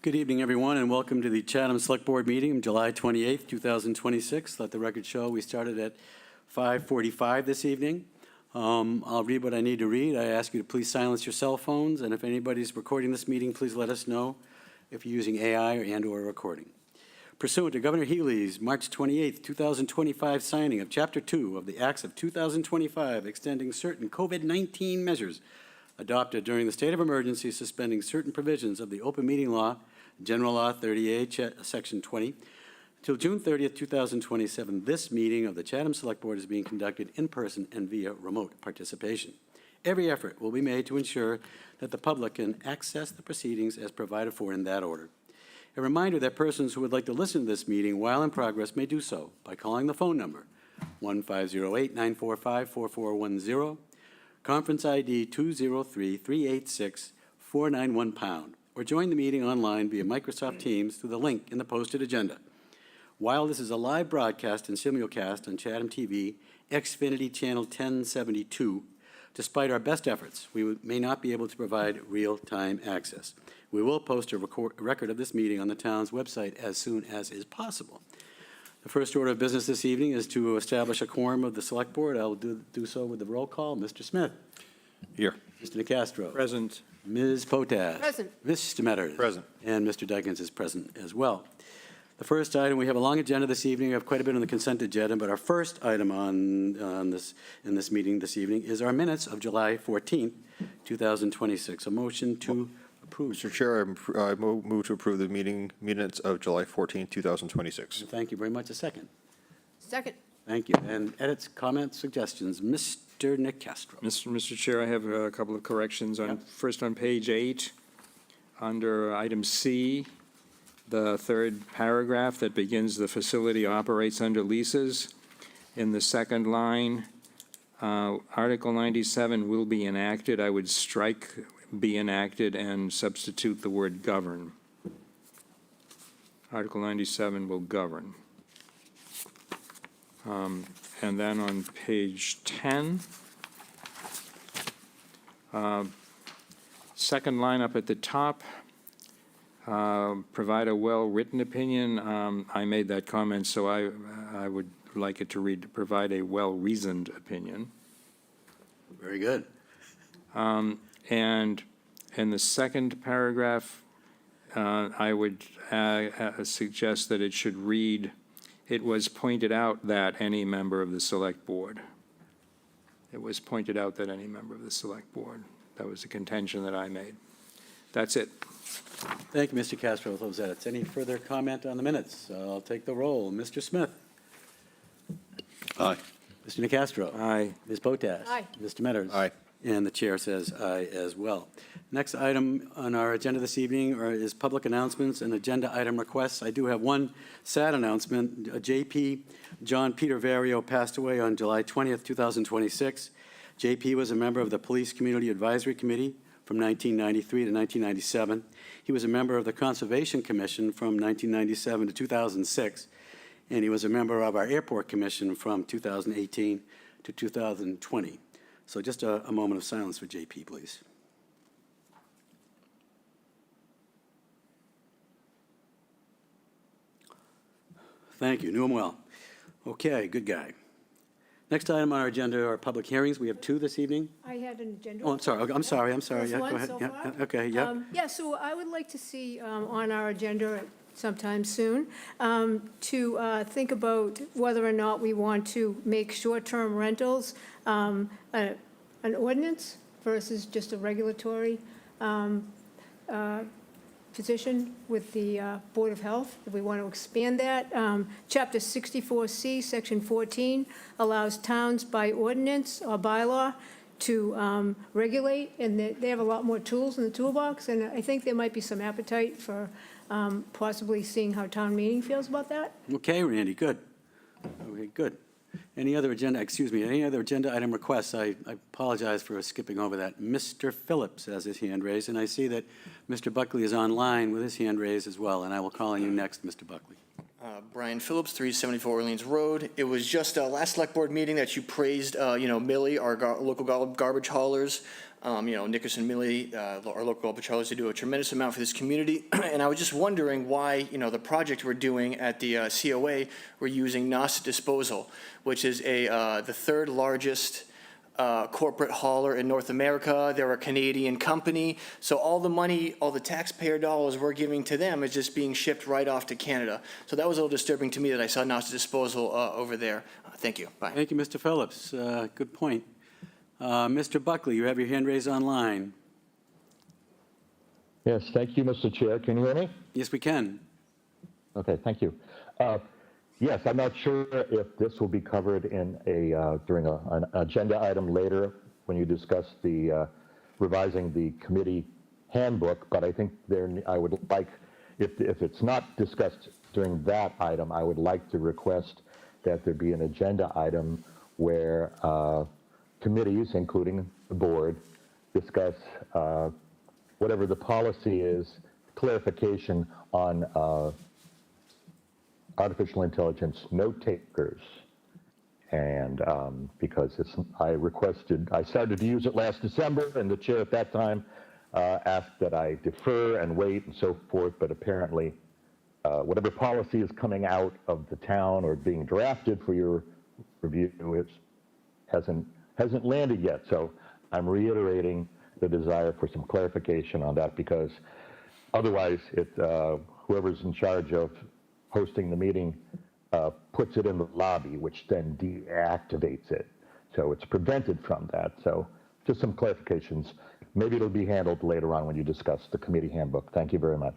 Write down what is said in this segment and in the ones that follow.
Good evening, everyone, and welcome to the Chatham Select Board meeting, July 28th, 2026. Let the record show we started at 5:45 this evening. I'll read what I need to read. I ask you to please silence your cell phones, and if anybody's recording this meeting, please let us know if you're using AI and/or recording. Pursuant to Governor Healy's March 28th, 2025 signing of Chapter 2 of the Acts of 2025 extending certain COVID-19 measures adopted during the state of emergency, suspending certain provisions of the open meeting law, General Law 38, Section 20, till June 30th, 2027. This meeting of the Chatham Select Board is being conducted in person and via remote participation. Every effort will be made to ensure that the public can access the proceedings as provided for in that order. A reminder that persons who would like to listen to this meeting while in progress may do so by calling the phone number 1-508-945-4410, conference ID 203-386-491#, or join the meeting online via Microsoft Teams through the link in the posted agenda. While this is a live broadcast and simulcast on Chatham TV, Xfinity Channel 1072, despite our best efforts, we may not be able to provide real-time access. We will post a record of this meeting on the town's website as soon as is possible. The first order of business this evening is to establish a quorum of the Select Board. I will do so with the roll call. Mr. Smith. Here. Mr. Nicastro. Present. Ms. Potas. Present. Mr. Metters. Present. And Mr. Dykens is present as well. The first item, we have a long agenda this evening. We have quite a bit on the consent agenda, but our first item in this meeting this evening is our minutes of July 14th, 2026. A motion to approve. Mr. Chair, I move to approve the meeting minutes of July 14, 2026. Thank you very much. A second. Second. Thank you. And edits, comments, suggestions. Mr. Nicastro. Mr. Chair, I have a couple of corrections. First on page 8, under item C, the third paragraph that begins, the facility operates under leases. In the second line, Article 97 will be enacted. I would strike be enacted and substitute the word govern. Article 97 will govern. And then on page 10, second line up at the top, provide a well-written opinion. I made that comment, so I would like it to read, provide a well-reasoned opinion. Very good. And in the second paragraph, I would suggest that it should read, it was pointed out that any member of the Select Board. It was pointed out that any member of the Select Board. That was the contention that I made. That's it. Thank you, Mr. Castro, with those edits. Any further comment on the minutes? I'll take the roll. Mr. Smith. Aye. Mr. Nicastro. Aye. Ms. Potas. Aye. Mr. Metters. Aye. And the chair says aye as well. Next item on our agenda this evening is public announcements and agenda item requests. I do have one sad announcement. JP John Peter Vario passed away on July 20th, 2026. JP was a member of the Police Community Advisory Committee from 1993 to 1997. He was a member of the Conservation Commission from 1997 to 2006. And he was a member of our Airport Commission from 2018 to 2020. So just a moment of silence for JP, please. Thank you. Knew him well. Okay, good guy. Next item on our agenda are public hearings. We have two this evening. I had an agenda. Oh, I'm sorry. I'm sorry. First Yeah, one go ahead. so Yeah, far? okay, yeah. Yeah, so I would like to see on our agenda sometime soon to think about whether or not we want to make short-term rentals an ordinance versus just a regulatory position with the Board of Health, if we want to expand that. Chapter 64C, Section 14, allows towns by ordinance or bylaw to regulate, and they have a lot more tools in the toolbox, and I think there might be some appetite for possibly seeing how town meeting feels about that. Okay, Randy, good. Okay, good. Any other agenda item requests? I apologize for skipping over that. Mr. Phillips has his hand raised, and I see that Mr. Buckley is online with his hand raised as well, and I will call on you next, Mr. Buckley. Brian Phillips, 374 Orleans Road. It was just last select board meeting that you praised, Millie, our local garbage haulers. Nickerson Millie, our local patrollers, they do a tremendous amount for this community. And I was just wondering why, the project we're doing at the COA, we're using NOS Disposal, which is the third largest corporate hauler in North America. They're a Canadian company. So all the money, all the taxpayer dollars we're giving to them is just being shipped right off to Canada. So that was a little disturbing to me that I saw NOS Disposal over there. Thank you. Bye. Thank you, Mr. Phillips. Good point. Mr. Buckley, you have your hand raised online. Yes, thank you, Mr. Chair. Can you hear me? Yes, we can. Okay, thank you. Yes, I'm not sure if this will be covered in during an agenda item later when you discuss the revising the committee handbook, but I think I would like, if it's not discussed during that item, I would like to request that there be an agenda item where committees, including the board, discuss whatever the policy is, clarification on artificial intelligence note takers. And because I started to use it last December, and the chair at that time asked that I defer and wait and so forth, but apparently whatever policy is coming out of the town or being drafted for your review hasn't landed yet. So I'm reiterating the desire for some clarification on that, because otherwise whoever's in charge of hosting the meeting puts it in the lobby, which then deactivates it. So it's prevented from that. So just some clarifications. Maybe it'll be handled later on when you discuss the committee handbook. Thank you very much.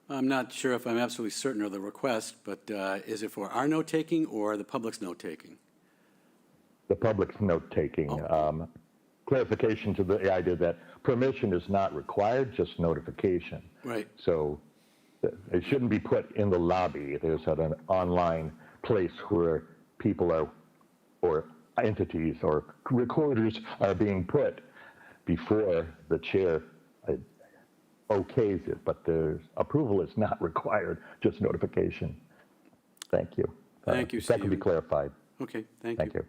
I'm not sure if I'm absolutely certain of the request, but is it for our note-taking or the public's note-taking? The public's note-taking. Clarification to the idea that permission is not required, just notification. Right. So it shouldn't be put in the lobby. There's an online place where people are, or entities or recorders are being put before the chair okays it, but the approval is not required, just notification. Thank you. Thank you, if that can be Stephen. clarified. Okay, thank Thank you.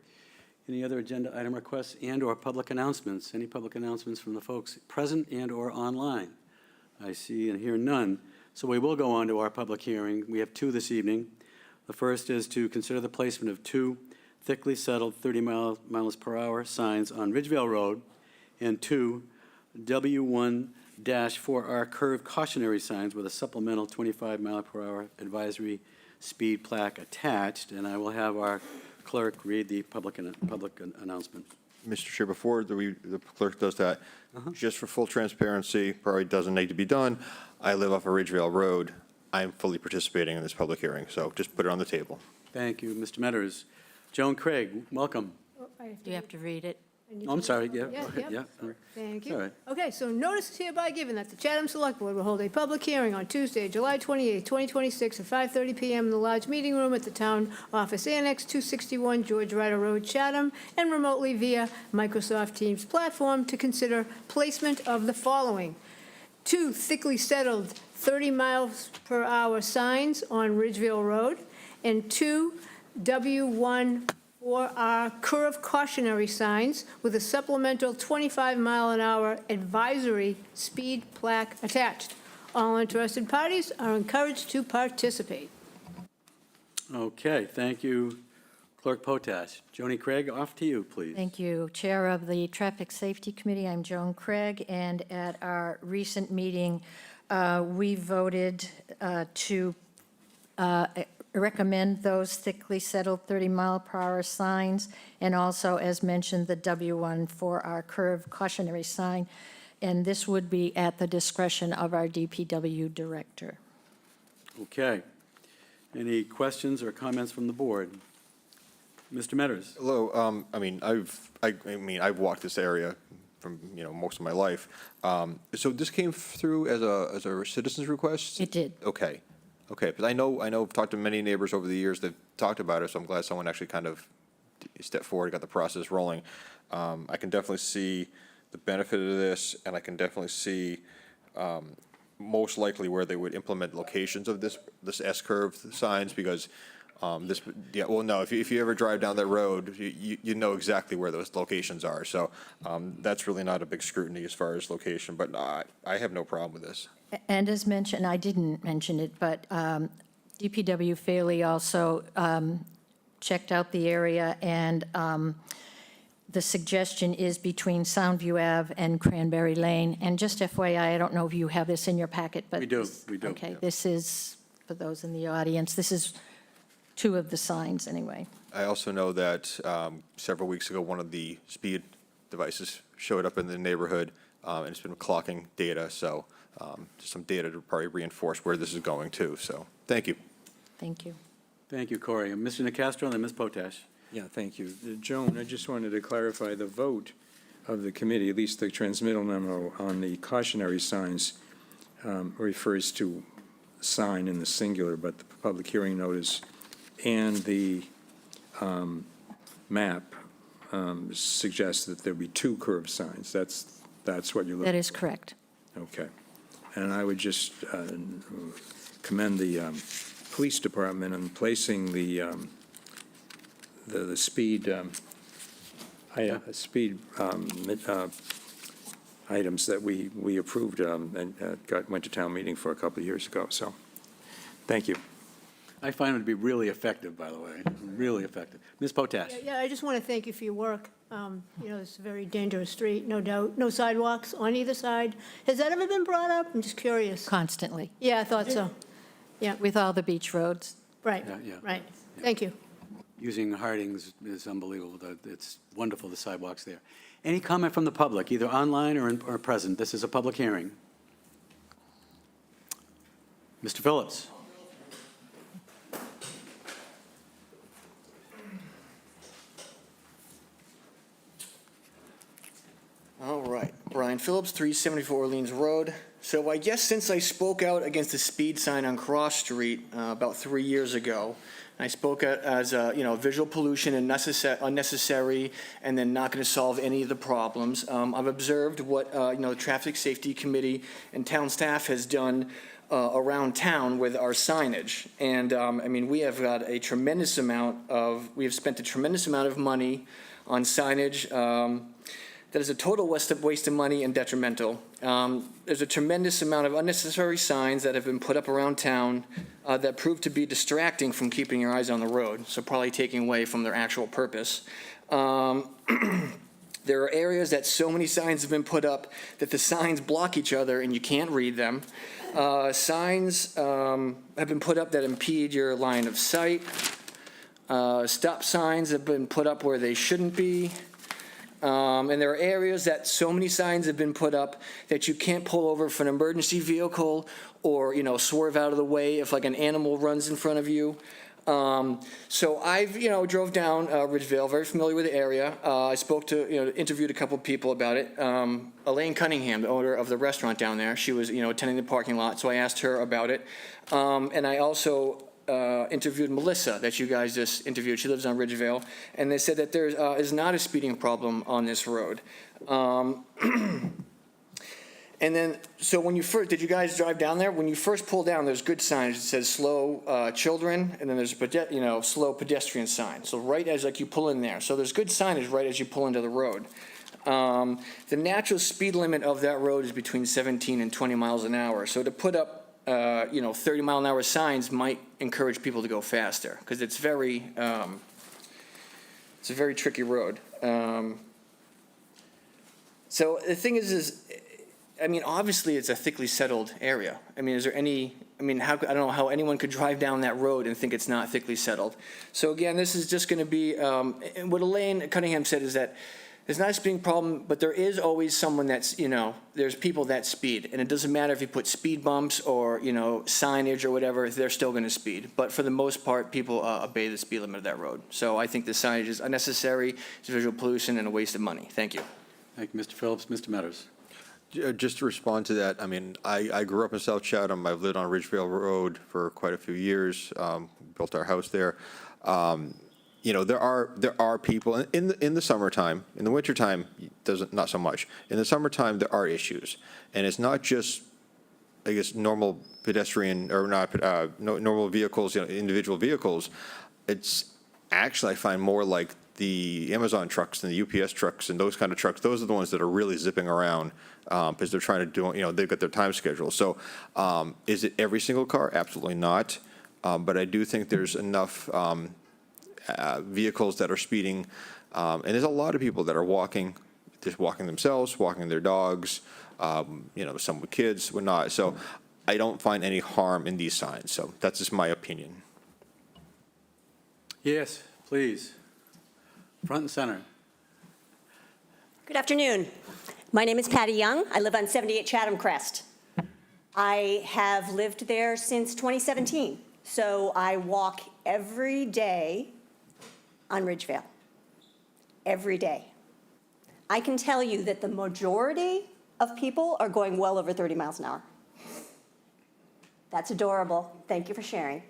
Any other agenda item requests and/or public announcements? Any public announcements from the folks present and/or online? I see and hear none. So we will go on to our public hearing. We have two this evening. The first is to consider the placement of two thickly settled 30 miles per hour signs on Ridgevale Road and two W1-4R curved cautionary signs with a supplemental 25 mile per hour advisory speed plaque attached. And I will have our clerk read the public announcement. Mr. Chair, before the clerk does that, just for full transparency, probably doesn't need to be done, I live off of Ridgevale Road. I'm fully participating in this public hearing, so just put it on the table. Thank you, Mr. Metters. Joan Craig, welcome. Do Do you have to read it? Oh, I'm sorry, yeah. Yeah. Thank you. All right. Okay, so notice is hereby given that the Chatham Select Board will hold a public hearing on Tuesday, July 28, 2026, at 5:30 PM in the large meeting room at the Town Office Annex, 261 George Ryder Road, Chatham, and remotely via Microsoft Teams platform to consider placement of the following: two thickly settled 30 miles per hour signs on Ridgevale Road, and two W1-4R curve cautionary signs with a supplemental 25-mile-an-hour advisory speed plaque attached. All interested parties are encouraged to participate. Okay, thank you, Clerk Potash. Joni Craig, off to you, please. Thank you. Chair of the Traffic Safety Committee, I'm Joan Craig, and at our recent meeting, we voted to recommend those thickly settled 30-mile-per-hour signs, and also, as mentioned, the W1-4R curve cautionary sign, and this would be at the discretion of our DPW director. Okay. Any questions or comments from the board? Mr. Metters? Hello. I've walked this area from most of my life. So this came through as a citizen's request. It did. Okay. But I know I've talked to many neighbors over the years that talked about it. So I'm glad someone actually kind of stepped forward, got the process rolling. I can definitely see the benefit of this, and I can definitely see most likely where they would implement locations of this S-curve signs, because Yeah, well, no, if you ever drive down that road, you know exactly where those locations are. So that's really not a big scrutiny as far as location, but I have no problem with this. And as mentioned, I didn't mention it, but DPW Faley also checked out the area, and the suggestion is between Soundview Ave and Cranberry Lane. And just FYI, I don't know if you have this in your packet, but. We do, we do. Okay, this is, for those in the audience, this is two of the signs, anyway. I also know that several weeks ago, one of the speed devices showed up in the neighborhood, and it's been clocking data, so just some data to probably reinforce where this is going to, so thank you. Thank you. Thank you, Corey. Mr. Nacastro and then Ms. Potash. Yeah, thank you. Joan, I just wanted to clarify the vote of the committee, at least the transmittal memo on the cautionary signs refers to sign in the singular, but the public hearing notice and the map suggests that there be two curved signs. That's what you're looking for? That is correct. Okay. And I would just commend the police department in placing the speed items that we approved and went to town meeting for a couple of years ago. So, thank you. I find it to be really effective, by the way, really effective. Ms. Potash. Yeah, I just want to thank you for your work. It's a very dangerous street, no doubt. No sidewalks on either side. Has that ever been brought up? I'm just curious. Constantly, Yeah, I thought so. Yeah, with all the beach roads. right, Yeah. right. Thank you. Using Harding's is unbelievable. It's wonderful, the sidewalks there. Any comment from the public, either online or present? This is a public hearing. Mr. Phillips. All right, Brian Phillips, 374 Orleans Road. So I guess since I spoke out against the speed sign on Cross Street about 3 years ago, I spoke out as, visual pollution and unnecessary, and then not going to solve any of the problems. I've observed what, the Traffic Safety Committee and town staff has done around town with our signage. And, we have got a tremendous amount we have spent a tremendous amount of money on signage that is a total waste of money and detrimental. There's a tremendous amount of unnecessary signs that have been put up around town that prove to be distracting from keeping your eyes on the road, so probably taking away from their actual purpose. There are areas that so many signs have been put up that the signs block each other and you can't read them. Signs have been put up that impede your line of sight. Stop signs have been put up where they shouldn't be. And there are areas that so many signs have been put up that you can't pull over for an emergency vehicle or, swerve out of the way if like an animal runs in front of you. So I've, drove down Ridgeville, very familiar with the area. I spoke to, interviewed a couple of people about it. Elaine Cunningham, the owner of the restaurant down there, she was, attending the parking lot, so I asked her about it. And I also interviewed Melissa that you guys just interviewed. She lives on Ridgeville, and they said that there is not a speeding problem on this road. And then, so when you first, did you guys drive down there? When you first pull down, there's good signage. It says slow children, and then there's a slow pedestrian sign. So right as you pull in there. So there's good signage right as you pull into the road. The natural speed limit of that road is between 17 and 20 miles an hour. So to put up 30 mile an hour signs might encourage people to go faster because it's a very tricky road. So the thing is obviously it's a thickly settled area. Is there any, I don't know how anyone could drive down that road and think it's not thickly settled. So again, this is just going to be, and what Elaine Cunningham said is that there's not a speeding problem, but there is always someone that's, there's people that speed. And it doesn't matter if you put speed bumps or, signage or whatever, they're still going to speed. But for the most part, people obey the speed limit of that road. So I think the signage is unnecessary, it's visual pollution, and a waste of money. Thank you. Thank you, Mr. Phillips. Mr. Metters. Just to respond to that, I grew up in South Chatham. I've lived on Ridgeville Road for quite a few years, built our house there. There are people in the summertime. In the wintertime, not so much. In the summertime, there are issues, and it's not just I guess, normal pedestrian, or not, normal vehicles, individual vehicles, it's actually, I find more like the Amazon trucks and the UPS trucks and those kind of trucks. Those are the ones that are really zipping around because they're trying to do, they've got their time schedule. So is it every single car? Absolutely not. But I do think there's enough vehicles that are speeding. And there's a lot of people that are walking, just walking themselves, walking their dogs, some with kids, whatnot. So I don't find any harm in these signs. So that's just my opinion. Yes, please. Front and center. Good afternoon. My name is Patty Young. I live on 78 Chatham Crest. I have lived there since 2017, so I walk every day on Ridgevale. Every day. I can tell you that the majority of people are going well over 30 miles an hour. That's adorable. Thank you for sharing.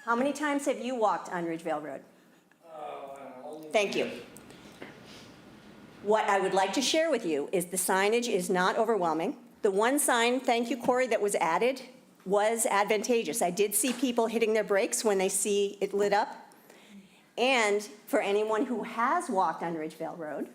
How many times have you walked on Ridgevale Road? Thank you. What I would like to share with you is the signage is not overwhelming. The one sign, thank you, Corey, that was added was advantageous. I did see people hitting their brakes when they see it lit up. And for anyone who has walked on Ridgevale Road,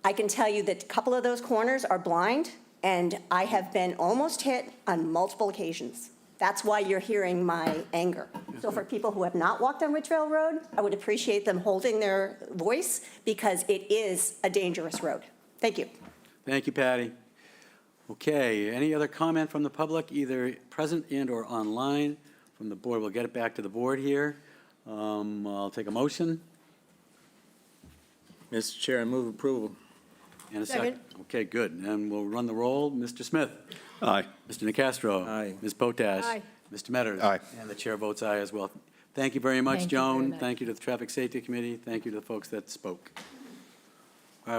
I can tell you that a couple of those corners are blind, and I have been almost hit on multiple occasions. That's why you're hearing my anger. So for people who have not walked on Ridgevale Road, I would appreciate them holding their voice because it is a dangerous road. Thank you. Thank you, Patty. Okay, any other comment from the public, either present and or online from the board? We'll get it back to the board here. I'll take a motion. Mr. Chair, I move approval. And a second. Okay, good. And we'll run the roll. Mr. Smith? Aye. Mr. Nacastro? Aye. Ms. Potash? Aye. Mr. Metters? Aye. And the chair votes aye as well. Thank you very much, Thank you very Joan. much. Thank you to the Traffic Safety Committee. Thank you to the folks that spoke.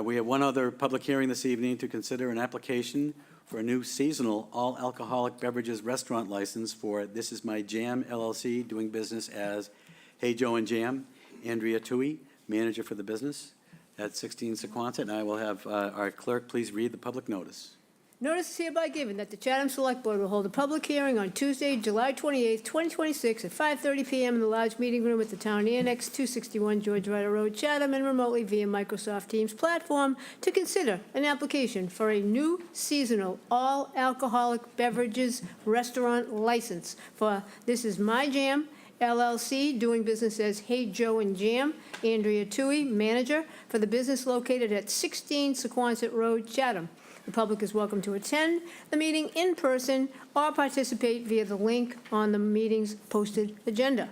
We have one other public hearing this evening to consider an application for a new seasonal all-alcoholic beverages restaurant license for This Is My Jam LLC, doing business as Hey Joe and Jam. Andrea Tui, manager for the business at 16 Sequansit, and I will have our clerk please read the public notice. Notice is hereby given that the Chatham Select Board will hold a public hearing on Tuesday, July 28th, 2026 at 5:30 PM in the large meeting room at the Town Annex, 261 George Ryder Road, Chatham, and remotely via Microsoft Teams platform to consider an application for a new seasonal all-alcoholic beverages restaurant license for This Is My Jam LLC, doing business as Hey Joe and Jam. Andrea Tui, manager for the business located at 16 Sequansit Road, Chatham. The public is welcome to attend the meeting in person or participate via the link on the meeting's posted agenda.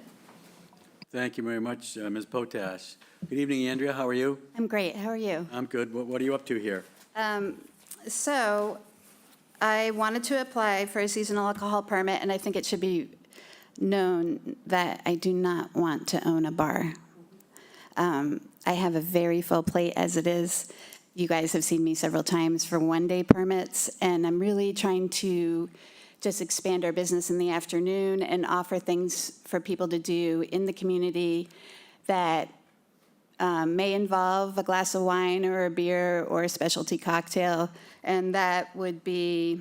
Thank you very much, Ms. Potash. Good evening, Andrea. How are you? I'm great. How are you? I'm good. What are you up to here? So I wanted to apply for a seasonal alcohol permit, and I think it should be known that I do not want to own a bar. I have a very full plate as it is. You guys have seen me several times for one-day permits, and I'm really trying to just expand our business in the afternoon and offer things for people to do in the community that may involve a glass of wine or a beer or a specialty cocktail, and that would be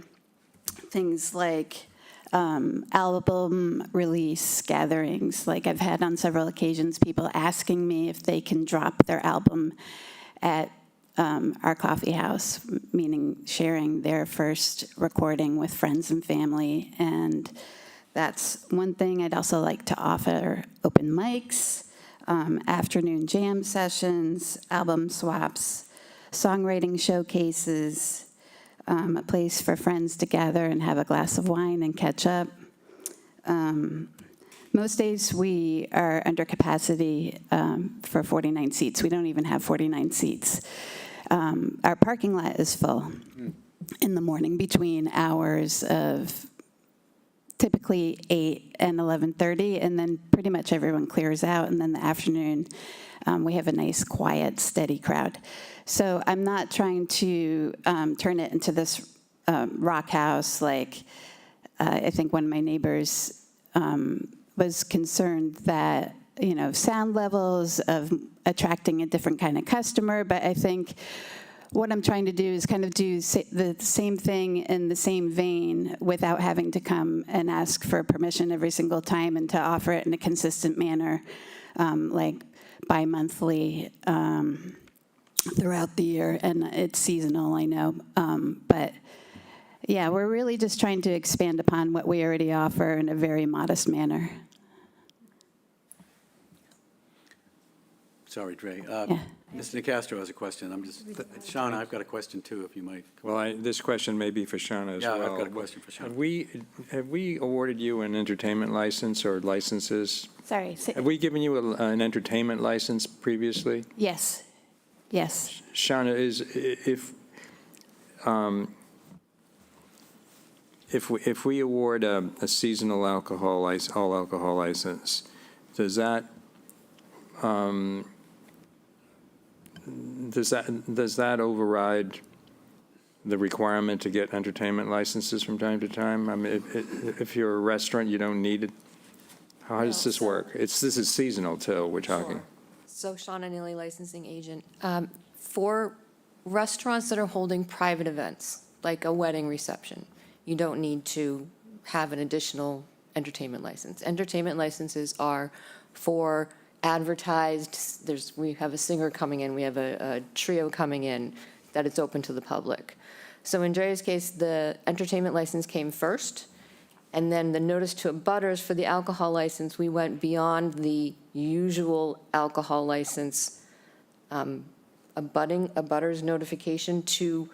things like album release gatherings. Like I've had on several occasions people asking me if they can drop their album at our coffee house, meaning sharing their first recording with friends and family. And that's one thing. I'd also like to offer open mics, afternoon jam sessions, album swaps, songwriting showcases, a place for friends to gather and have a glass of wine and catch up. Most days we are under capacity for 49 seats. We don't even have 49 seats. Our parking lot is full in the morning between hours of typically 8 and 11:30, and then pretty much everyone clears out, and then the afternoon we have a nice, quiet, steady crowd. So I'm not trying to turn it into this rock house. Like I think one of my neighbors was concerned that, sound levels of attracting a different kind of customer, but I think what I'm trying to do is kind of do the same thing in the same vein without having to come and ask for permission every single time, and to offer it in a consistent manner, like bi-monthly throughout the year. And it's seasonal, I know. But yeah, we're really just trying to expand upon what we already offer in a very modest manner. Sorry, Dre. Yeah. Mr. Nicastro has a question. Sean, I've got a question too, if you might. Well, this question may be for Shauna as Yeah, well. I've got a question for Sean. Have we awarded you an entertainment license or licenses? Sorry. Have we given you an entertainment license previously? Yes. Yes. Shauna, if we award a seasonal all alcohol license, does that override the requirement to get entertainment licenses from time to time? I mean, if you're a restaurant, you don't need it. How does this work? This is seasonal too, we're talking. So Shauna Neely, licensing agent. For restaurants that are holding private events, like a wedding reception, you don't need to have an additional entertainment license. Entertainment licenses are for advertised, we have a singer coming in, we have a trio coming in, that it's open to the public. So in Dre's case, the entertainment license came first, and then the notice to abutters for the alcohol license, we went beyond the usual alcohol license abutters notification to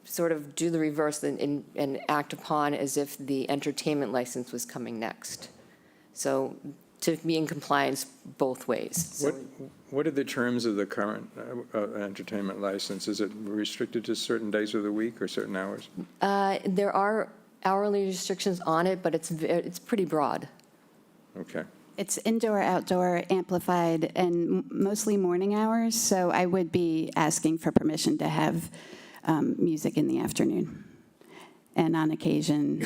sort of do the reverse and act upon as if the entertainment license was coming next. So to be in compliance both ways. So What are the terms of the current entertainment license? Is it restricted to certain days of the week or certain hours? there are hourly restrictions on it, but it's pretty broad. Okay. It's indoor, outdoor, amplified, and mostly morning hours, so I would be asking for permission to have music in the afternoon, and on occasion,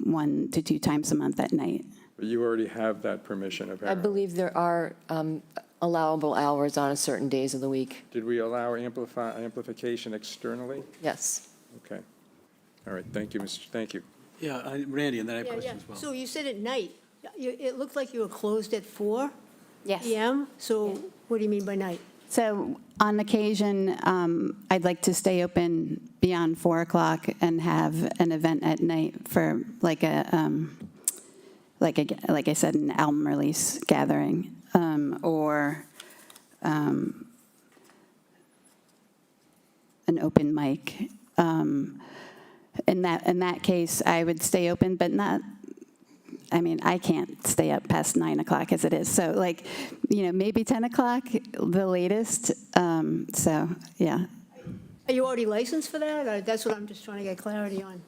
1 to 2 times a month at night. But you already have that permission, I apparently. believe there are allowable hours on certain days of the week. Did we allow amplification externally? Yes. Okay. All right, thank you, thank you. Yeah, Randy, and then I have a Yeah, question yeah. as well. So you said at night, it looked like you were closed at 4 Yes. PM? So what do you mean by night? So on occasion, I'd like to stay open beyond 4 o'clock and have an event at night for like I said, an album release gathering, or an open mic. In that case, I would stay open, but not, I mean, I can't stay up past 9 o'clock as it is. So like, maybe 10 o'clock, the latest. So, yeah. Are you already licensed for that? Or that's what I'm just trying to get clarity on.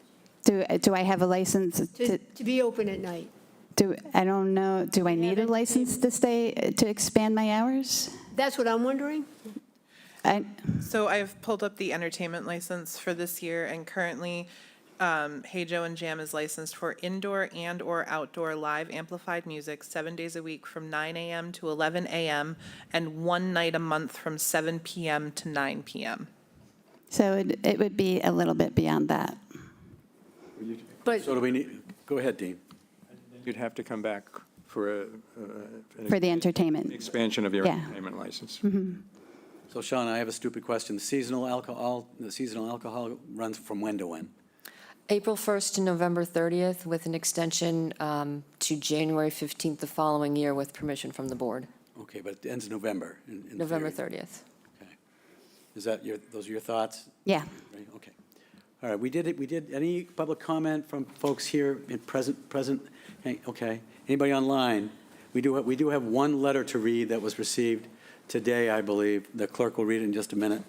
Do I have a license To be open at night? I don't know, do I need a license to expand my hours? That's what I'm wondering. So I've pulled up the entertainment license for this year, and currently, Hey Joe and Jam is licensed for indoor and/or outdoor live amplified music 7 days a week from 9 a.m. to 11 a.m. and 1 night a month from 7 p.m. to 9 p.m. So it would be a little bit beyond that. But So do we need, go ahead, Dean. You'd have to come back for For the entertainment. expansion of your Yeah. entertainment license. So Sean, I have a stupid question. The seasonal alcohol runs from when to when? April 1st to November 30th with an extension to January 15th the following year with permission from the board. Okay, but it ends in November. in November theory. 30th. Okay. Is that those are your thoughts? Yeah. Right, okay. All right, we did, any public comment from folks here in present? Okay. Anybody online? We do have one letter to read that was received today, I believe. The clerk will read it in just a minute.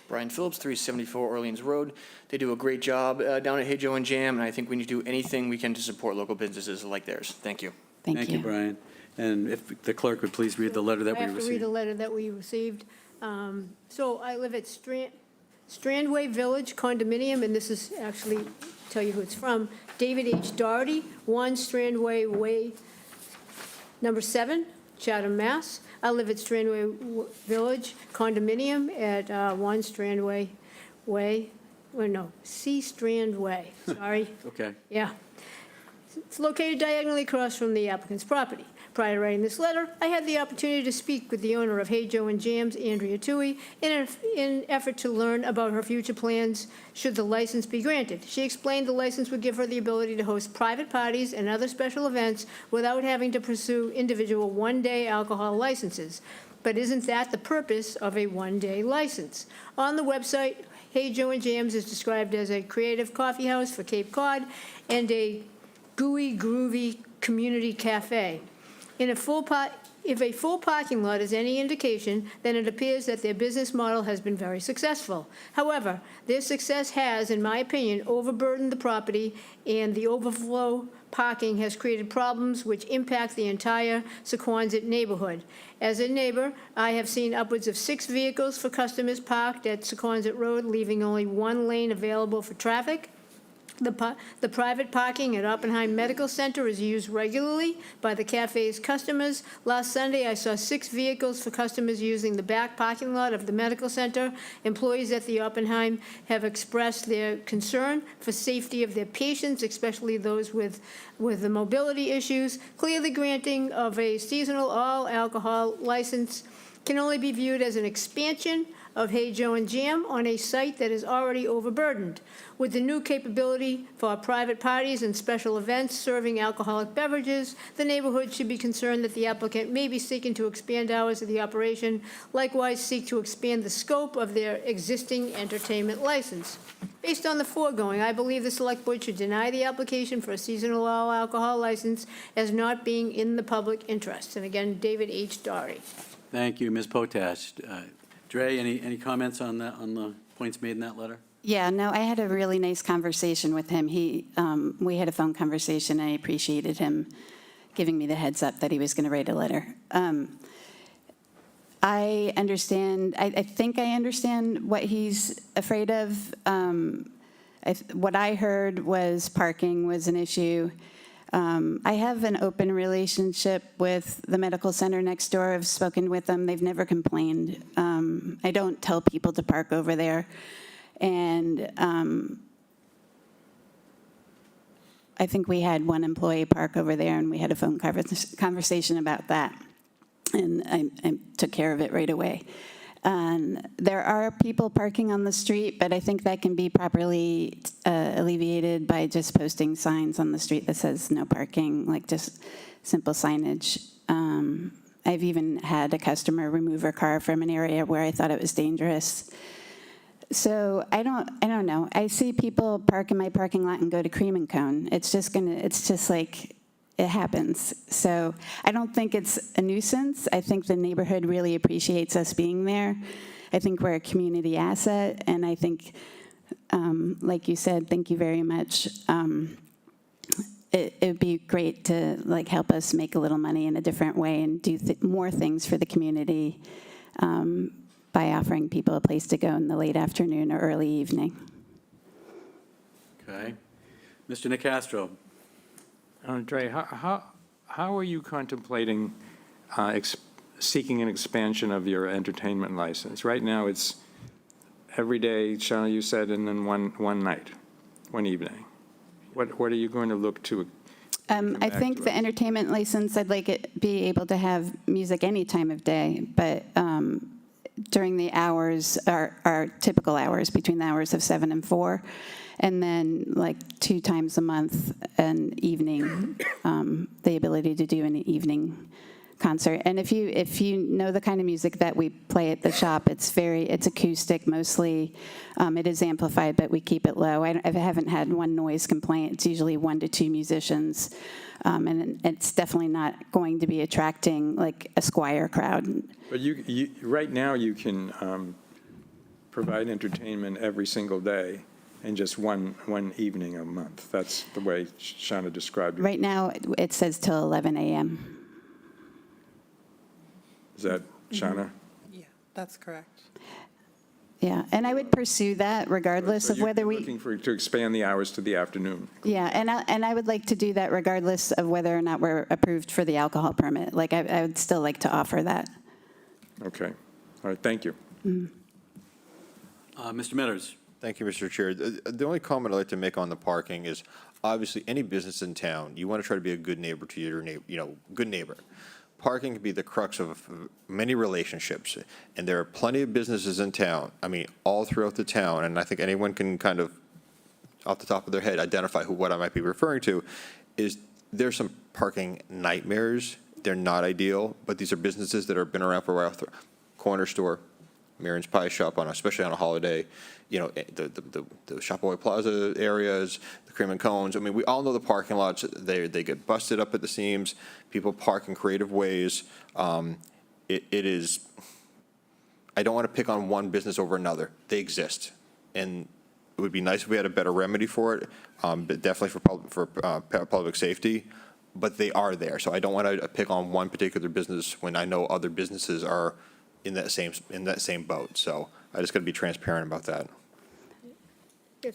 Brian Phillips, 374 Orleans Road. They do a great job down at Hey Joe and Jam, and I think we need to do anything we can to support local businesses like theirs. Thank you. Thank you. Brian. And if the clerk would please read the letter that we I have to read received. the letter that we received. So I live at Strandway Village condominium, and this is actually, tell you who it's from, David H. Doherty, 1 Strandway Way, number 7, Chatham, Mass. I live at Strandway Village condominium at 1 Strandway Way, C Strand Way, sorry. Okay. Yeah. It's located diagonally across from the applicant's property. Prior to writing this letter, I had the opportunity to speak with the owner of Hey Joe and Jams, Andrea Tui, in an effort to learn about her future plans should the license be granted. She explained the license would give her the ability to host private parties and other special events without having to pursue individual one-day alcohol licenses. But isn't that the purpose of a one-day license? On the website, Hey Joe and Jams is described as a creative coffee house for Cape Cod and a gooey, groovy community cafe. If a full parking lot is any indication, then it appears that their business model has been very successful. However, their success has, in my opinion, overburdened the property, and the overflow parking has created problems which impact the entire Sequansit neighborhood. As a neighbor, I have seen upwards of 6 vehicles for customers parked at Sequansit Road, leaving only 1 lane available for traffic. The private parking at Oppenheim Medical Center is used regularly by the cafe's customers. Last Sunday, I saw 6 vehicles for customers using the back parking lot of the medical center. Employees at the Oppenheim have expressed their concern for safety of their patients, especially those with the mobility issues. Clearly, granting of a seasonal all-alcohol license can only be viewed as an expansion of Hey Joe and Jam on a site that is already overburdened. With the new capability for private parties and special events serving alcoholic beverages, the neighborhood should be concerned that the applicant may be seeking to expand hours of the operation, likewise seek to expand the scope of their existing entertainment license. Based on the foregoing, I believe the Select Board should deny the application for a seasonal all-alcohol license as not being in the public interest. And again, David H. Doherty. Thank you, Ms. Potash. Dre, any comments on the points made in that letter? Yeah, no, I had a really nice conversation with him. We had a phone conversation. I appreciated him giving me the heads up that he was going to write a letter. I understand, I think I understand what he's afraid of. What I heard was parking was an issue. I have an open relationship with the medical center next door. I've spoken with them. They've never complained. I don't tell people to park over there. And I think we had one employee park over there, and we had a phone conversation about that. And I took care of it right away. And there are people parking on the street, but I think that can be properly alleviated by just posting signs on the street that says no parking, like just simple signage. I've even had a customer remove her car from an area where I thought it was dangerous. So I don't know. I see people park in my parking lot and go to Cream and Cone. It's just like, it happens. So I don't think it's a nuisance. I think the neighborhood really appreciates us being there. I think we're a community asset, and I think, like you said, thank you very much. It would be great to help us make a little money in a different way and do more things for the community by offering people a place to go in the late afternoon or early evening. Okay. Mr. Nicastro. Dre, how are you contemplating seeking an expansion of your entertainment license? Right now, it's every day, Shana, you said, and then one night, one evening. What are you going to look to? I think the entertainment license, I'd like it be able to have music any time of day, but during the hours, our typical hours, between the hours of 7 and 4, and then 2 times a month, an evening, the ability to do an evening concert. And if you know the kind of music that we play at the shop, it's acoustic mostly. It is amplified, but we keep it low. I haven't had one noise complaint. It's usually 1 to 2 musicians, and it's definitely not going to be attracting a Squire crowd. But you right now you can provide entertainment every single day and just one evening a month. That's the way Shana described it. Right now, it says till 11 a.m. Is that Shana? Yeah, that's correct. Yeah, and I would pursue that regardless So of you're whether we, looking to expand the hours to the afternoon. yeah, and I would like to do that regardless of whether or not we're approved for the alcohol permit. Like, I would still like to offer that. Okay. All right, thank you. Mr. Metters? Thank you, Mr. Chair. The only comment I'd like to make on the parking is, obviously, any business in town, you want to try to be a good neighbor to your neighbor, good neighbor. Parking can be the crux of many relationships, and there are plenty of businesses in town, all throughout the town, and I think anyone can kind of, off the top of their head, identify what I might be referring to, is there's some parking nightmares. They're not ideal, but these are businesses that have been around for a while. Corner store, Marion's Pie Shop, especially on a holiday, the Shopaway Plaza areas, the Cream and Cones. We all know the parking lots. They get busted up at the seams. People park in creative ways. It is, I don't want to pick on one business over another. They exist. And it would be nice if we had a better remedy for it, but definitely for public safety. But they are there. So I don't want to pick on one particular business when I know other businesses are in that same boat. So I just got to be transparent about that.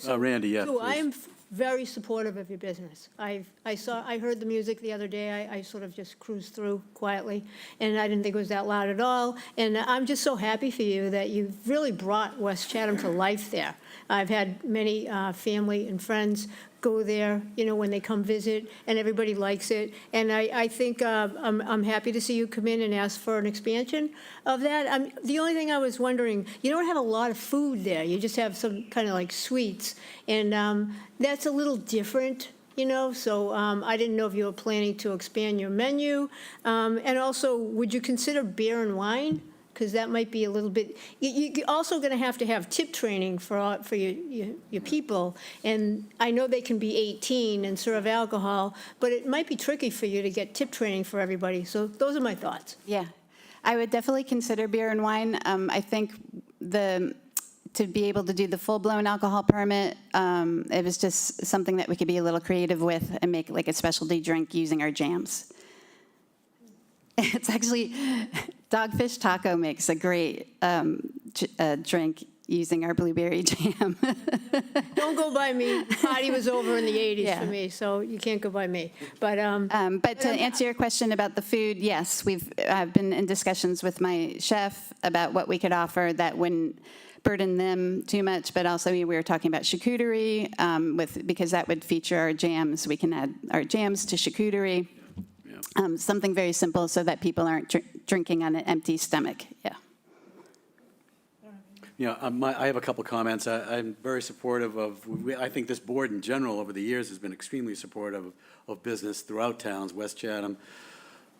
Randy, yeah, So I please. am very supportive of your business. I heard the music the other day. I sort of just cruised through quietly, and I didn't think it was that loud at all. And I'm just so happy for you that you've really brought West Chatham to life there. I've had many family and friends go there, when they come visit, and everybody likes it. And I think I'm happy to see you come in and ask for an expansion of that. The only thing I was wondering, you don't have a lot of food there. You just have some kind of like sweets. And that's a little different, so I didn't know if you were planning to expand your menu. And also, would you consider beer and wine? Because that might be a little bit, you're also going to have tip training for your people. And I know they can be 18 and serve alcohol, but it might be tricky for you to get tip training for everybody. So those are my thoughts. Yeah, I would definitely consider beer and wine. I think to be able to do the full-blown alcohol permit, it was just something that we could be a little creative with and make like a specialty drink using our jams. It's actually, Dogfish Taco makes a great drink using our blueberry jam. Don't go by me. Party was over in the 80s Yeah. for me, so you can't go by me. But But to answer your question about the food, yes, I've been in discussions with my chef about what we could offer that wouldn't burden them too much, but also we were talking about charcuterie, because that would feature our jams. We can add our jams to charcuterie. Something very simple so that people aren't drinking on an empty stomach, yeah. I have a couple comments. I'm very supportive I think this board in general over the years has been extremely supportive of business throughout towns, West Chatham,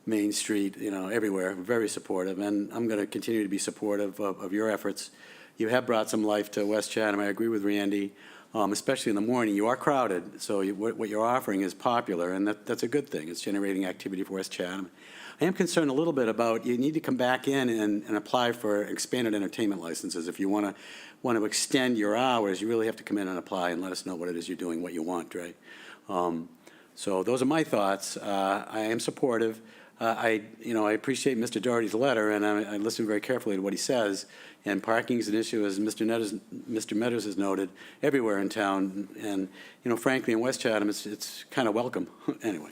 Main Street, everywhere, very supportive. And I'm going to continue to be supportive of your efforts. You have brought some life to West Chatham. I agree with Randy. Especially in the morning. You are crowded, so what you're offering is popular, and that's a good thing. It's generating activity for West Chatham. I am concerned a little bit about, you need to come back in and apply for expanded entertainment licenses. If you want to extend your hours, you really have to come in and apply and let us know what it is you're doing, what you want, right? So those are my thoughts. I am supportive. I appreciate Mr. Doherty's letter, and I listen very carefully to what he says. And parking is an issue, as Mr. Metters has noted, everywhere in town. And, frankly, in West Chatham, it's kind of welcome. Anyway,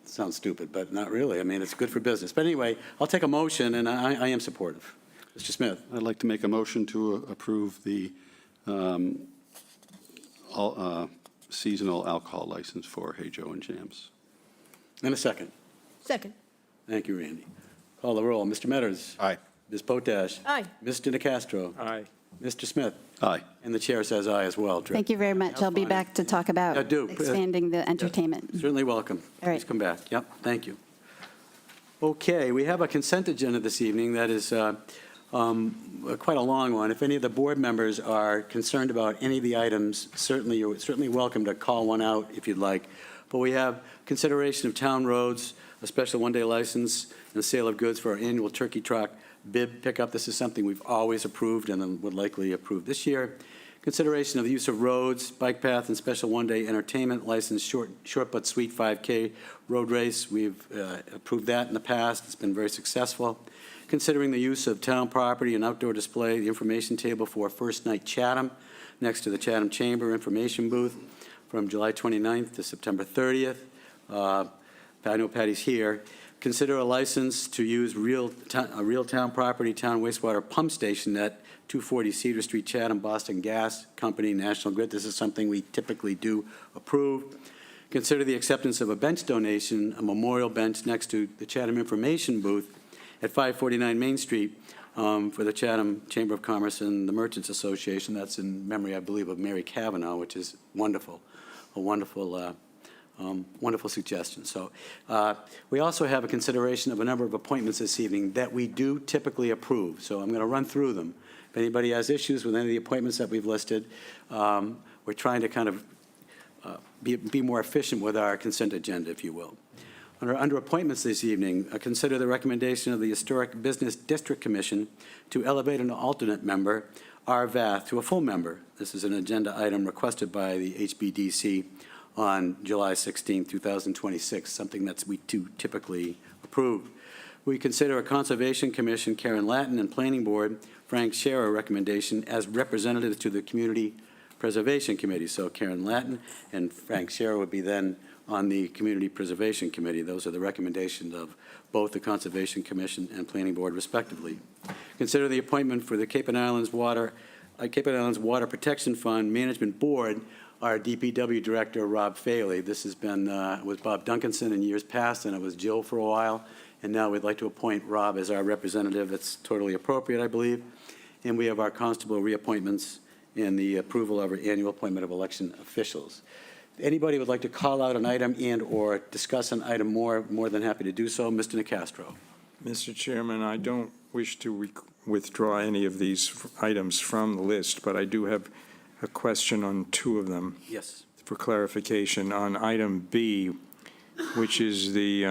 sounds stupid, but not really. It's good for business. But anyway, I'll take a motion, and I am supportive. Mr. Smith. I'd like to make a motion to approve the seasonal alcohol license for Hey Joe and Jams. And a second. Second. Thank you, Randy. Call the roll. Mr. Metters. Aye. Ms. Potash. Aye. Mr. DeCastro. Aye. Mr. Smith. Aye. And the chair says aye as well. Thank you very much. I'll be fun. back to talk about Yeah, do. expanding the entertainment. Certainly welcome. All right. Please come back. Yep, thank you. Okay, we have a consent agenda this evening that is quite a long one. If any of the board members are concerned about any of the items, you're certainly welcome to call one out if you'd like. But we have consideration of town roads, a special one-day license, and the sale of goods for our annual turkey truck bib pickup. This is something we've always approved and would likely approve this year. Consideration of the use of roads, bike path, and special one-day entertainment license, short but sweet 5K road race. We've approved that in the past. It's been very successful. considering the use of town property and outdoor display, the information table for First Night Chatham, next to the Chatham Chamber Information Booth, from July 29th to September 30th. I know Patty's here. Consider a license to use a real town property, town wastewater pump station at 240 Cedar Street, Chatham, Boston Gas Company, National Grid. This is something we typically do approve. Consider the acceptance of a bench donation, a memorial bench next to the Chatham Information Booth at 549 Main Street for the Chatham Chamber of Commerce and the Merchants Association. That's in memory, I believe, of Mary Kavanaugh, which is wonderful, a wonderful wonderful suggestion. So we also have a consideration of a number of appointments this evening that we do typically approve. So I'm going to run through them. If anybody has issues with any of the appointments that we've listed, we're trying to kind of be more efficient with our consent agenda, if you will. Under appointments this evening, consider the recommendation of the Historic Business District Commission to elevate an alternate member, R. Vath, to a full member. This is an agenda item requested by the HBDC on July 16, 2026, something that we do typically approve. We consider a Conservation Commission, Karen Latin, and Planning Board, Frank Scherer, recommendation as representatives to the Community Preservation Committee. So Karen Latin and Frank Scherer would be then on the Community Preservation Committee. Those are the recommendations of both the Conservation Commission and Planning Board, respectively. Consider the appointment for the Cape and Islands Water Protection Fund Management Board, our DPW Director, Rob Faley. This has been with Bob Duncanson in years past, and it was Jill for a while. And now we'd like to appoint Rob as our representative. It's totally appropriate, I believe. And we have our constable reappointments and the approval of our annual appointment of election officials. If anybody would like to call out an item and/or discuss an item more than happy to do so. Mr. Nicastro. Mr. Chairman, I don't wish to withdraw any of these items from the list, but I do have a question on two of them. Yes. For clarification. On item B, which is the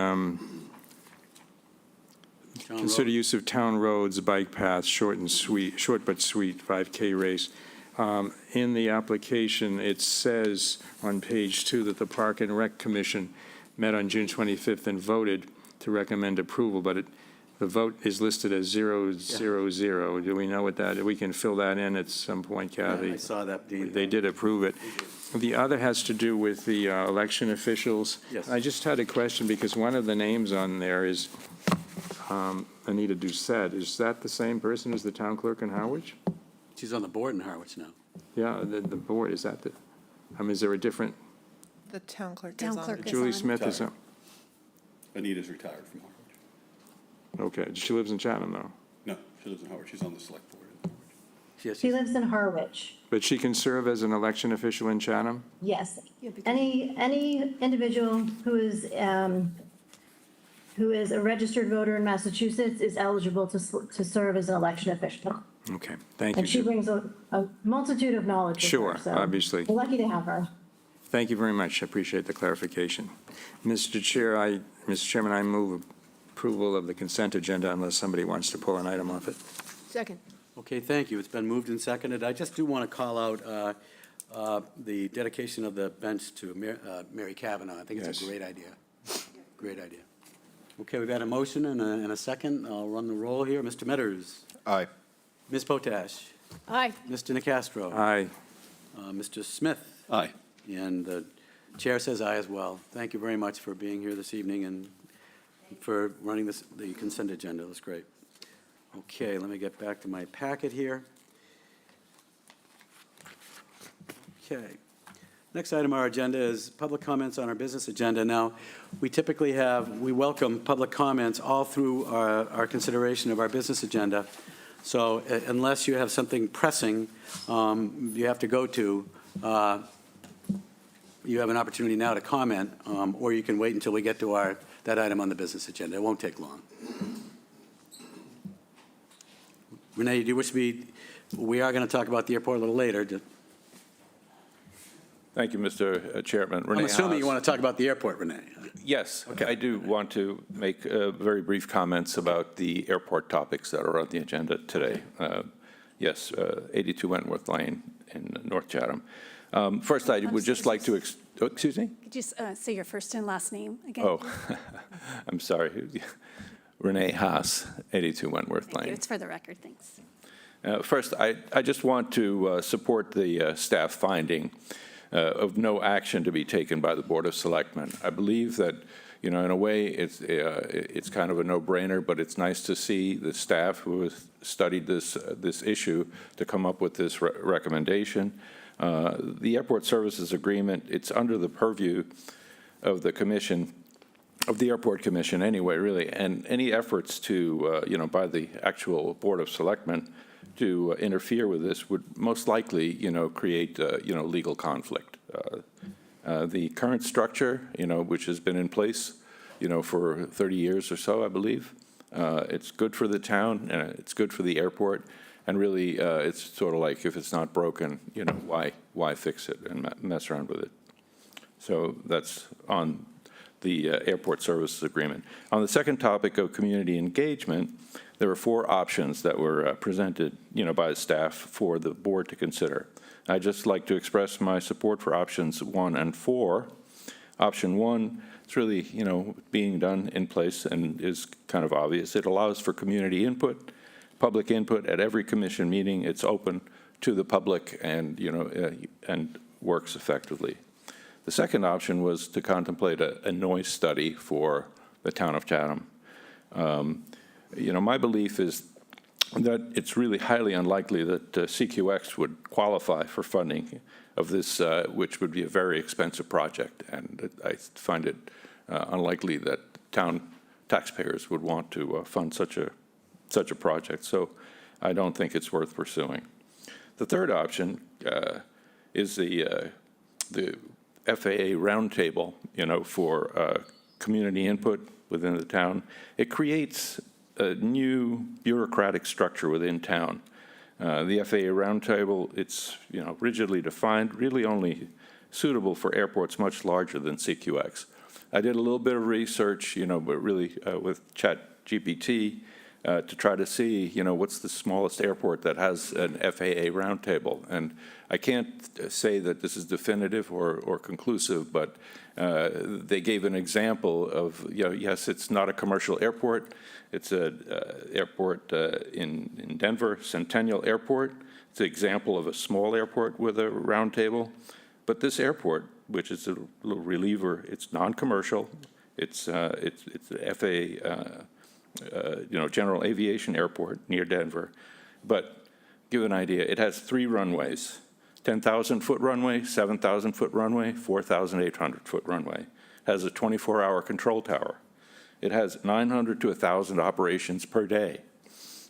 consider use of town roads, bike paths, short but sweet 5K race. In the application, it says on page 2 that the Park and Rec Commission met on June 25th and voted to recommend approval, but the vote is listed as 000. Do we know what that, we can fill that in at some point, Kathy? Yeah, I saw that. They did approve it. The other has to do with the election officials. Yes. I just had a question because one of the names on there is Anita Doucette. Is that the same person as the town clerk in Harwich? She's on the board in Harwich now. Yeah, the board, is that the, is there a different, The town clerk is Town on. clerk. Julie on. Smith is on? Anita's retired from Harwich. Okay, she lives in Chatham, though. No, she lives in Harwich. She's on the select board in Harwich. Yes, She lives in Harwich. But she can serve as an election official in Chatham? Yes. Any individual who is a registered voter in Massachusetts is eligible to serve as an election official. Okay, thank And she you. brings a multitude of knowledge with her, Sure, so obviously. We're lucky to have her. Thank you very much. I appreciate the clarification. Mr. Chairman, I move approval of the consent agenda unless somebody wants to pull an item off it. Second. Okay, thank you. It's been moved and seconded. I just do want to call out the dedication of the bench to Mary Kavanaugh. I think it's a Yes. great idea. Great idea. Okay, we've got a motion and a second. I'll run the roll here. Mr. Metters. Aye. Ms. Potash. Aye. Mr. Nicastro. Aye. Mr. Smith. Aye. And the chair says aye as well. Thank you very much for being here this evening and for running the consent agenda. That's great. Okay, let me get back to my packet here. Okay. Next item on our agenda is public comments on our business agenda. Now, we welcome public comments all through our consideration of our business agenda. So unless you have something pressing you have to go to, you have an opportunity now to comment, or you can wait until we get to that item on the business agenda. It won't take long. Renee, do you wish to be, we are going to talk about the airport a little later. Thank you, Mr. Chairman. I'm assuming you want to talk about the airport, Renee. Yes, Okay. I do want to make very brief comments about the airport topics that are on the agenda today. Yes, 82 Wentworth Lane in North Chatham. First, I would just like to, excuse me? Just say your first and last name again. Oh, I'm sorry. Renee Haas, 82 Wentworth Thank you. Lane. It's for the record, thanks. First, I just want to support the staff finding of no action to be taken by the Board of Selectmen. I believe that, in a way, it's kind of a no-brainer, but it's nice to see the staff who has studied this issue to come up with this recommendation. The Airport Services Agreement, it's under the purview of the commission, of the Airport Commission anyway, really, and any efforts to, by the actual Board of Selectmen to interfere with this would most likely, create, legal conflict. The current structure, which has been in place, for 30 years or so, I believe, it's good for the town, and it's good for the airport, and really, it's sort of like if it's not broken, why fix it and mess around with it? So that's on the Airport Services Agreement. On the second topic of community engagement, there were 4 options that were presented, by the staff for the board to consider. I'd just like to express my support for options 1 and 4. Option 1 is really, being done in place and is kind of obvious. It allows for community input, public input at every commission meeting. It's open to the public and, and works effectively. The second option was to contemplate a noise study for the town of Chatham. My belief is that it's really highly unlikely that CQX would qualify for funding of this, which would be a very expensive project, and I find it unlikely that town taxpayers would want to fund such a project. So I don't think it's worth pursuing. The third option is the FAA roundtable, for community input within the town. It creates a new bureaucratic structure within town. The FAA roundtable, it's rigidly defined, really only suitable for airports much larger than CQX. I did a little bit of research, but really with ChatGPT to try to see, what's the smallest airport that has an FAA roundtable. And I can't say that this is definitive or conclusive, but they gave an example of, yes, it's not a commercial airport. It's an airport in Denver, Centennial Airport. It's an example of a small airport with a roundtable. But this airport, which is a little reliever, it's non-commercial. It's FAA, General Aviation Airport near Denver. But give an idea, it has 3 runways, 10,000-foot runway, 7,000-foot runway, 4,800-foot runway. It has a 24-hour control tower. It has 900 to 1,000 operations per day.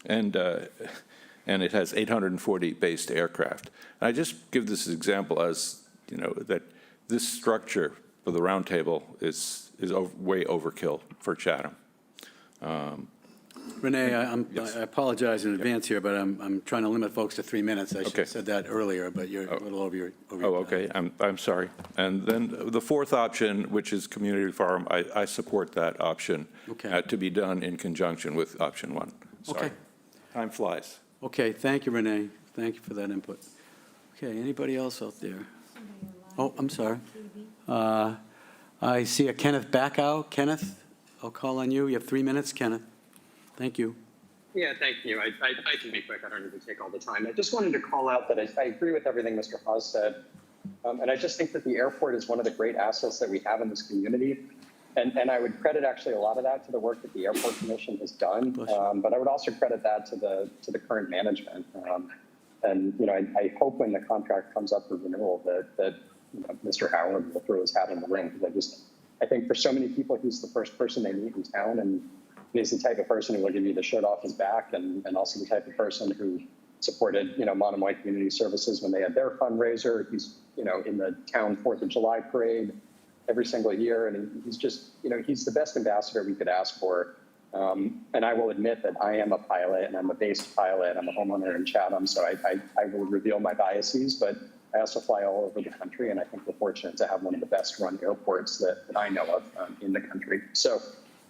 And it has 840 based aircraft. And I just give this example as, that this structure for the roundtable is way overkill for Chatham. Renee, I apologize in advance here, but I'm trying to limit folks to 3 minutes. I should Okay. have said that earlier, but you're a little over your time. Okay, I'm sorry. And then the fourth option, which is community farm, I support that option to be done in conjunction with option 1. Sorry. Okay. Time flies. Okay, thank you, Renee. Thank you for that input. Okay, anybody else out there? Oh, I'm sorry. I see a Kenneth Backow. Kenneth, I'll call on you. You have 3 minutes, Kenneth. Thank you. Yeah, thank you. I can be quick. I don't need to take all the time. I just wanted to call out that I agree with everything Mr. Haas said. And I just think that the airport is one of the great assets that we have in this community. And I would credit actually a lot of that to the work that the Airport Commission has done. But I would also credit that to the current management. I hope when the contract comes up for renewal that Mr. Howard will throw his hat in the ring, because I think for so many people, he's the first person they meet in town, and he's the type of person who will give you the shirt off his back, and also the type of person who supported, Monomoy Community Services when they had their fundraiser. He's, in the town 4th of July parade every single year, and he's just, he's the best ambassador we could ask for. And I will admit that I am a pilot, and I'm a based pilot. I'm a homeowner in Chatham, so I will reveal my biases, but I also fly all over the country, and I think we're fortunate to have one of the best run airports that I know of in the country. So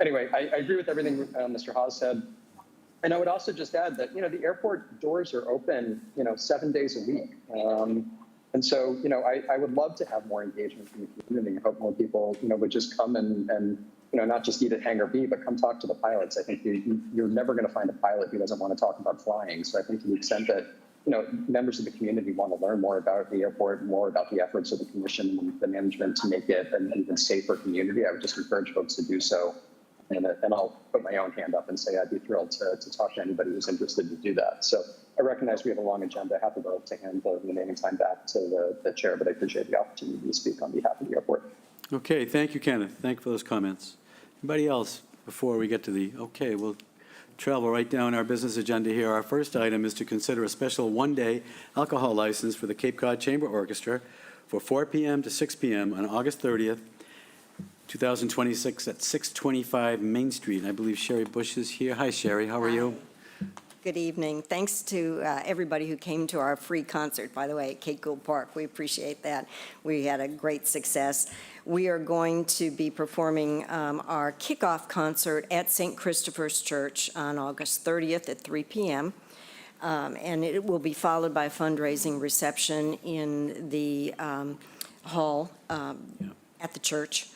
anyway, I agree with everything Mr. Haas said. And I would also just add that, the airport doors are open, 7 days a week. And so, I would love to have more engagement from the community. I hope more people, would just come and not just eat at Hangar B, but come talk to the pilots. I think you're never going to find a pilot who doesn't want to talk about flying. So I think to the extent that, members of the community want to learn more about the airport, more about the efforts of the commission and the management to make it an even safer community, I would just encourage folks to do so. And I'll put my own hand up and say I'd be thrilled to talk to anybody who's interested to do that. So I recognize we have a long agenda. Happy to hand the remaining time back to the chair, but I appreciate the opportunity to speak on behalf of the airport. Okay, thank you, Kenneth. Thank you for those comments. Anybody else before we get to okay, we'll travel right down our business agenda here. Our first item is to consider a special one-day alcohol license for the Cape Cod Chamber Orchestra for 4 p.m. to 6 p.m. on August 30th, 2026 at 625 Main Street. And I believe Sherry Bush is here. Hi, Sherry. How are you? Good evening. Thanks to everybody who came to our free concert, by the way, at Cape Gould Park. We appreciate that. We had a great success. We are going to be performing our kickoff concert at St. Christopher's Church on August 30th at 3 p.m. And it will be followed by a fundraising reception in the hall at the church.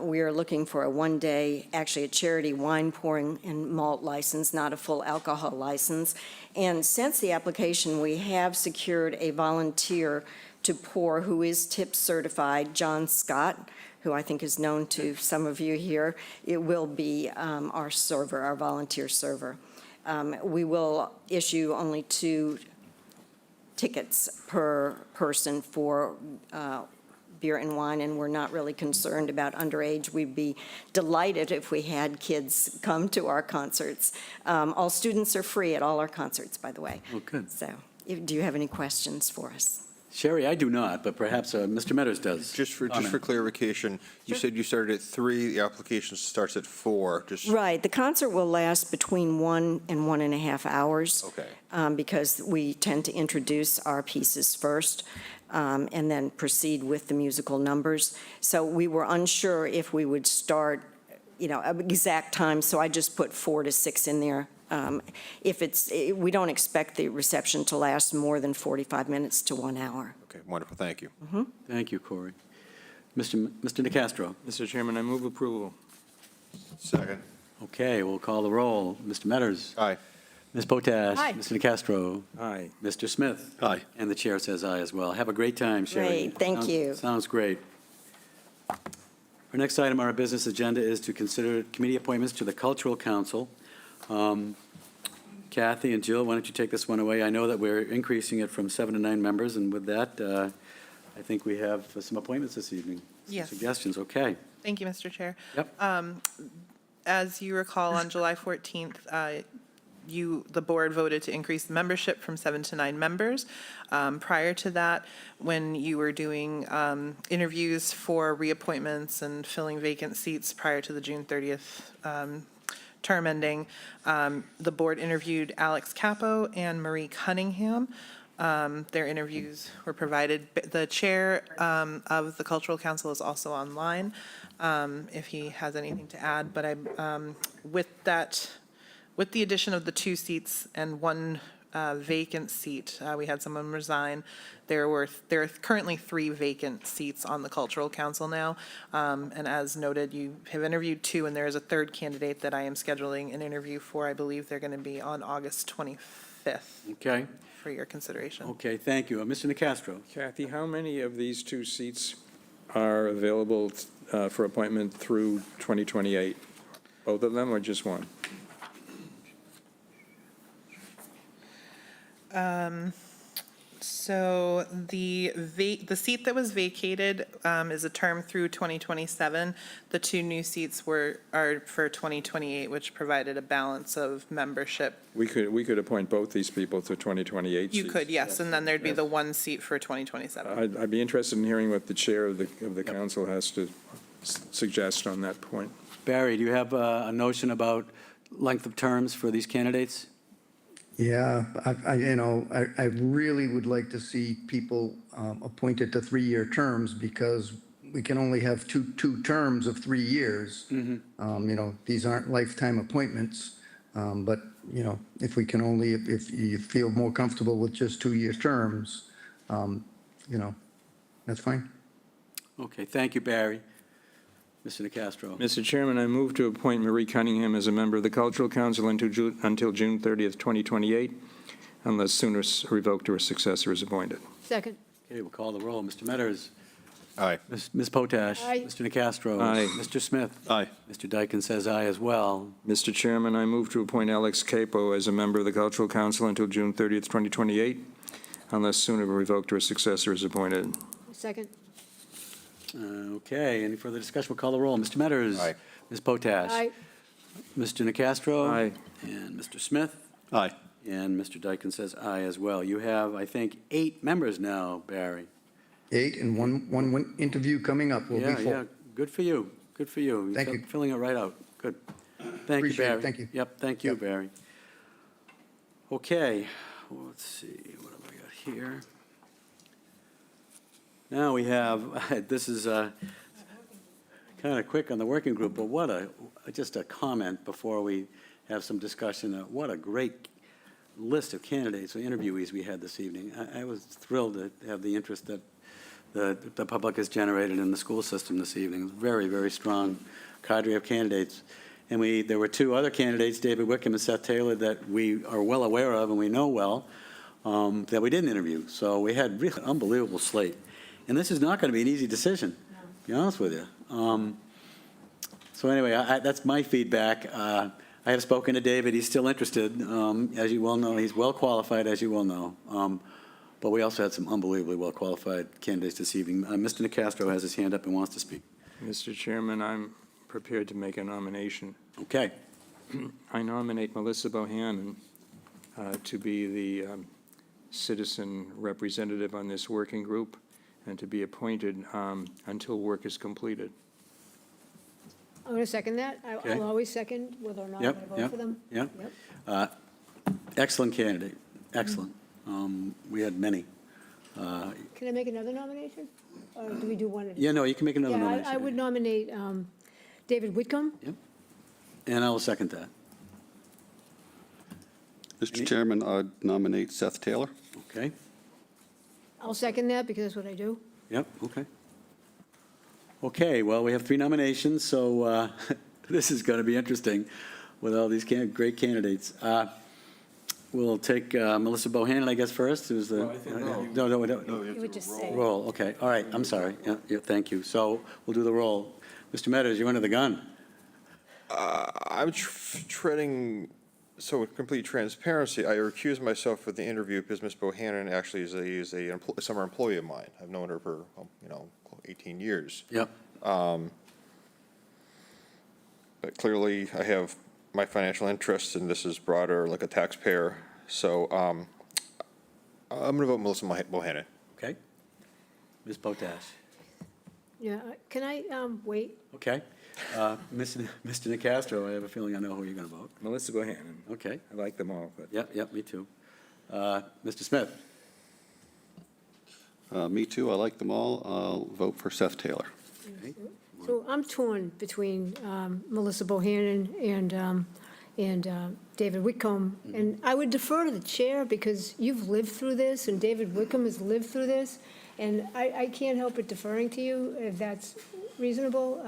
We are looking for a one-day, actually a charity wine pouring and malt license, not a full alcohol license. And since the application, we have secured a volunteer to pour who is tip certified, John Scott, who I think is known to some of you here. It will be our server, our volunteer server. We will issue only 2 tickets per person for beer and wine, and we're not really concerned about underage. We'd be delighted if we had kids come to our concerts. All students are free at all our concerts, by the way. Oh, good. So, do you have any questions for us? Sherry, I do not, but perhaps Mr. Metters does. Just for clarification, you said you started at 3, the application starts at 4. Right. The concert will last between 1 and 1.5 hours. Okay. Because we tend to introduce our pieces first and then proceed with the musical numbers. So we were unsure if we would start, exact time, so I just put 4 to 6 in there. We don't expect the reception to last more than 45 minutes to 1 hour. Okay, wonderful. Thank you. Mm-hmm. Thank you, Corey. Mr. Nacastro. Mr. Chairman, I move approval. Second. Okay, we'll call the roll. Mr. Metters. Aye. Ms. Potash. Aye. Mr. Nacastro. Aye. Mr. Smith. Aye. And the chair says aye as well. Have a great time, Sherry. Great, thank you. Sounds great. Our next item on our business agenda is to consider committee appointments to the Cultural Council. Kathy and Jill, why don't you take this one away? I know that we're increasing it from 7 to 9 members, and with that, I think we have some appointments this evening. Some Yes. Suggestions, okay. Thank you, Mr. Chair. Yep. As you recall, on July 14th, the board voted to increase the membership from 7 to 9 members. Prior to that, when you were doing interviews for reappointments and filling vacant seats prior to the June 30th term ending, the board interviewed Alex Capo and Marie Cunningham. Their interviews were provided. The chair of the Cultural Council is also online if he has anything to add. But with the addition of the 2 seats and 1 vacant seat, we had someone resign. There are currently 3 vacant seats on the Cultural Council now. And as noted, you have interviewed 2, and there is a 3rd candidate that I am scheduling an interview for. I believe they're going to be on August 25th. Okay. For your consideration. Okay, thank you. Mr. Nacastro. Kathy, how many of these 2 seats are available for appointment through 2028? Both of them or just one? So the seat that was vacated is a term through 2027. The 2 new seats are for 2028, which provided a balance of membership. We could appoint both these people to 2028 You seats. could, yes, and then there'd be the 1 seat for 2027. I'd be interested in hearing what the chair of the council has to suggest on that point. Barry, do you have a notion about length of terms for these candidates? Yeah, I really would like to see people appointed to 3-year terms because we can only have two terms of 3 years. These aren't lifetime appointments, but, if we can only, if you feel more comfortable with just 2-year terms, that's fine. Okay, thank you, Barry. Mr. Nacastro. Mr. Chairman, I move to appoint Marie Cunningham as a member of the Cultural Council until June 30th, 2028, unless sooner revoked or a successor is appointed. Second. Okay, we'll call the roll. Mr. Metters. Aye. Ms. Potash. Aye. Mr. Nacastro. Aye. Mr. Smith. Aye. Mr. Dyken says aye as well. Mr. Chairman, I move to appoint Alex Capo as a member of the Cultural Council until June 30th, 2028, unless sooner revoked or a successor is appointed. Second. Okay, any further discussion? We'll call the roll. Mr. Metters. Aye. Ms. Potash. Aye. Mr. Nacastro. Aye. And Mr. Smith. Aye. And Mr. Dyken says aye as well. You have, I think, 8 members now, Barry. 8 and one interview coming up. We'll be Yeah, full. yeah, good for you. Good for you. Thank You're you. filling it right out. Good. Thank you, Appreciate it. Barry. Thank you. Yep, thank you, Yep. Barry. Okay, well, let's see, what have I got here? Now we have, this is kind of quick on the working group, but just a comment before we have some discussion. What a great list of candidates or interviewees we had this evening. I was thrilled to have the interest that the public has generated in the school system this evening. Very, very strong cadre of candidates. And there were 2 other candidates, David Wickham and Seth Taylor, that we are well aware of and we know well, that we didn't interview. So we had really unbelievable slate. And this is not going to be an easy decision, to be honest with you. So anyway, that's my feedback. I have spoken to David. He's still interested. As you well know, he's well qualified, as you well know. But we also had some unbelievably well-qualified candidates this evening. Mr. Nacastro has his hand up and wants to speak. Mr. Chairman, I'm prepared to make a nomination. Okay. I nominate Melissa Bohannon to be the citizen representative on this working group and to be appointed until work is completed. I'm going to second that. Okay. I'll always second whether or not I vote for them. Yep. Excellent candidate, excellent. We had many. Can I make another nomination? Or do we do one? Yeah, no, you can make another Yeah, nomination. I would nominate David Whitcomb. Yep. And I will second that. Mr. Chairman, I'd nominate Seth Taylor. Okay, I'll second that because that's what I do. yep, okay. Okay, well, we have 3 nominations, so this is going to be interesting with all these great candidates. We'll take Melissa Bohannon, I guess, first, who's the... No, we don't. You would just say. Roll, okay, all right, I'm sorry. Yeah, thank you. So we'll do the roll. Mr. Metters, you're under the gun. I'm treading, so with complete transparency, I recused myself for the interview because Ms. Bohannon actually is a summer employee of mine. I've known her for, 18 years. Yep. But clearly, I have my financial interests, and this is broader, like a taxpayer. So I'm going to vote Melissa Bohannon. Okay. Ms. Potash. Yeah, can I wait? Okay. Mr. Nacastro, I have a feeling I know who you're going to vote. Melissa Bohannon. Okay. I like them all, but Yep, me too. Mr. Smith. Me too, I like them all. I'll vote for Seth Taylor. So I'm torn between Melissa Bohannon and David Whitcomb. And I would defer to the chair because you've lived through this and David Whitcomb has lived through this. And I can't help but deferring to you if that's reasonable.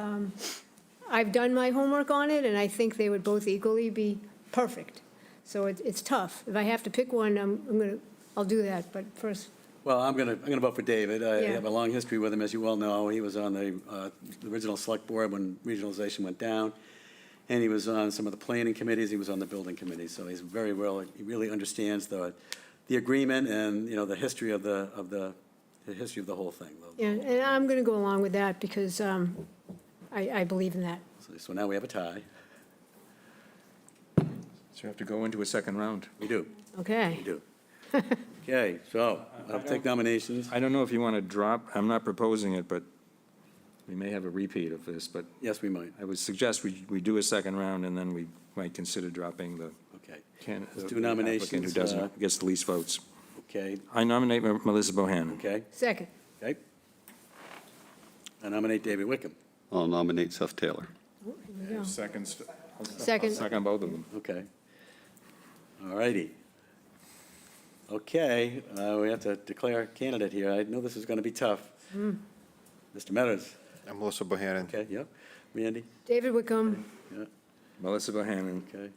I've done my homework on it and I think they would both equally be perfect. So it's tough. If I have to pick one, I'll do that. But first, Well, I'm going to vote for David. I Yeah. have a long history with him, as you well know. He was on the original select board when regionalization went down, and he was on some of the planning committees. He was on the building committee, so he's very well. He really understands the agreement and the history of the history of the whole thing. yeah, and I'm going to go along with that because I believe in that. So now we have a tie. so you have to go into a second round. We do. Okay. We do. Okay, so I'll take nominations. I don't know if you want to drop, I'm not proposing it, but we may have a repeat of this, but Yes, we might. I would suggest we do a second round, and then we might consider dropping the Okay. candidate. Let's do nominations, Who doesn't, gets the least votes. Okay. I nominate Melissa Bohannon. Okay. Second. Okay. I nominate David Wickham. I'll nominate Seth Taylor. Here we go. Seconds. Second. Second both of them. Okay. All righty. Okay, we have to declare a candidate here. I know this is going to be tough. Mr. Metters. I'm Melissa Bohannon. Okay, yep. Randy? David Wickham. Yeah, Melissa Bohannon. okay.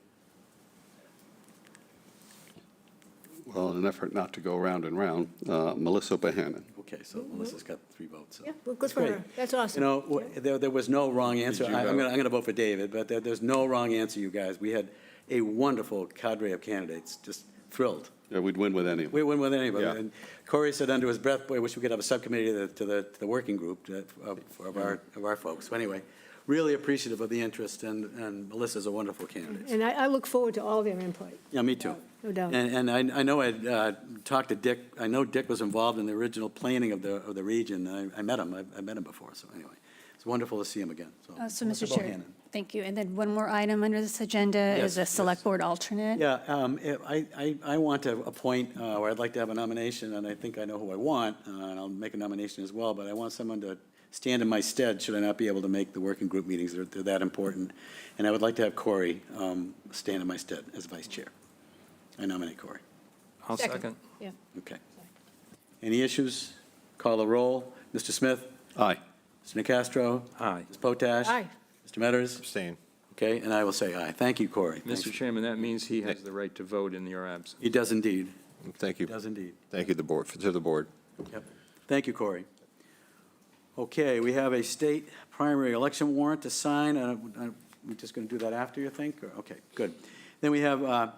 Well, in an effort not to go round and round, Melissa Bohannon. Okay, so Melissa's got 3 votes. So. Yeah, well, good for Great. her. That's awesome. You know, there was no wrong answer. you I'm vote? going to vote for David, but there's no wrong answer, you guys. We had a wonderful cadre of candidates, just thrilled. Yeah, we'd win with any of them. We wouldn't with anybody. Yeah. And Corey said under his breath, boy, I wish we could have a subcommittee to the working group of our folks. So anyway, really appreciative of the interest, and Melissa's a wonderful candidate. And I look forward to all their input, Yeah, me too. no doubt. And I know I talked to Dick. I know Dick was involved in the original planning of the region. I met him. I've met him before. So anyway, it's wonderful to see him again. So, Melissa Mr. Chair, Bohannon. thank you. And then one more item under this agenda Yes, is a select board alternate. Yeah, I want to appoint, or I'd like to have a nomination, and I think I know who I want, and I'll make a nomination as well, but I want someone to stand in my stead should I not be able to make the working group meetings. They're that important. And I would like to have Corey stand in my stead as vice chair. I nominate Corey. I'll second. Yeah. Okay. Any issues? Call the roll. Mr. Smith? Aye. Mr. Nacastro? Aye. Ms. Potash? Aye. Mr. Metters? Abstain. Okay, and I will say aye. Thank you, Corey. Mr. Chairman, that means he has the right to vote in your absence. He does indeed. Thank you. He does indeed. Thank you, to the board. Yep. Thank you, Corey. Okay, we have a state primary election warrant to sign. We're just going to do that after, you think? Okay, good. Then we have an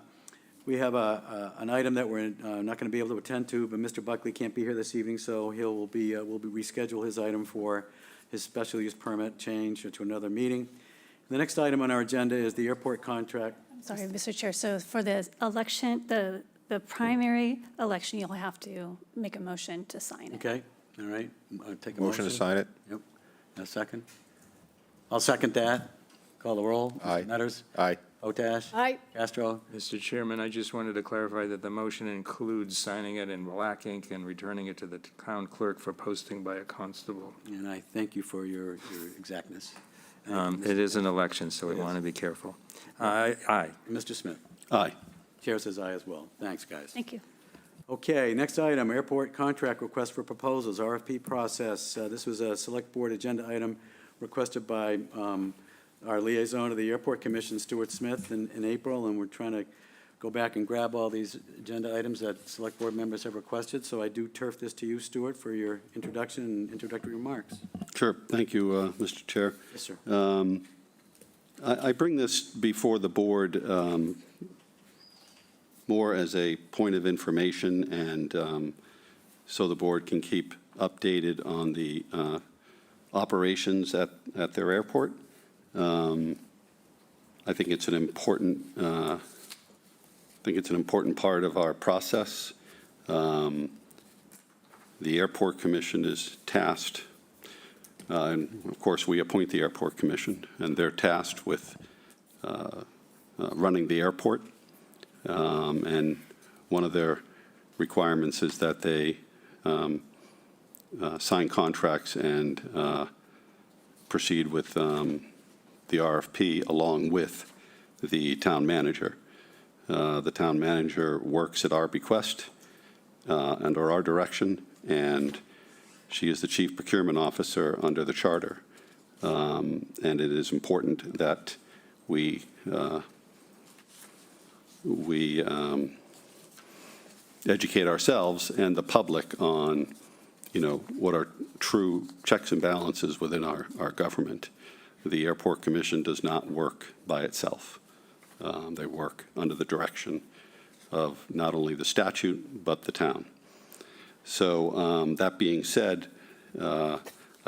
item that we're not going to be able to attend to, but Mr. Buckley can't be here this evening, so we'll reschedule his item for his special use permit change to another meeting. The next item on our agenda is the airport contract. Sorry, Mr. Chair, so for the election, the primary election, you'll have to make a motion to sign it. Okay, all right. Take a Motion to sign it? Yep. A second? I'll second that. Call the roll. Aye. Mr. Metters? Aye. Potash? Aye. Castro? Mr. Chairman, I just wanted to clarify that the motion includes signing it in black ink and returning it to the town clerk for posting by a constable. And I thank you for your exactness. It is an election, so we want to be careful. Aye. Mr. Smith? Aye. Chair says aye as well. Thanks, guys. Thank you. Okay, next item, airport contract request for proposals, RFP process. This was a select board agenda item requested by our liaison to the Airport Commission, Stuart Smith, in April, and we're trying to go back and grab all these agenda items that select board members have requested. So I do turf this to you, Stuart, for your introduction and introductory remarks. Sure. Thank you, Mr. Chair. Yes, sir. I bring this before the board more as a point of information and so the board can keep updated on the operations at their airport. I think it's an important part of our process. The Airport Commission is tasked, and of course, we appoint the Airport Commission, and they're tasked with running the airport. And one of their requirements is that they sign contracts and proceed with the RFP along with the town manager. The town manager works at our bequest under our direction, and she is the chief procurement officer under the charter. And it is important that we educate ourselves and the public on, what are true checks and balances within our government. The Airport Commission does not work by itself. They work under the direction of not only the statute, but the town. So that being said, I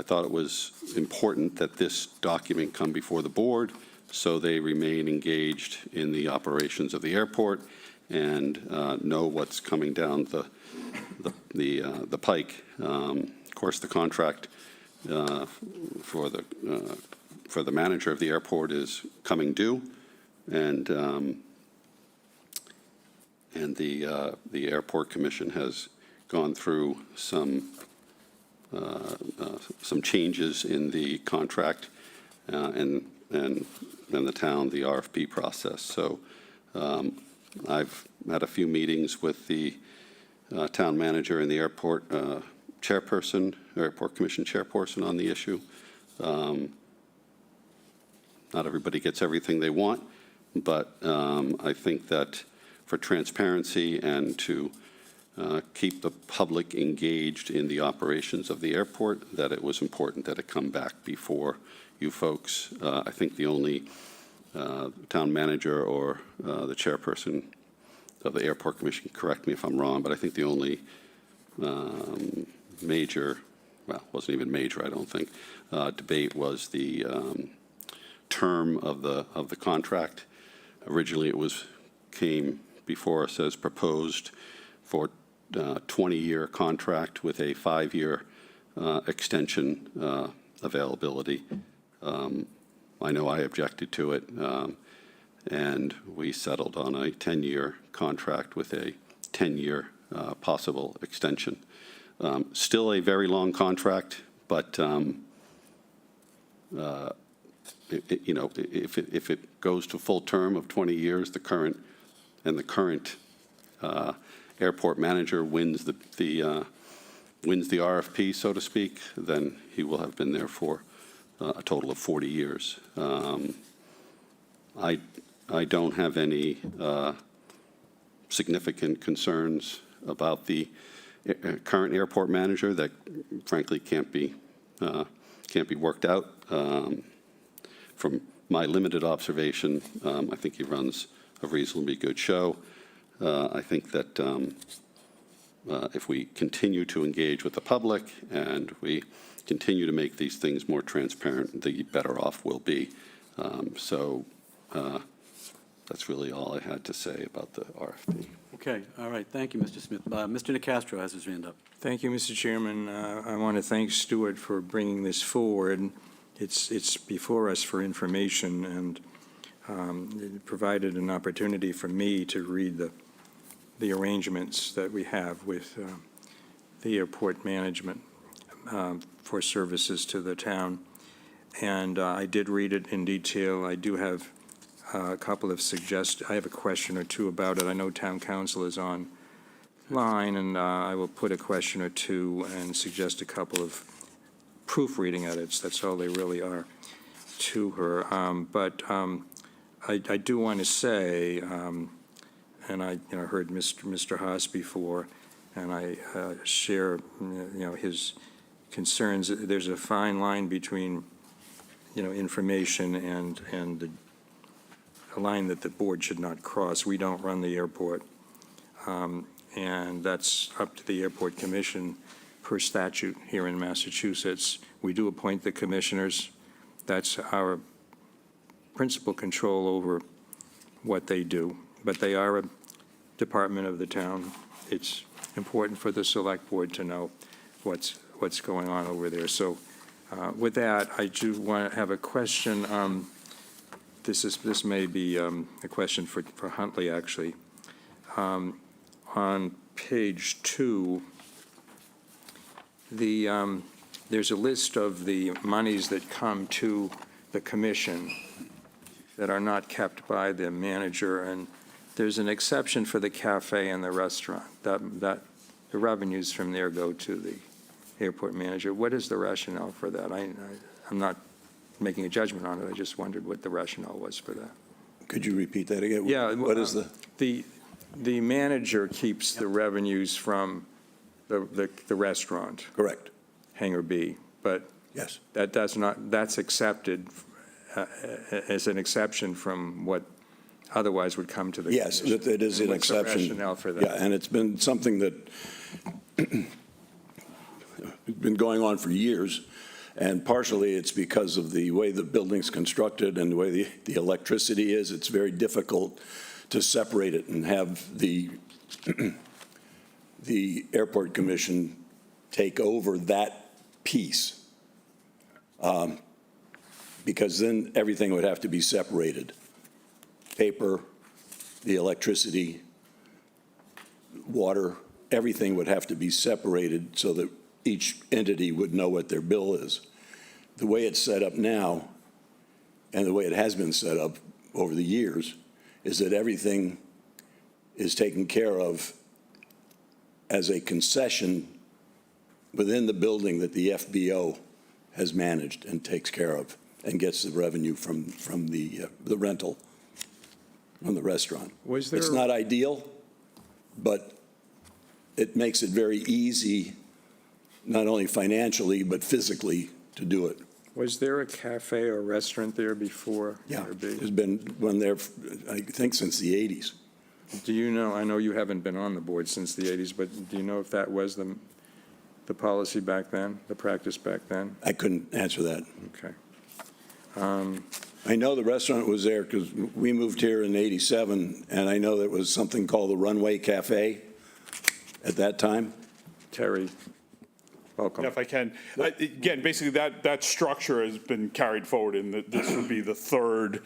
thought it was important that this document come before the board so they remain engaged in the operations of the airport and know what's coming down the pike. Of course, the contract for the manager of the airport is coming due, and the Airport Commission has gone through some changes in the contract and the town, the RFP process. So I've had a few meetings with the town manager and the airport chairperson, Airport Commission chairperson on the issue. Not everybody gets everything they want, but I think that for transparency and to keep the public engaged in the operations of the airport, that it was important that it come back before you folks. I think the only town manager or the chairperson of the Airport Commission, correct me if I'm wrong, but I think the only major, well, wasn't even major, I don't think, debate was the term of the contract. Originally, it came before us as proposed for 20-year contract with a 5-year extension availability. I know I objected to it, and we settled on a 10-year contract with a 10-year possible extension. Still a very long contract, but you know, if it goes to full term of 20 years, the current airport manager wins the RFP, so to speak, then he will have been there for a total of 40 years. I don't have any significant concerns about the current airport manager that, frankly, can't be worked out. From my limited observation, I think he runs a reasonably good show. I think that if we continue to engage with the public and we continue to make these things more transparent, the better off we'll be. So that's really all I had to say about the RFP. Okay, all right, thank you, Mr. Smith. Mr. Nacastro has his hand up. Thank you, Mr. Chairman. I want to thank Stuart for bringing this forward. It's before us for information, and it provided an opportunity for me to read the arrangements that we have with the airport management for services to the town. And I did read it in detail. I do have a couple of I have a question or two about it. I know town council is online, and I will put a question or two and suggest a couple of proofreading edits. That's all they really are to her. But I do want to say, and I heard Mr. Haas before, and I share his concerns. There's a fine line between information and a line that the board should not cross. We don't run the airport, and that's up to the Airport Commission per statute here in Massachusetts. We do appoint the commissioners. That's our principal control over what they do, but they are a department of the town. It's important for the select board to know what's going on over there. So with that, I do want to have a question. This may be a question for Huntley, actually. On page 2, there's a list of the monies that come to the commission that are not kept by the manager, and there's an exception for the cafe and the restaurant. That the revenues from there go to the airport manager. What is the rationale for that? I'm not making a judgment on it. I just wondered what the rationale was for that. Could you repeat that again? Yeah. What is the manager keeps the revenues from the restaurant. Correct. Hangar B, but yes, that's accepted as an exception from what otherwise would come to the yes, commission. it is an exception. What's the rationale for that? Yeah, and it's been something that been going on for years, and partially it's because of the way the building's constructed and the way the electricity is. It's very difficult to separate it and have the Airport Commission take over that piece, because then everything would have to be separated. Paper, the electricity, water, everything would have to be separated so that each entity would know what their bill is. The way it's set up now, and the way it has been set up over the years, is that everything is taken care of as a concession within the building that the FBO has managed and takes care of. and gets the revenue from the rental, from the restaurant. Was there? It's not ideal, but it makes it very easy, not only financially, but physically, to do it. Was there a cafe or restaurant there before? Yeah, RB? there's been one there, I think, since the 80s. Do you know, I know you haven't been on the board since the 80s, but do you know if that was the policy back then, the practice back then? I couldn't answer that. Okay. I know the restaurant was there because we moved here in '87, and I know there was something called the Runway Cafe at that time. Terry, welcome. Yeah, if I can. Again, basically, that structure has been carried forward, and this would be the third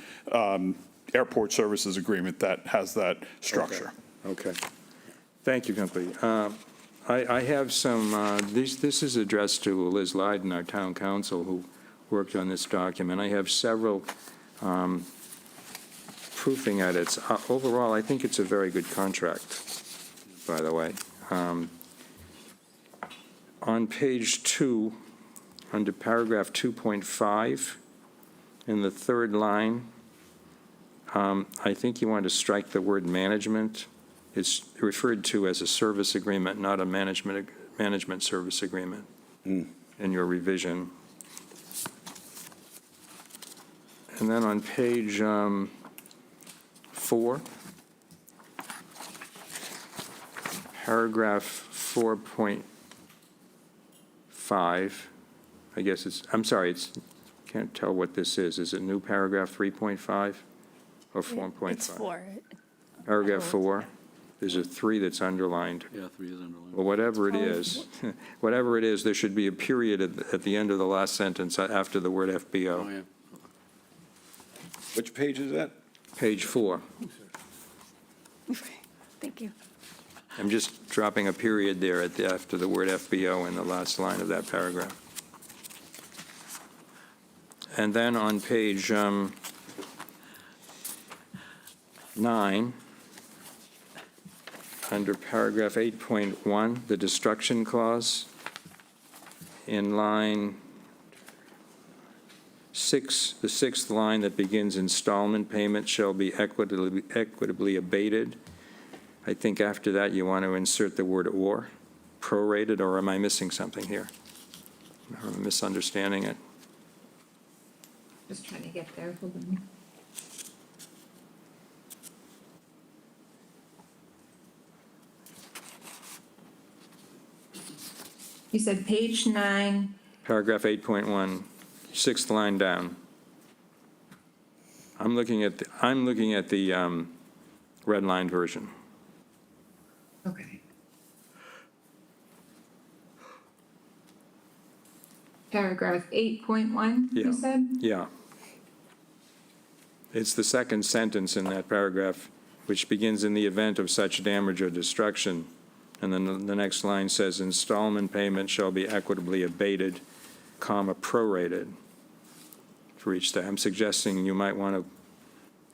airport services agreement that has that structure. Okay. Thank you, Company. I have some, this is addressed to Liz Lyden, our town council, who worked on this document. I have several proofing edits. Overall, I think it's a very good contract, by the way. On page 2, under paragraph 2.5, in the third line, I think you want to strike the word management. It's referred to as a service agreement, not a management service agreement in your revision. And then on page 4, paragraph 4.5, I guess it's, I'm sorry, can't tell what this is. Is it new paragraph 3.5 or 4.5? It's 4. Paragraph 4, there's a 3 that's underlined. Yeah, 3 is underlined. Well, whatever it is, there should be a period at the end of the last sentence after the word FBO. Oh, yeah. Which page is that? Page 4. Thank you. I'm just dropping a period there after the word FBO in the last line of that paragraph. And then on page 9, under paragraph 8.1, the destruction clause, in line 6, the 6th line that begins installment payment shall be equitably abated. I think after that you want to insert the word or, prorated, or am I missing something here? Or am I misunderstanding it? Just trying to get there. Hold on. You said page 9. Paragraph 8.1, 6th line down. I'm looking at the red line version. Okay. Paragraph 8.1, Yeah. you said? Yeah. It's the second sentence in that paragraph, which begins in the event of such damage or destruction. And then the next line says installment payment shall be equitably abated, comma, prorated for each day. I'm suggesting you might want to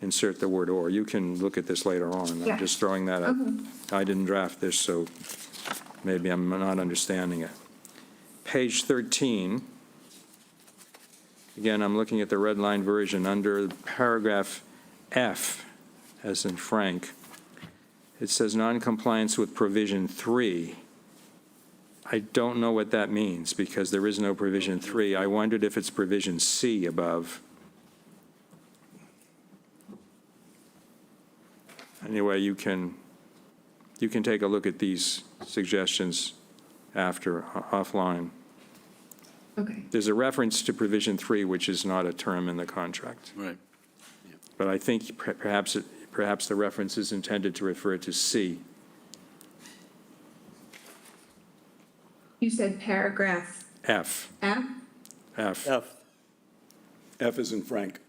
insert the word or. You can look at this later on. Yeah. I'm just throwing that up. Okay. I didn't draft this, so maybe I'm not understanding it. Page 13, again, I'm looking at the red line version. Under paragraph F, as in Frank, it says noncompliance with provision 3. I don't know what that means because there is no provision 3. I wondered if it's provision C above. Anyway, you can take a look at these suggestions after, offline. Okay. There's a reference to provision 3, which is not a term in the contract. Right. But I think perhaps the reference is intended to refer to C. You said paragraph F. F? F. F is in Frank.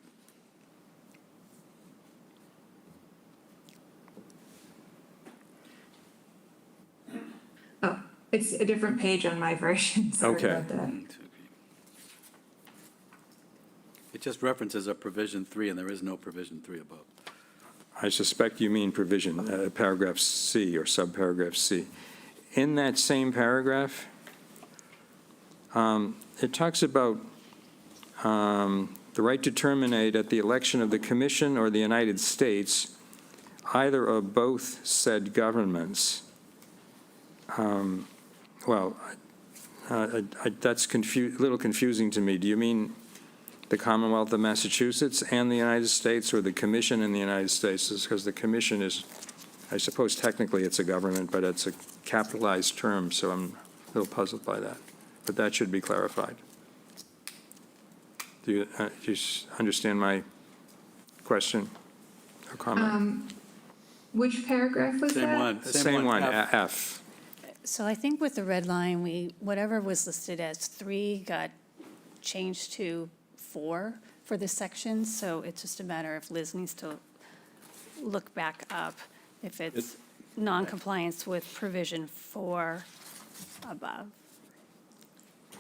Oh, it's a different page on my version. Sorry Okay. about that. It just references a provision 3, and there is no provision 3 above. I suspect you mean provision, paragraph C or subparagraph C. In that same paragraph, it talks about the right to terminate at the election of the Commission or the United States, either or both said governments. Well, that's a little confusing to me. Do you mean the Commonwealth of Massachusetts and the United States, or the Commission in the United States? Because the Commission is, I suppose technically it's a government, but it's a capitalized term, so I'm a little puzzled by that. But that should be clarified. Do you understand my question or comment? Which paragraph was that? Same one. Same one, F. F. So I think with the red line, whatever was listed as 3 got changed to 4 for this section, so it's just a matter of Liz needs to look back up if it's non-compliance with provision 4 above.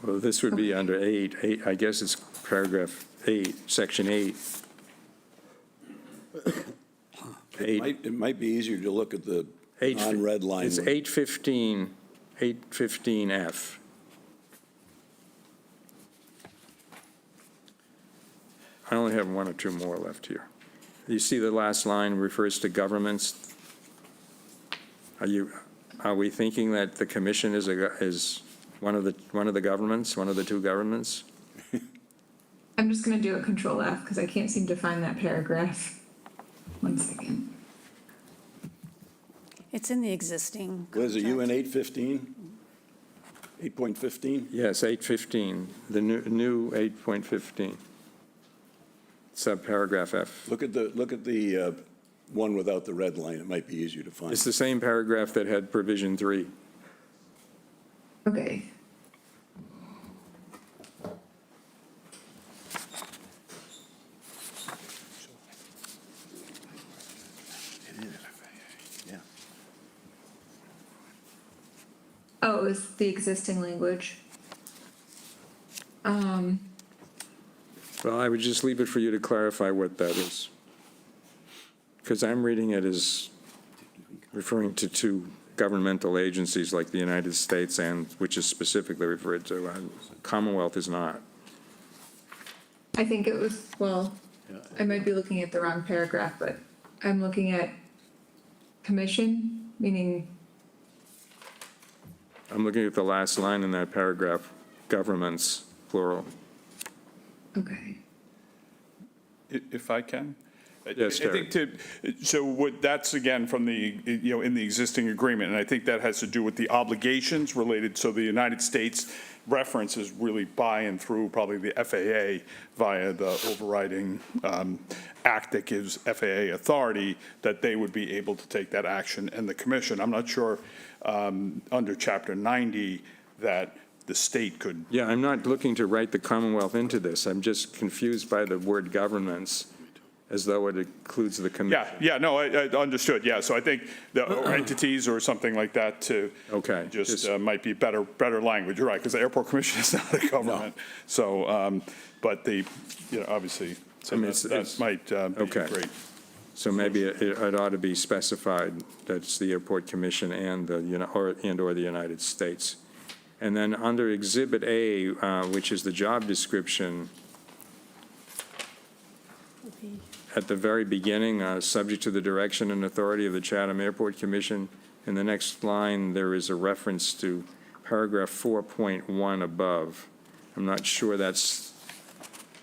Well, this would be under 8. I guess it's paragraph 8, section 8. It might be easier to look at the non-red line. It's 815F. I only have 1 or 2 more left here. You see the last line refers to governments. Are we thinking that the commission is one of the governments, one of the 2 governments? I'm just going to do a control F because I can't seem to find that paragraph. 1 second. It's in the existing. Liz, are you in 815? 8.15? Yes, 815, the new 8.15. Subparagraph F. Look at the one without the red line. It might be easier to find. It's the same paragraph that had provision 3. Okay. Yeah. Oh, it was the existing language. Well, I would just leave it for you to clarify what that is. Because I'm reading it as referring to 2 governmental agencies like the United States, and which is specifically referred to. Commonwealth is not. I think it was, well, I might be looking at the wrong paragraph, but I'm looking at commission, meaning, I'm looking at the last line in that paragraph, governments, plural. okay. If I can? Yes, I think so that's again from the, in the existing agreement, and I think that has to do with the obligations related, so the United States reference is really by and through probably the FAA via the overriding act that gives FAA authority, that they would be able to take that action, and the commission. I'm not sure under Chapter 90 that the state could. Yeah, I'm not looking to write the Commonwealth into this. I'm just confused by the word governments, as though it includes the commission. Yeah, no, I understood, yeah. So I think the entities or something like that to Okay. just might be better language. You're right, because the airport commission is not a government. So, but obviously, so that might be okay. great. So maybe it ought to be specified that it's the airport commission and or the United States. And then under Exhibit A, which is the job description, at the very beginning, subject to the direction and authority of the Chatham Airport Commission, in the next line, there is a reference to paragraph 4.1 above. I'm not sure that's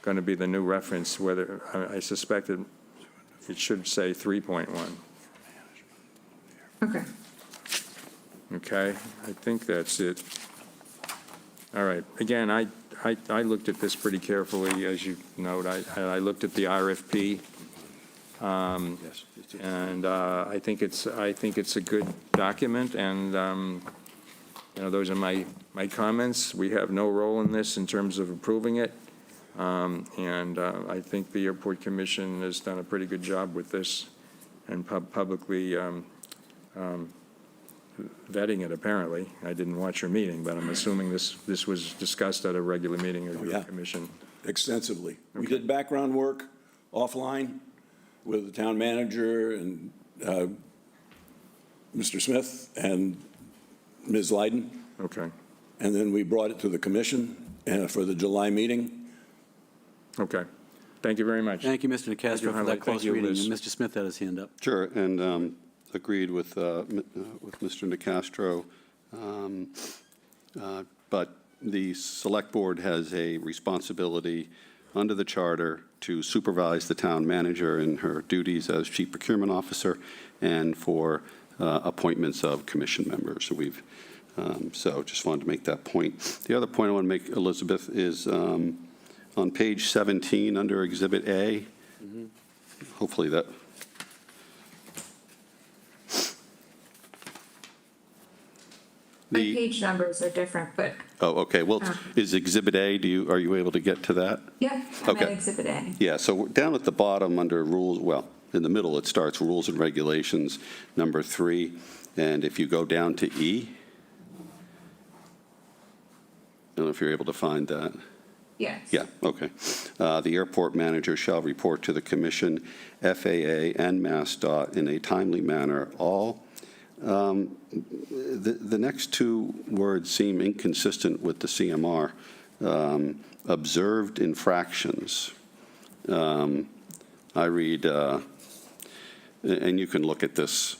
going to be the new reference, whether, I suspect it should say 3.1. Okay. Okay, I think that's it. All right, again, I looked at this pretty carefully, as you note. I looked at the RFP, and I think it's a good document, and those are my comments. We have no role in this in terms of approving it, and I think the Airport Commission has done a pretty good job with this, and publicly vetting it, apparently. I didn't watch your meeting, but I'm assuming this was discussed at a regular meeting of your commission. Extensively. We did background work offline with the town manager and Mr. Smith and Ms. Leiden. Okay. And then we brought it to the commission for the July meeting. Okay. Thank you very much. Thank you, Mr. Nacastro, for Highlight. that close Thank you, reading. Liz. And Mr. Smith had his hand up. Sure, and agreed with Mr. Nacastro. But the Select Board has a responsibility under the charter to supervise the town manager in her duties as Chief Procurement Officer and for appointments of commission members. So just wanted to make that point. The other point I want to make, Elizabeth, is on page 17 under Exhibit A. Hopefully that. My page numbers are different, but Oh, okay. Well, is Exhibit A, are you able to get to that? yeah, I'm at Okay. Exhibit A. Yeah, so we're down at the bottom under rules, well, in the middle, it starts Rules and Regulations, number 3. And if you go down to E, I don't know if you're able to find that. Yes. Yeah, okay. The airport manager shall report to the commission, FAA, and MassDOT in a timely manner. The next two words seem inconsistent with the CMR. Observed infractions. I read, and you can look at this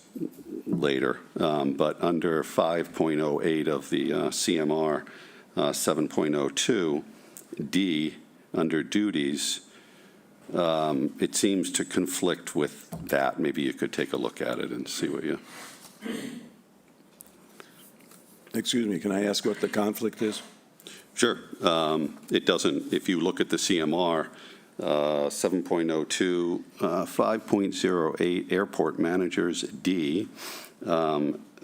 later, but under 5.08 of the CMR 7.02, D, under duties, it seems to conflict with that. Maybe you could take a look at it and see what you... Excuse me, can I ask what the conflict is? Sure. It doesn't, if you look at the CMR, 7.02, 5.08, airport managers, D,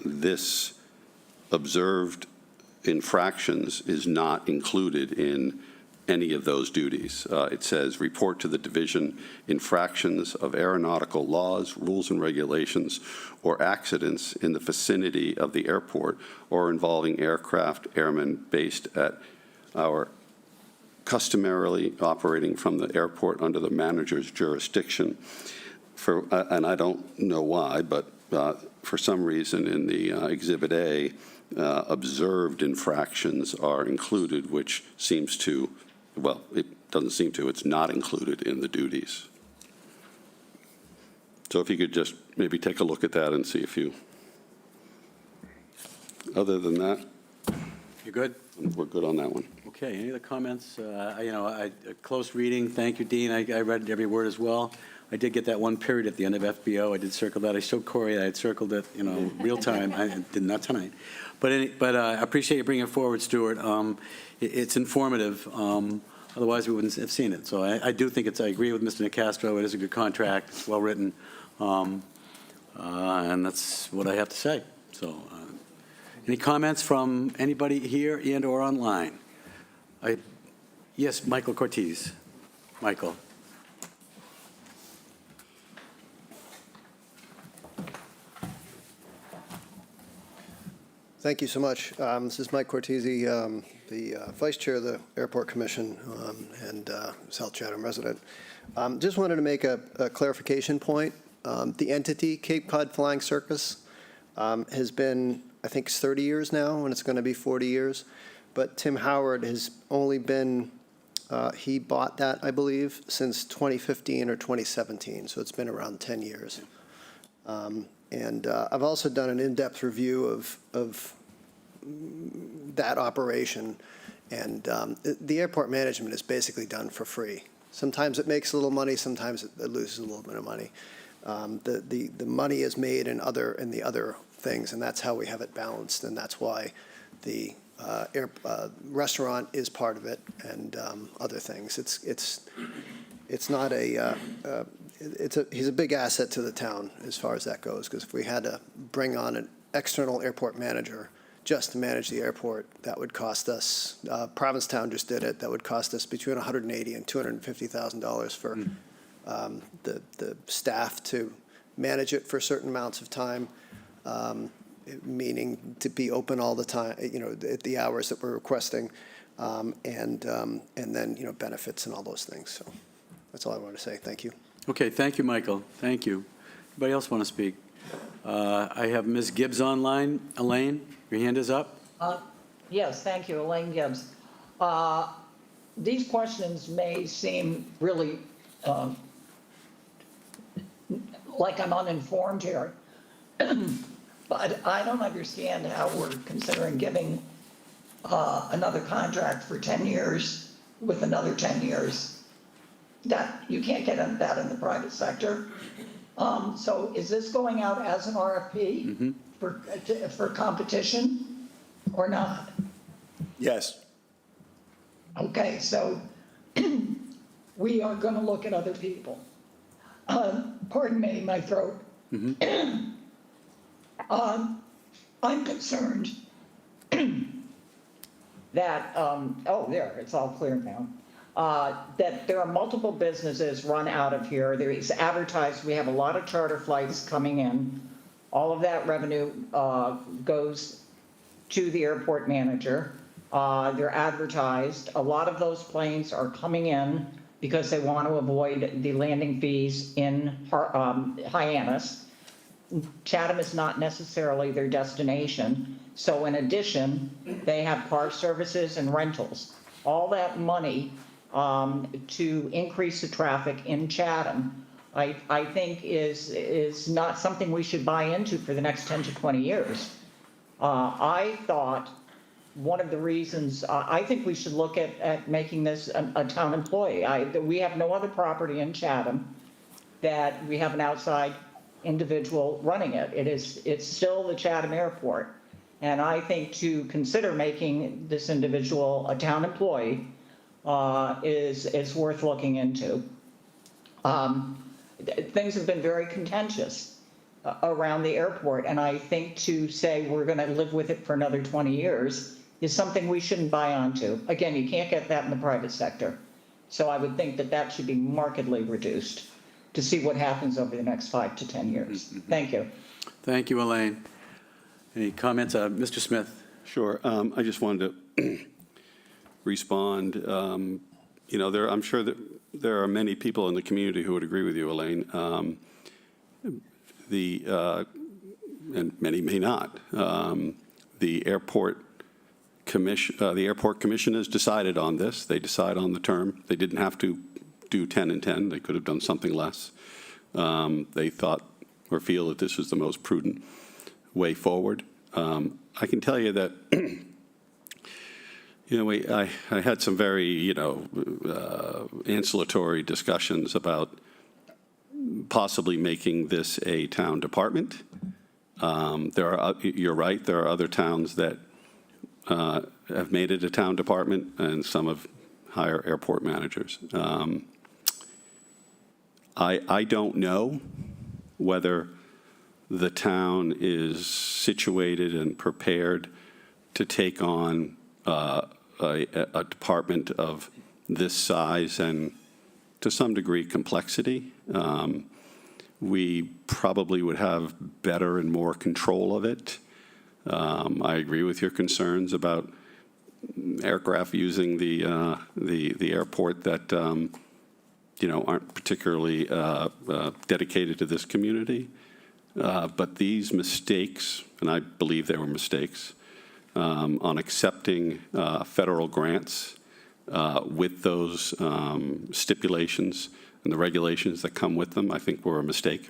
this observed infractions is not included in any of those duties. It says, report to the division infractions of aeronautical laws, rules and regulations, or accidents in the vicinity of the airport or involving aircraft, airmen based at our customarily operating from the airport under the manager's jurisdiction. And I don't know why, but for some reason in the Exhibit A, observed infractions are included, which seems to, well, it doesn't seem to, it's not included in the duties. So if you could just maybe take a look at that and see if you, other than that, You good? we're good on that one. Okay, any other comments? A close reading. Thank you, Dean. I read every word as well. I did get that one period at the end of FBO. I did circle that. I showed Corey I had circled it, real time. I did not tonight. But I appreciate you bringing it forward, Stuart. It's informative. Otherwise, we wouldn't have seen it. So I do think I agree with Mr. Nacastro. It is a good contract. It's well-written. And that's what I have to say. So any comments from anybody here and or online? Yes, Michael Cortez. Michael. Thank you so much. This is Mike Cortese, the Vice Chair of the Airport Commission and South Chatham resident. Just wanted to make a clarification point. The entity, Cape Cod Flying Circus, has been, I think, 30 years now, and it's going to be 40 years. But Tim Howard has only been, he bought that, I believe, since 2015 or 2017, so it's been around 10 years. And I've also done an in-depth review of that operation, and the airport management is basically done for free. Sometimes it makes a little money, sometimes it loses a little bit of money. The money is made in the other things, and that's how we have it balanced, and that's why the restaurant is part of it, and other things. It's not he's a big asset to the town as far as that goes, because if we had to bring on an external airport manager just to manage the airport, that would cost us, Provincetown just did it, that would cost us between $180,000 and $250,000 for the staff to manage it for certain amounts of time, meaning to be open all the time, at the hours that we're requesting, and then, benefits and all those things. So that's all I want to say. Thank you. Okay, thank you, Michael. Thank you. Anybody else want to speak? I have Ms. Gibbs online. Elaine, your hand is up. Yes, thank you, Elaine Gibbs. These questions may seem really like I'm uninformed here, but I don't understand how we're considering giving another contract for 10 years with another 10 years. That, you can't get that in the private sector. So is this going out as an RFP for competition or not? Yes. Okay, so we are going to look at other people. Pardon me, my throat. I'm concerned that, oh, there, it's all clear now. That there are multiple businesses run out of here. There is advertised, we have a lot of charter flights coming in. All of that revenue goes to the airport manager. They're advertised. A lot of those planes are coming in because they want to avoid the landing fees in Hyannis. Chatham is not necessarily their destination. So in addition, they have car services and rentals. All that money to increase the traffic in Chatham, I think is not something we should buy into for the next 10 to 20 years. I thought one of the reasons, I think we should look at making this a town employee. We have no other property in Chatham that we have an outside individual running it. It's still the Chatham Airport. And I think to consider making this individual a town employee is worth looking into. Things have been very contentious around the airport, and I think to say we're going to live with it for another 20 years is something we shouldn't buy onto. Again, you can't get that in the private sector. So I would think that that should be markedly reduced to see what happens over the next 5 to 10 years. Thank you. Thank you, Elaine. Any comments? Mr. Smith? Sure. I just wanted to respond. You know, I'm sure that there are many people in the community who would agree with you, Elaine. And many may not. The airport commission has decided on this. They decide on the term. They didn't have to do 10 and 10. They could have done something less. They thought or feel that this is the most prudent way forward. I can tell you that, you know, I had some very, you know, ancillatory discussions about possibly making this a town department. You're right, there are other towns that have made it a town department, and some have hired airport managers. I don't know whether the town is situated and prepared to take on a department of this size and, to some degree, complexity. We probably would have better and more control of it. I agree with your concerns about aircraft using the airport that you know, aren't particularly dedicated to this community. But these mistakes, and I believe they were mistakes, on accepting federal grants with those stipulations and the regulations that come with them, I think were a mistake.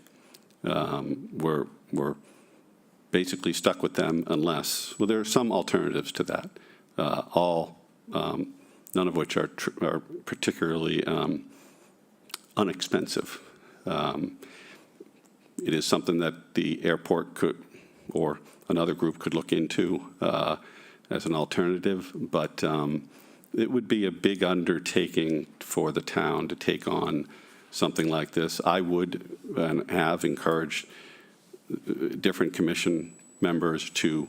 We're basically stuck with them unless, well, there are some alternatives to that, none of which are particularly inexpensive. It is something that the airport could, or another group could look into as an alternative, but it would be a big undertaking for the town to take on something like this. I would and have encouraged different commission members to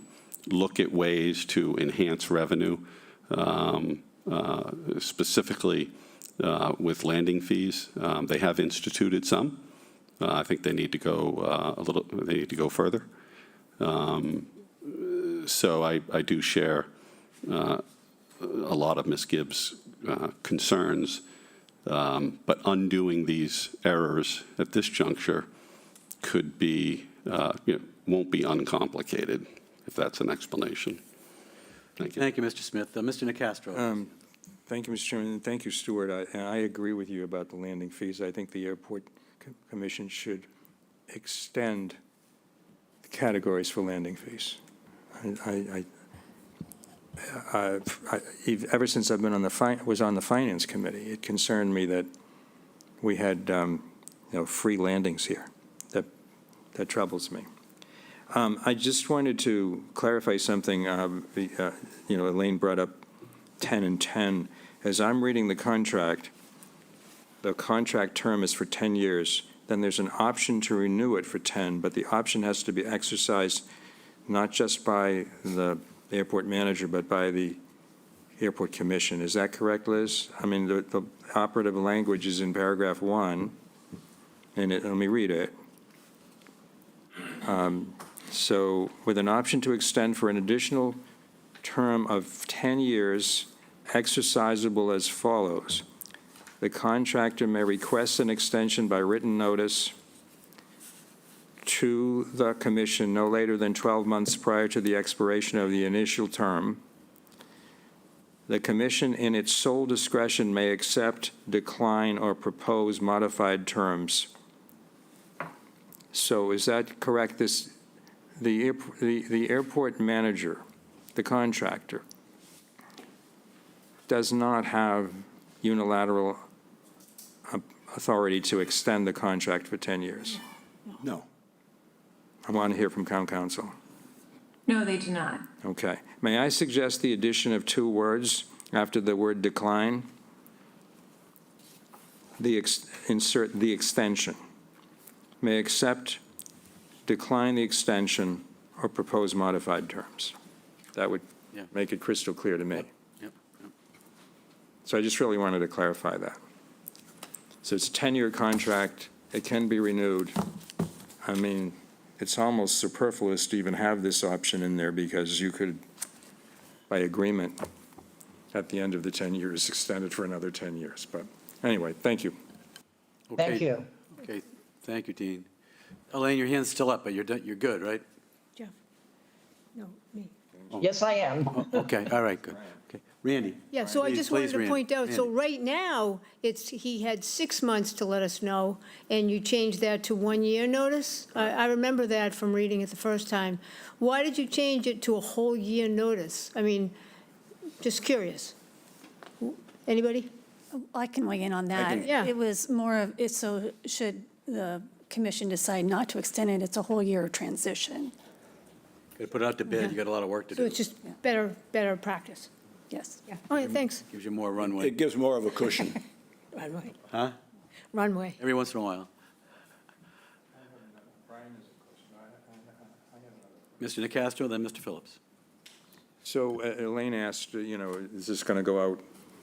look at ways to enhance revenue, specifically with landing fees. They have instituted some. I think they need to go they need to go further. So I do share a lot of Ms. Gibbs' concerns, but undoing these errors at this juncture could be, won't be uncomplicated, if that's an explanation. Thank you. Thank you, Mr. Smith. Mr. Nacastro. Thank you, Mr. Chairman, and thank you, Stuart. I agree with you about the landing fees. I think the Airport Commission should extend the categories for landing fees. Ever since I've been on was on the Finance Committee, it concerned me that we had, free landings here. That troubles me. I just wanted to clarify something. Elaine brought up 10 and 10. As I'm reading the contract term is for 10 years. Then there's an option to renew it for 10, but the option has to be exercised not just by the airport manager, but by the Airport Commission. Is that correct, Liz? I mean, the operative language is in paragraph 1, and let me read it. So, with an option to extend for an additional term of 10 years, exercisable as follows. The contractor may request an extension by written notice to the commission no later than 12 months prior to the expiration of the initial term. The commission, in its sole discretion, may accept, decline, or propose modified terms. So is that correct? The airport manager, the contractor, does not have unilateral authority to extend the contract for 10 years. No. I want to hear from Town Council. No, they do not. Okay. May I suggest the addition of 2 words after the word decline? Insert the extension. May accept, decline the extension, or propose modified terms. That would make it crystal clear to me. Yep. So I just really wanted to clarify that. So it's a 10-year contract. It can be renewed. I mean, it's almost superfluous to even have this option in there because you could, by agreement, at the end of the 10 years, extend it for another 10 years. But anyway, thank you. Okay. Thank you. Okay, thank you, Dean. Elaine, your hand's still up, but you're good, right? Jeff? No, me. Yes, I am. Oh, okay, all right, good. Okay, Randy? Yeah, so I just wanted Please, to Randy. point out, so Randy. right now, he had 6 months to let us know, and you changed that to 1 year notice? I remember that from reading it the first time. Why did you change it to a whole year notice? I mean, just curious. Anybody? I can weigh in on that. Yeah. It was more of, so should the commission decide not to extend it, it's a whole year transition. Got to put it out to bid, you got a lot of work to So do. it's just better practice? Yes. Yeah, all right, thanks. Gives you more runway. It gives more of a cushion. Runway. Huh? Runway. Every once in a while. Mr. Nacastro, then Mr. Phillips. So Elaine asked, is this going to go out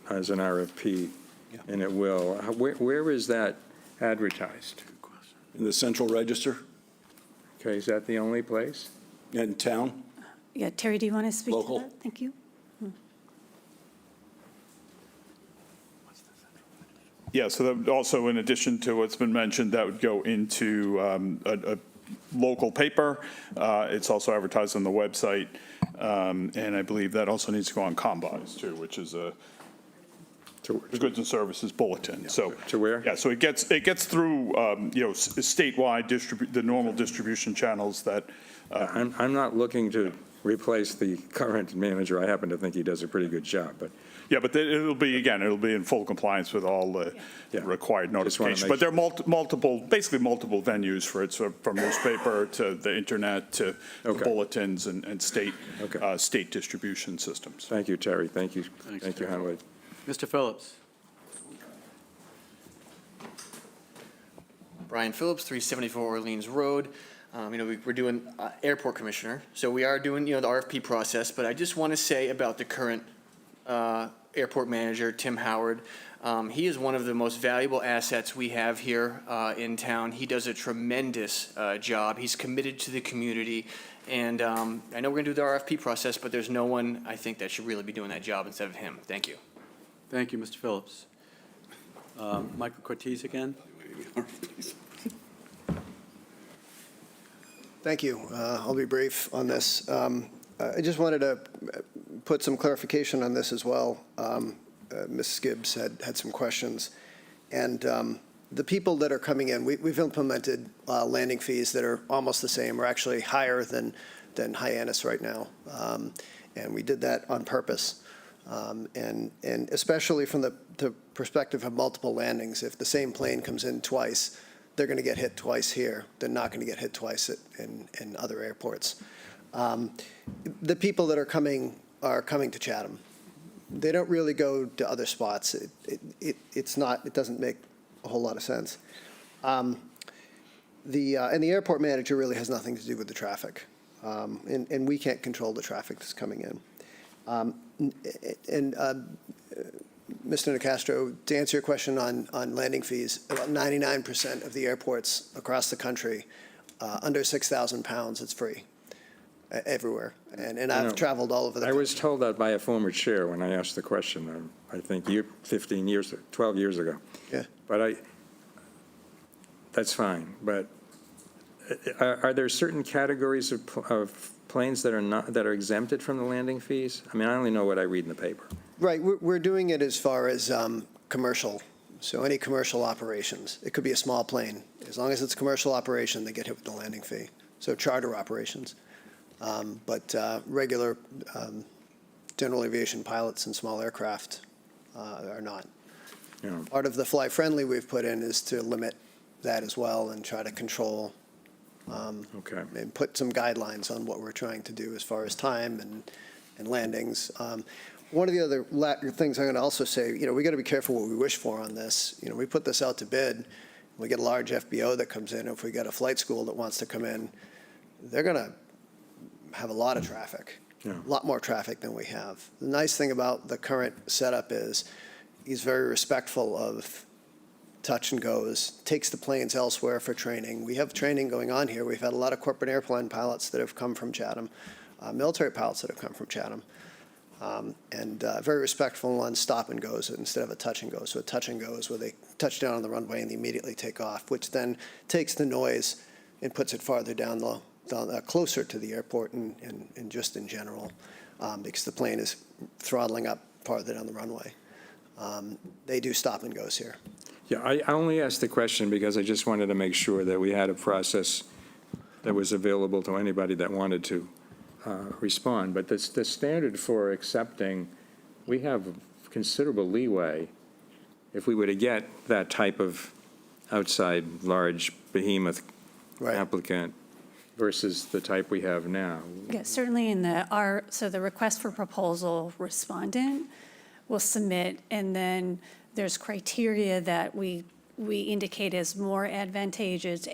as an RFP? Yeah. And it will. Where is that advertised? In the Central Register Okay, is that the only place? in town. Yeah, Terry, do you want to speak to Local. that? Thank you. Yeah, so that would also, in addition to what's been mentioned, that would go into a local paper. It's also advertised on the website, and I believe that also needs to go on Combis too, which is a goods and services bulletin. So To where? yeah, so it gets through statewide the normal distribution channels that. I'm not looking to replace the current manager. I happen to think he does a pretty good job, but Yeah, but it'll be in full compliance with all the required Just wanna notifications. make But there are basically multiple venues for it, so from newspaper to the internet to Okay. bulletins and state Okay. state distribution systems. thank you, Terry. Thank you. Thanks, Thank you, Terry. Howard. Mr. Phillips? Brian Phillips, 374 Orleans Road. We're doing airport commissioner, so we are doing, the RFP process, but I just want to say about the current airport manager, Tim Howard. He is one of the most valuable assets we have here in town. He does a tremendous job. He's committed to the community, and I know we're going to do the RFP process, but there's no one, I think, that should really be doing that job instead of him. Thank you. Thank you, Mr. Phillips. Michael Cortez again? Thank you. I'll be brief on this. I just wanted to put some clarification on this as well. Ms. Gibbs had some questions. And the people that are coming in, we've implemented landing fees that are almost the same, or actually higher than Hyannis right now. And we did that on purpose. And especially from the perspective of multiple landings, if the same plane comes in twice, they're going to get hit twice here. They're not going to get hit twice in other airports. The people that are coming to Chatham. They don't really go to other spots. It doesn't make a whole lot of sense. And the airport manager really has nothing to do with the traffic. And we can't control the traffic that's coming in. Mr. Nicastro, to answer your question on landing fees, about 99% of the airports across the country, under 6,000 pounds, it's free everywhere. And I've traveled all over the country. I was told that by a former chair when I asked the question, I think 12 years ago. Yeah. But that's fine. But are there certain categories of planes that are exempted from the landing fees? I mean, I only know what I read in the paper. Right. We're doing it as far as commercial. So any commercial operations. It could be a small plane. As long as it's a commercial operation, they get hit with the landing fee. So charter operations. But regular general aviation pilots and small aircraft are not. Yeah. Part of the fly friendly we've put in is to limit that as well and try to control and put some guidelines on what we're trying to do as far as time and landings. One of the other things I'm going to also say, we got to be careful what we wish for on this. We put this out to bid. We get a large FBO that comes in. If we get a flight school that wants to come in, they're going to have a lot of traffic, a lot more traffic than we have. The nice thing about the current setup is he's very respectful of touch and goes, takes the planes elsewhere for training. We have training going on here. We've had a lot of corporate airplane pilots that have come from Chatham, military pilots that have come from Chatham, and very respectful on stop and goes instead of a touch and go. So a touch and go is where they touch down on the runway and they immediately take off, which then takes the noise and puts it farther down closer to the airport and just in general, because the plane is throttling up farther down the runway. They do stop and goes here. Yeah, I only asked the question because I just wanted to make sure that we had a process that was available to anybody that wanted to respond. But the standard for accepting, we have considerable leeway if we were to get that type of outside large behemoth applicant versus the type we have now. Yeah, certainly so the request for proposal respondent will submit, and then there's criteria that we indicate as more advantageous,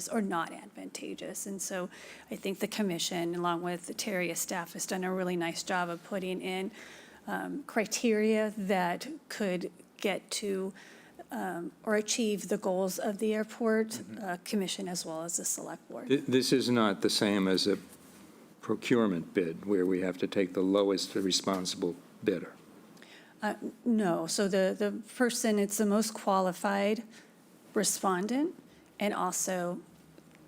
or not advantageous. And so I think the commission, along with the Terry staff, has done a really nice job of putting in criteria that could get to or achieve the goals of the airport commission as well as the select board. This is not the same as a procurement bid where we have to take the lowest responsible bidder. No, so the person, it's the most qualified respondent, and also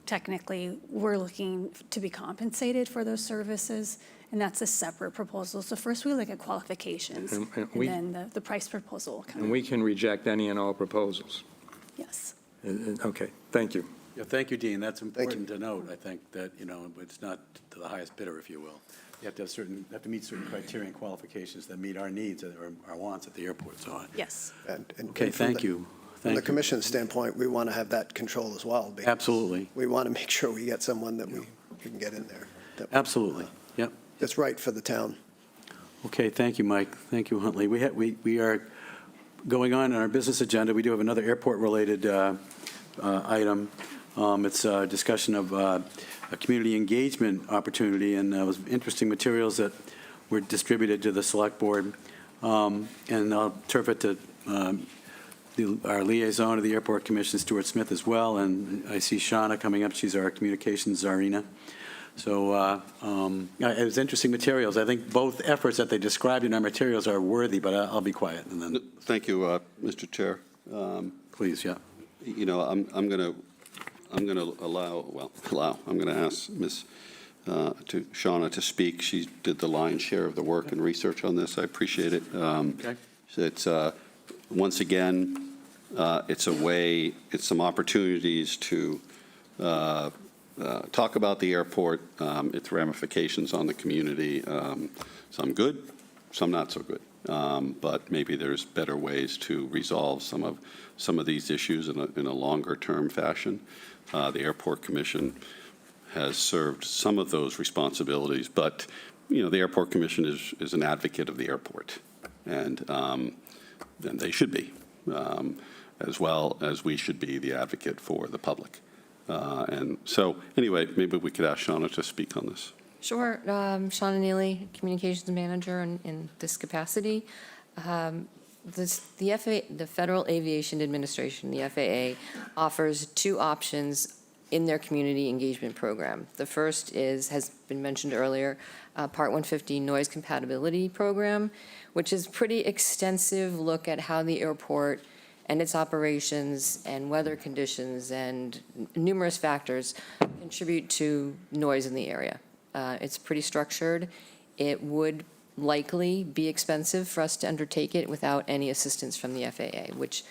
technically we're looking to be compensated for those services, and that's a separate proposal. So first we look at qualifications, and then the price proposal will come. And we can reject any and all proposals. Yes. Okay, thank you. Yeah, thank you, Dean. That's important to note, I think, that, it's not to the highest bidder, if you will. You have to meet certain criteria and qualifications that meet our needs or our wants at the airport, so. Yes. Okay, thank you. From the commission standpoint, we want to have that control as well. Absolutely. We want to make sure we get someone that we can get in there. Absolutely, yep. That's right for the town. Okay, thank you, Mike. Thank you, Huntley. We are going on our business agenda. We do have another airport-related item. It's a discussion of a community engagement opportunity, and it was interesting materials that were distributed to the select board. And I'll turf it to our liaison of the Airport Commission, Stuart Smith, as well. And I see Shauna coming up. She's our communications czarina. So it was interesting materials. I think both efforts that they described in our materials are worthy, but I'll be quiet. And then Thank you, Mr. Chair. Please, yeah. I'm going to ask Ms. Shauna to speak. She did the lion's share of the work and research on this. I appreciate it. Okay. It's, once again, it's a way, it's some opportunities to talk about the airport, its ramifications on the community, some good, some not so good. But maybe there's better ways to resolve some of these issues in a longer-term fashion. The Airport Commission has served some of those responsibilities, but, you know, the Airport Commission is an advocate of the airport, and they should be, as well as we should be the advocate for the public. And so, anyway, maybe we could ask Shauna to speak on this. Sure. Shauna Neely, Communications Manager in this capacity. The Federal Aviation Administration, the FAA, offers two options in their community engagement program. The first has been mentioned earlier, Part 150 Noise Compatibility Program, which is pretty extensive look at how the airport and its operations and weather conditions and numerous factors contribute to noise in the area. It's pretty structured. It would likely be expensive for us to undertake it without any assistance from the FAA, which,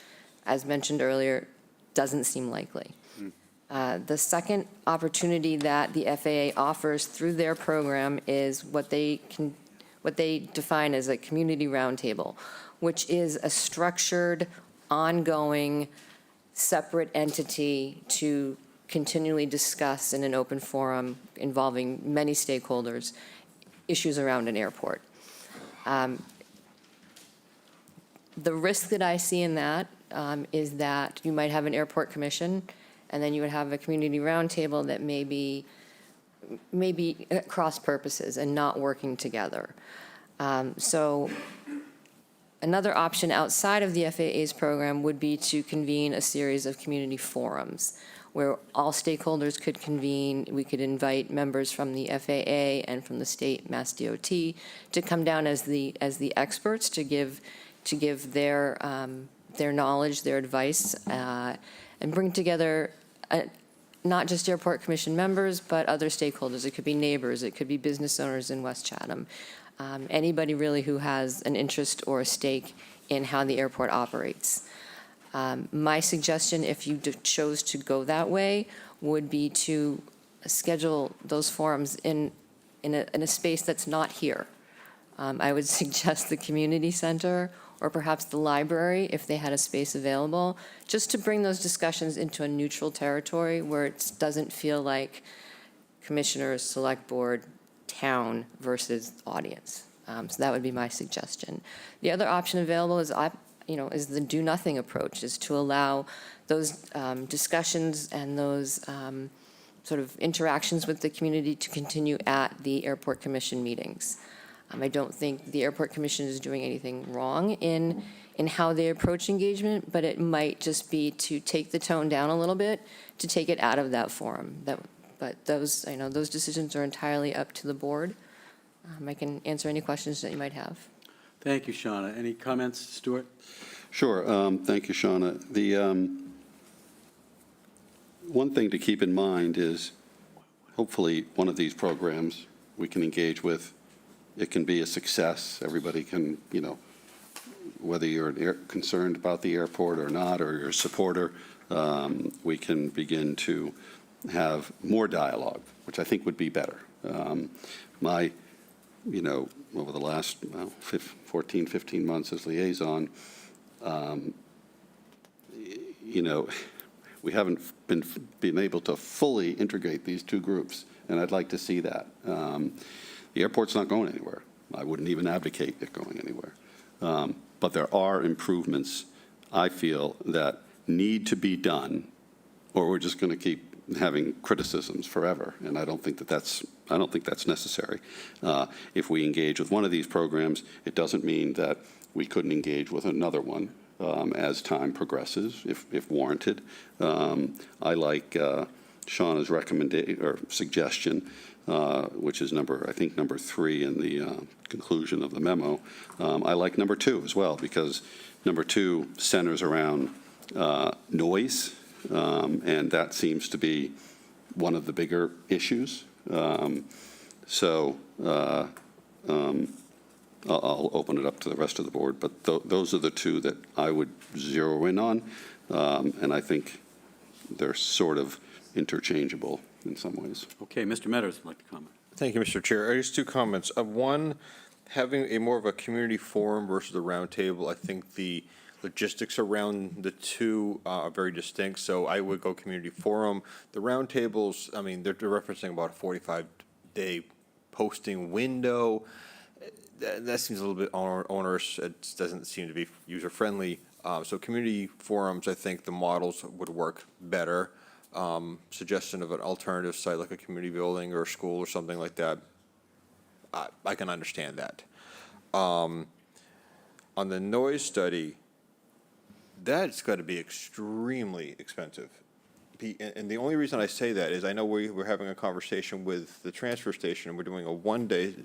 as mentioned earlier, doesn't seem likely. The second opportunity that the FAA offers through their program is what they define as a community roundtable, which is a structured, ongoing, separate entity to continually discuss in an open forum involving many stakeholders issues around an airport. The risk that I see in that is that you might have an airport commission, and then you would have a community roundtable that may be at cross purposes and not working together. So another option outside of the FAA's program would be to convene a series of community forums where all stakeholders could convene. We could invite members from the FAA and from the state Mass DOT to come down as the experts to give their knowledge, their advice, and bring together not just Airport Commission members, but other stakeholders. It could be neighbors, it could be business owners in West Chatham, anybody really who has an interest or a stake in how the airport operates. My suggestion, if you chose to go that way, would be to schedule those forums in a space that's not here. I would suggest the community center or perhaps the library if they had a space available, just to bring those discussions into a neutral territory where it doesn't feel like commissioners, select board, town versus audience. So that would be my suggestion. The other option available is the do-nothing approach, is to allow those discussions and those sort of interactions with the community to continue at the Airport Commission meetings. I don't think the Airport Commission is doing anything wrong in how they approach engagement, but it might just be to take the tone down a little bit, to take it out of that forum. But those decisions are entirely up to the board. I can answer any questions that you might have. Thank you, Shauna. Any comments, Stuart? Sure. Thank you, Shauna. The one thing to keep in mind is hopefully one of these programs we can engage with, it can be a success. Everybody can, whether you're concerned about the airport or not, or you're a supporter, we can begin to have more dialogue, which I think would be better. Over the last 14, 15 months as liaison, we haven't been able to fully integrate these two groups, and I'd like to see that. The airport's not going anywhere. I wouldn't even advocate it going anywhere. But there are improvements, I feel, that need to be done, or we're just going to keep having criticisms forever, and I don't think that's necessary. If we engage with one of these programs, it doesn't mean that we couldn't engage with another one as time progresses, if warranted. I like Shauna's recommendation or suggestion, which is number 3 in the conclusion of the memo. I like number 2 as well, because number 2 centers around noise, and that seems to be one of the bigger issues. I'll open it up to the rest of the board, but those are the two that I would zero in on, and I think they're sort of interchangeable in some ways. Okay, Mr. Meadows would like to comment. Thank you, Mr. Chair. Just two comments. One, having a more of a community forum versus a roundtable, I think the logistics around the two are very distinct, so I would go community forum. The roundtables, I mean, they're referencing about a 45-day posting window. That seems a little bit onerous. It doesn't seem to be user-friendly. So community forums, I think the models would work better. Suggestion of an alternative site like a community building or a school or something like that, I can understand that. On the noise study, that's got to be extremely expensive. And the only reason I say that is I know we're having a conversation with the transfer station, and we're doing a one-day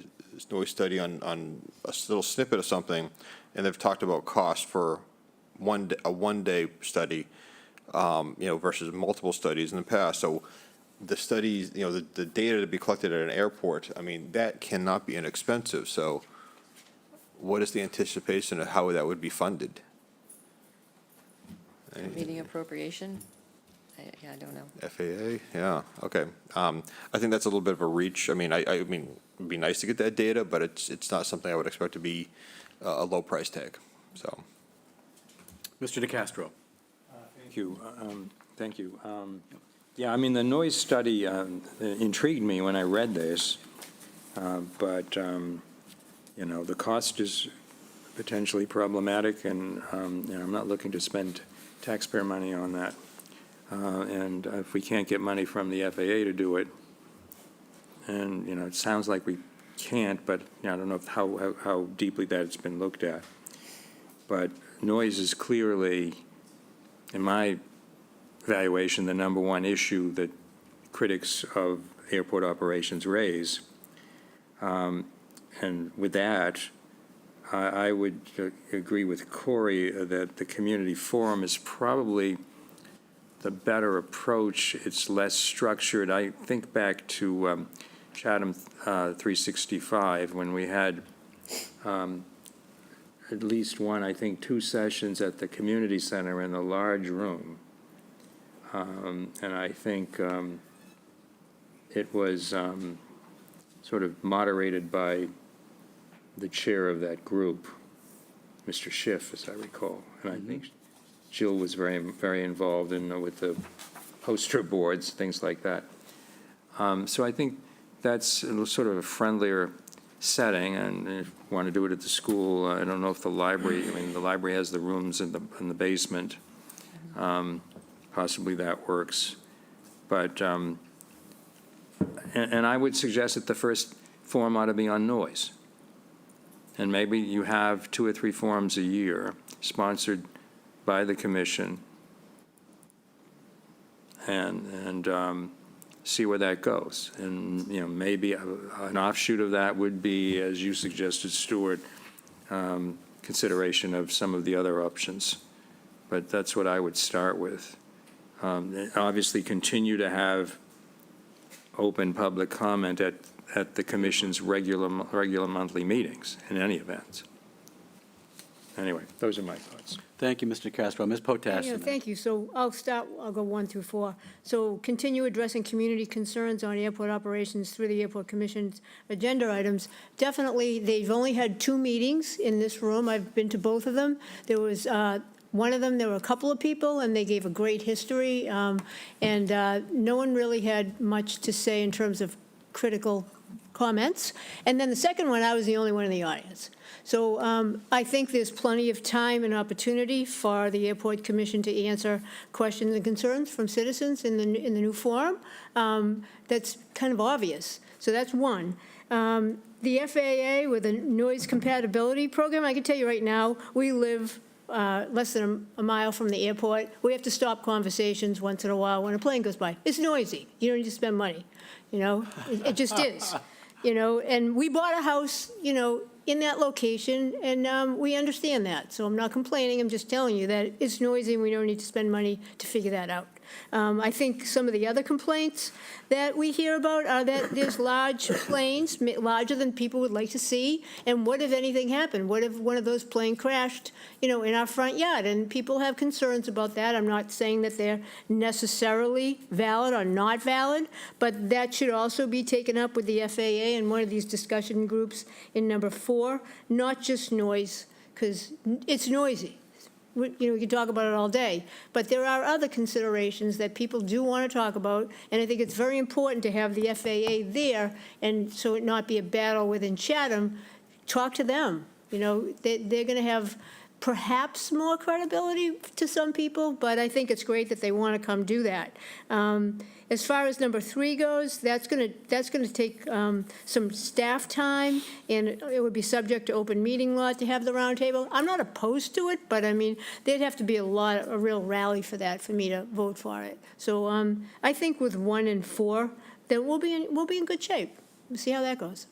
noise study on a little snippet of something, and they've talked about cost for a one-day study, versus multiple studies in the past. So the studies, the data to be collected at an airport, I mean, that cannot be inexpensive. So what is the anticipation of how that would be funded? Meeting appropriation? I don't know. FAA, yeah, okay. I think that's a little bit of a reach. I mean, I mean, it'd be nice to get that data, but it's not something I would expect to be a low price tag, so. Mr. DeCastro. Thank you. Thank you. Yeah, I mean, the noise study intrigued me when I read this, but, the cost is potentially problematic, and I'm not looking to spend taxpayer money on that. And if we can't get money from the FAA to do it, and, it sounds like we can't, but I don't know how deeply that's been looked at. But noise is clearly, in my evaluation, the number one issue that critics of airport operations raise. And with that, I would agree with Corey that the community forum is probably the better approach. It's less structured. I think back to Chatham 365, when we had at least one, I think 2 sessions at the community center in a large room. And I think it was sort of moderated by the chair of that group, Mr. Schiff, as I recall. And I think Jill was very, very involved with the poster boards, things like that. So I think that's sort of a friendlier setting, and if you want to do it at the school, I don't know if the library, the library has the rooms in the basement. Possibly that works. But, and I would suggest that the first forum ought to be on noise. And maybe you have 2 or 3 forums a year sponsored by the commission, and see where that goes. And, maybe an offshoot of that would be, as you suggested, Stuart, consideration of some of the other options. But that's what I would start with. Obviously, continue to have open public comment at the commission's regular monthly meetings in any event. Anyway, those are my thoughts. Thank you, Mr. Castro. Ms. Potash. Thank you. So I'll go 1 through 4. So continue addressing community concerns on airport operations through the Airport Commission's agenda items. Definitely, they've only had 2 meetings in this room. I've been to both of them. There was one of them, there were a couple of people, and they gave a great history, and no one really had much to say in terms of critical comments. And then the second one, I was the only one in the audience. So I think there's plenty of time and opportunity for the Airport Commission to answer questions and concerns from citizens in the new forum. That's kind of obvious. So that's one. The FAA with a noise compatibility program, I can tell you right now, we live less than a mile from the airport. We have to stop conversations once in a while when a plane goes by. It's noisy. You don't need to spend money. It just is. And we bought a house, in that location, and we understand that. So I'm not complaining. I'm just telling you that it's noisy and we don't need to spend money to figure that out. I think some of the other complaints that we hear about are that there's large planes, larger than people would like to see, and what if anything happened? What if one of those planes crashed, in our front yard? And people have concerns about that. I'm not saying that they're necessarily valid or not valid, but that should also be taken up with the FAA in one of these discussion groups in number 4, not just noise, because it's noisy. We can talk about it all day, but there are other considerations that people do want to talk about, and I think it's very important to have the FAA there, and so it not be a battle within Chatham. Talk to them. They're going to have perhaps more credibility to some people, but I think it's great that they want to come do that. As far as number 3 goes, that's going to take some staff time, and it would be subject to open meeting law to have the roundtable. I'm not opposed to it, but I mean, there'd have to be a real rally for that for me to vote for it. So I think with 1 and 4, that we'll be in good shape. We'll see how that goes.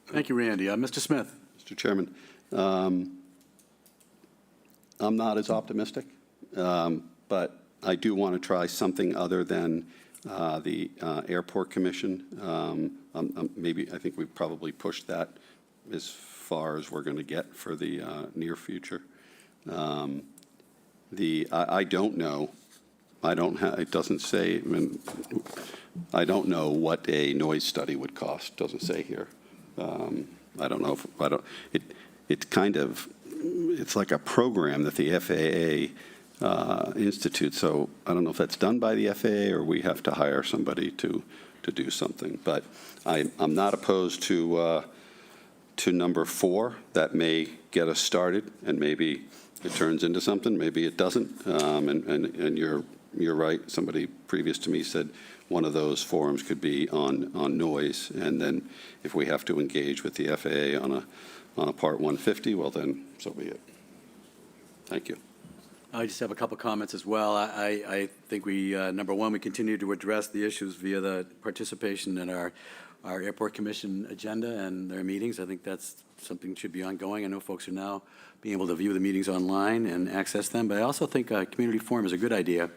Thank you, Randy. Mr. Smith. Mr. Chairman, I'm not as optimistic, but I do want to try something other than the Airport Commission. Maybe, I think we've probably pushed that as far as we're going to get for the near future. I don't know. It doesn't say, I don't know what a noise study would cost. Doesn't say here. I don't know it's like a program that the FAA institute. So I don't know if that's done by the FAA or we have to hire somebody to do something. But I'm not opposed to number 4. That may get us started, and maybe it turns into something. Maybe it doesn't. And you're right. Somebody previous to me said one of those forums could be on noise, and then if we have to engage with the FAA on a Part 150, well then, so be it. Thank you. I just have a couple comments as well. I think we, number 1, we continue to address the issues via the participation in our Airport Commission agenda and their meetings. I think that's something that should be ongoing. I know folks are now being able to view the meetings online and access them, but I also think a community forum is a good idea.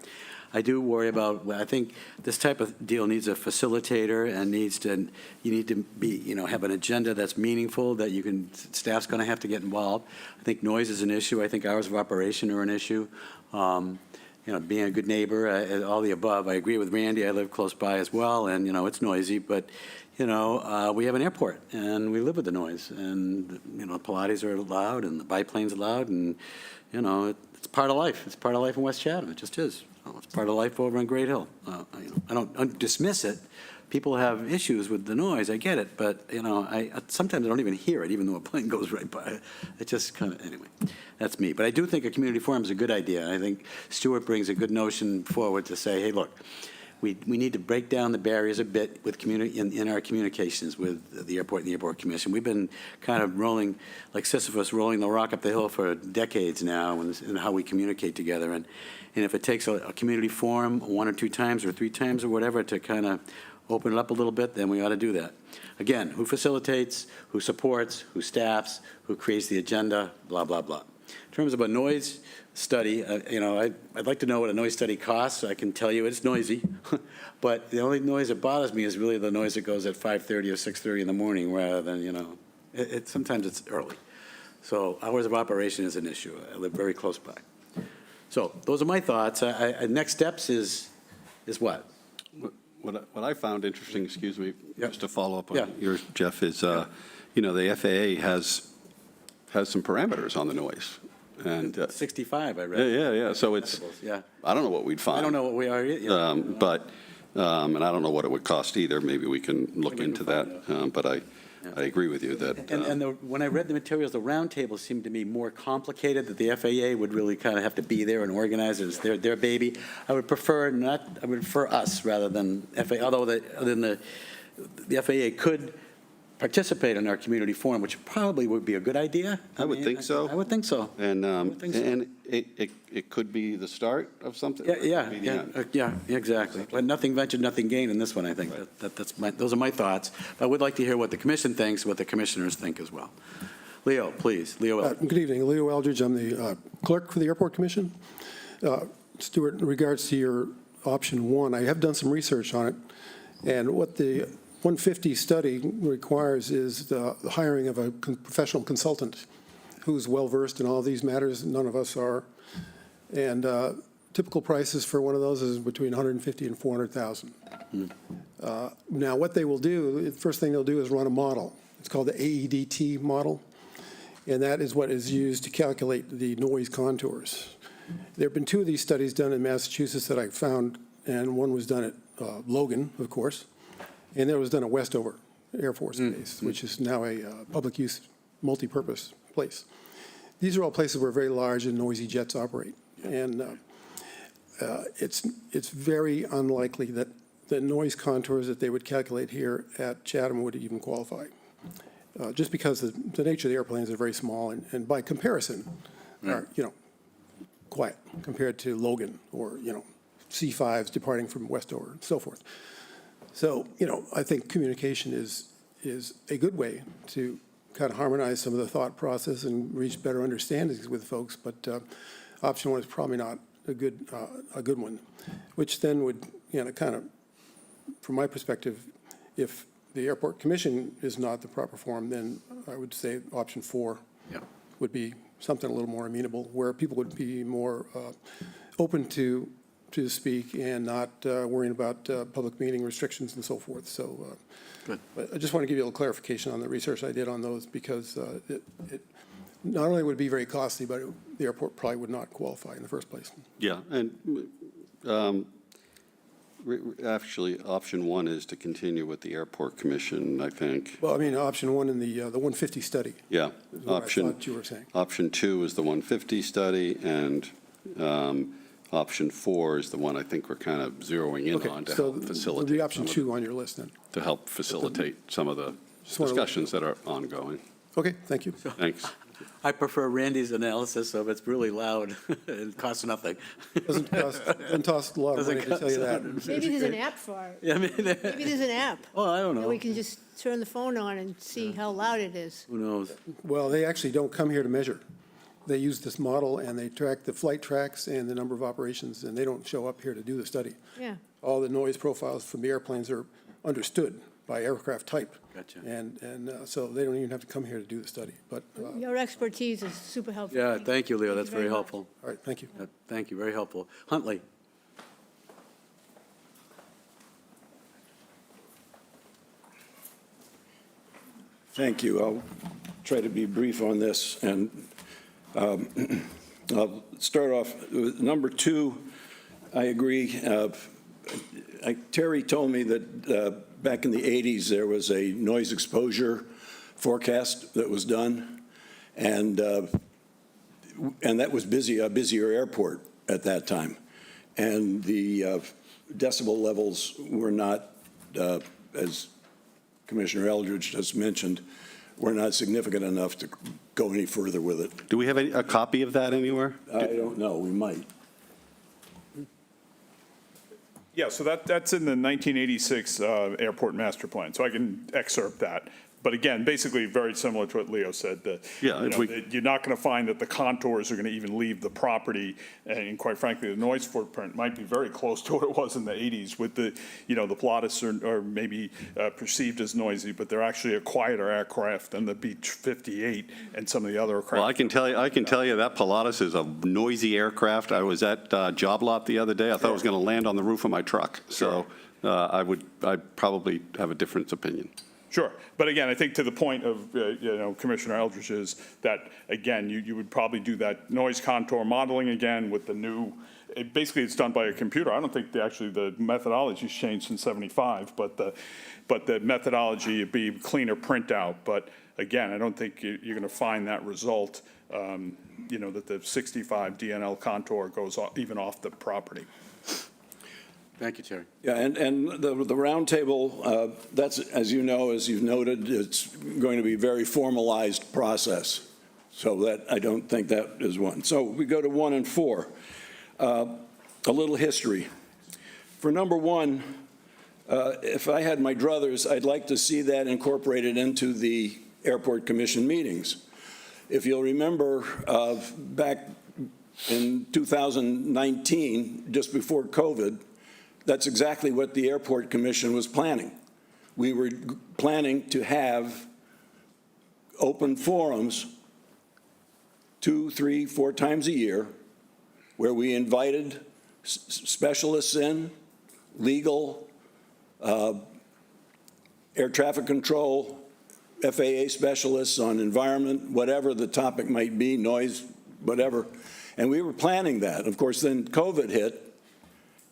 I do worry about, I think this type of deal needs a facilitator and you need to be, have an agenda that's meaningful, that staff's going to have to get involved. I think noise is an issue. I think hours of operation are an issue. Being a good neighbor, all the above. I agree with Randy. I live close by as well, and, it's noisy, but, we have an airport and we live with the noise, and, Pilates are loud and the biplanes are loud, and, it's part of life. It's part of life in West Chatham. It just is. It's part of life over on Great Hill. I don't dismiss it. People have issues with the noise. I get it, but sometimes I don't even hear it, even though a plane goes right by. It just kind of, anyway, that's me. But I do think a community forum is a good idea. I think Stuart brings a good notion forward to say, hey, look, we need to break down the barriers a bit with in our communications with the airport and the Airport Commission. We've been kind of rolling, like Sisyphus, rolling the rock up the hill for decades now, and how we communicate together. And if it takes a community forum 1 or 2 times or 3 times or whatever to kind of open it up a little bit, then we ought to do that. Again, who facilitates, who supports, who staffs, who creates the agenda, blah, blah, blah. In terms of a noise study, I'd like to know what a noise study costs. I can tell you it's noisy, but the only noise that bothers me is really the noise that goes at 5:30 or 6:30 in the morning, rather than, sometimes it's early. So hours of operation is an issue. I live very close by. So those are my thoughts. Next steps is what? What I found interesting, excuse me, just to follow up on yours, Jeff, is, the FAA has some parameters on the noise. And 65, I read. Yeah. So it's, I don't know what we'd find. I don't know what we are yet. But, and I don't know what it would cost either. Maybe we can look into that. But I agree with you that. When I read the materials, the roundtable seemed to me more complicated, that the FAA would really kind of have to be there and organize it. It's their baby. I would prefer us rather than FAA, although the FAA could participate in our community forum, which probably would be a good idea. I would think so. I would think so. And it could be the start of something. Yeah, exactly. But nothing ventured, nothing gained in this one, I think. Right. Those are my thoughts. But I would like to hear what the commission thinks, what the commissioners think as well. Leo, please. Leo Eldridge. Good evening. Leo Eldridge. I'm the clerk for the Airport Commission. Stuart, in regards to your option one, I have done some research on it, and what the 150 study requires is the hiring of a professional consultant who's well-versed in all these matters. None of us are. And typical prices for one of those is between 150 and 400,000. Now, what they will do, the first thing they'll do is run a model. It's called the AEDT model, and that is what is used to calculate the noise contours. There have been 2 of these studies done in Massachusetts that I found, and one was done at Logan, of course, and there was done at Westover Air Force Base, which is now a public use, multi-purpose place. These are all places where very large and noisy jets operate, and it's very unlikely that the noise contours that they would calculate here at Chatham would even qualify, just because the nature of the airplanes are very small, and by comparison, are, quiet compared to Logan or, C-5s departing from Westover and so forth. So, I think communication is a good way to kind of harmonize some of the thought process and reach better understandings with folks, but option one is probably not a good one, which then would, kind of, from my perspective, if the Airport Commission is not the proper form, then I would say option 4 would be something a little more amenable, where people would be more open to speak and not worrying about public meeting restrictions and so forth. So Good. But I just want to give you a little clarification on the research I did on those, because it not only would it be very costly, but the airport probably would not qualify in the first place. Yeah, and actually, option 1 is to continue with the Airport Commission, I think. Well, I mean, option 1 in the 150 study. Yeah. Is what I thought you were saying. Option 2 is the 150 study, and option 4 is the one I think we're kind of zeroing in on to help facilitate. So it'll be option 2 on your list then. To help facilitate some of the discussions that are ongoing. Okay, thank you. Thanks. I prefer Randy's analysis, so it's really loud and costs nothing. Doesn't cost a lot of money, to tell you that. Maybe there's an app for it. Yeah, I mean, Maybe there's an app. well, I don't that know. we can just turn the phone on and see how loud it is. Who knows? Well, they actually don't come here to measure. They use this model, and they track the flight tracks and the number of operations, and they don't show up here to do the study. Yeah. All the noise profiles from the airplanes are understood by aircraft type. Gotcha. And so they don't even have to come here to do the study. But, Your expertise is super helpful. Yeah, thank you, Leo. Thank That's you very very much. helpful. all right, thank you. Thank you, very helpful. Huntley? Thank you. I'll try to be brief on this, and I'll start off with number 2. I agree. Terry told me that back in the 80s, there was a noise exposure forecast that was done, and that was a busier airport at that time. And the decibel levels were not, as Commissioner Eldridge just mentioned, were not significant enough to go any further with it. Do we have a copy of that anywhere? I don't know. We might. Yeah, so that's in the 1986 Airport Master Plan, so I can excerpt that. But again, basically very similar to what Leo said, that that you're not going to find that the contours are going to even leave the property, and quite frankly, the noise footprint might be very close to what it was in the 80s with the, the Pilatus are maybe perceived as noisy, but they're actually a quieter aircraft than the Beech 58 and some of the other aircraft. Well, I can tell you that Pilatus is a noisy aircraft. I was at Job Lot the other day. I thought it was going to land on the roof of my truck. So I'd probably have a different opinion. Sure. But again, I think to the point of, Commissioner Eldridge's, that, again, you would probably do that noise contour modeling again with the new, basically it's done by a computer. I don't think the methodology's changed since 75, but the methodology would be cleaner printout. But again, I don't think you're going to find that result, that the 65 DNL contour goes even off the property. Thank you, Terry. Yeah, and the roundtable, that's, as you know, as you've noted, it's going to be a very formalized process. So that, I don't think that is one. So we go to 1 and 4. A little history. For number 1, if I had my druthers, I'd like to see that incorporated into the Airport Commission meetings. If you'll remember, back in 2019, just before COVID, that's exactly what the Airport Commission was planning. We were planning to have open forums 2, 3, 4 times a year where we invited specialists in, legal, air traffic control, FAA specialists on environment, whatever the topic might be, noise, whatever. And we were planning that. Of course, then COVID hit,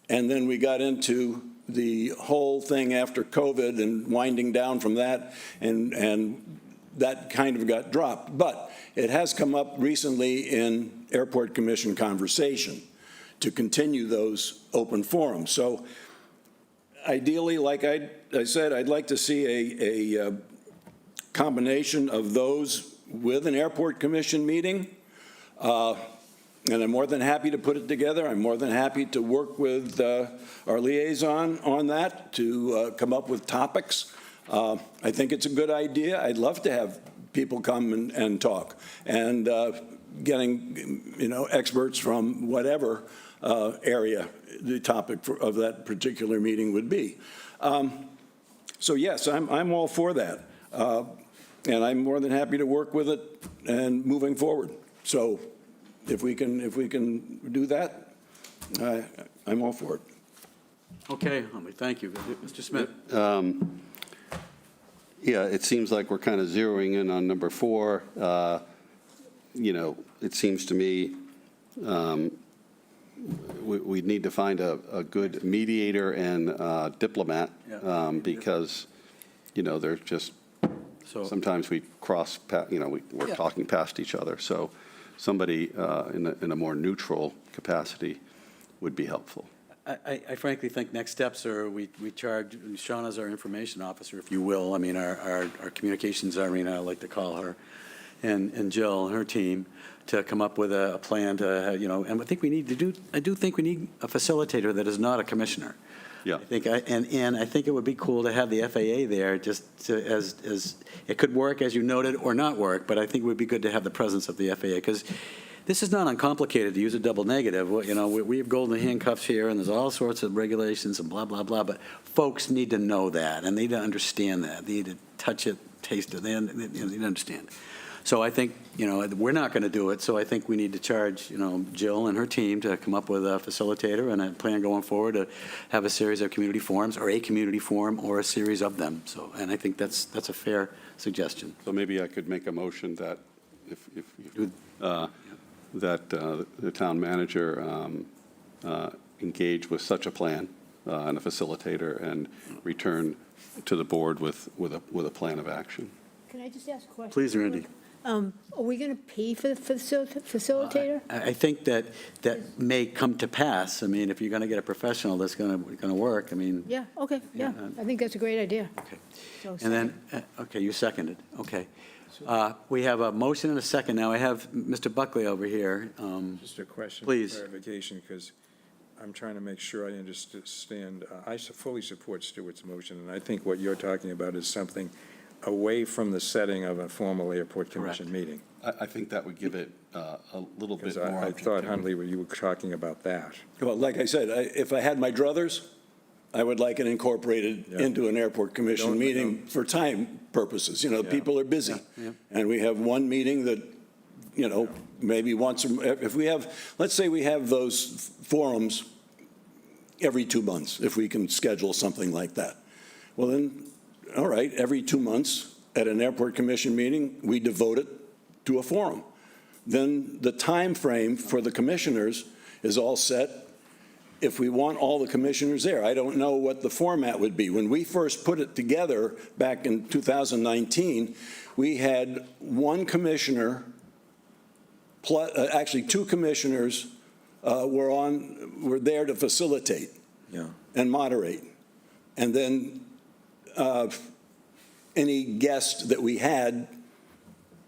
and then we got into the whole thing after COVID and winding down from that, and that kind of got dropped. But it has come up recently in Airport Commission conversation to continue those open forums. So ideally, like I said, I'd like to see a combination of those with an Airport Commission meeting. And I'm more than happy to put it together. I'm more than happy to work with our liaison on that to come up with topics. I think it's a good idea. I'd love to have people come and talk, and getting, experts from whatever area the topic of that particular meeting would be. So yes, I'm all for that. And I'm more than happy to work with it and moving forward. So if we can do that, I'm all for it. Okay, thank you. Mr. Smith? Yeah, it seems like we're kind of zeroing in on number 4. It seems to me we need to find a good mediator and diplomat, because, there's just, sometimes we cross, we're talking past each other. So somebody in a more neutral capacity would be helpful. I frankly think next steps are we charge Sean as our information officer, if you will. I mean, our communications Irene, I like to call her, and Jill and her team to come up with a plan to, and I think we need to do, I do think we need a facilitator that is not a commissioner. Yeah. I think, and I think it would be cool to have the FAA there just to, as it could work, as you noted, or not work, but I think it would be good to have the presence of the FAA, because this is not uncomplicated to use a double negative. We have golden handcuffs here, and there's all sorts of regulations and blah, blah, blah, but folks need to know that, and they need to understand that. They need to touch it, taste it, they need to understand. So I think, we're not going to do it, so I think we need to charge, Jill and her team to come up with a facilitator and a plan going forward to have a series of community forums, or a community forum, or a series of them. So, and I think that's a fair suggestion. So maybe I could make a motion that that the town manager engage with such a plan and a facilitator, and return to the board with a plan of action. Can I just ask a question? Please, Randy. Are we going to pay for the facilitator? I think that may come to pass. I mean, if you're going to get a professional that's going to work, I mean. Yeah, okay, yeah. I think that's a great idea. Okay. So And then, okay, you seconded. Okay. We have a motion and a second. Now I have Mr. Buckley over here. Just a question. Please. Clarification, because I'm trying to make sure I understand. I fully support Stuart's motion, and I think what you're talking about is something away from the setting of a formal Airport Commission meeting. I think that would give it a little bit more. I thought, Huntley, you were talking about that. Well, like I said, if I had my druthers, I would like it incorporated into an Airport Commission meeting for time purposes. People are busy. And we have one meeting that, maybe once, if we have, let's say we have those forums every 2 months, if we can schedule something like that. Well, then, all right, every 2 months at an Airport Commission meeting, we devote it to a forum. Then the time frame for the commissioners is all set. If we want all the commissioners there, I don't know what the format would be. When we first put it together back in 2019, we had one commissioner, plus, actually 2 commissioners were there to facilitate and moderate. And then any guest that we had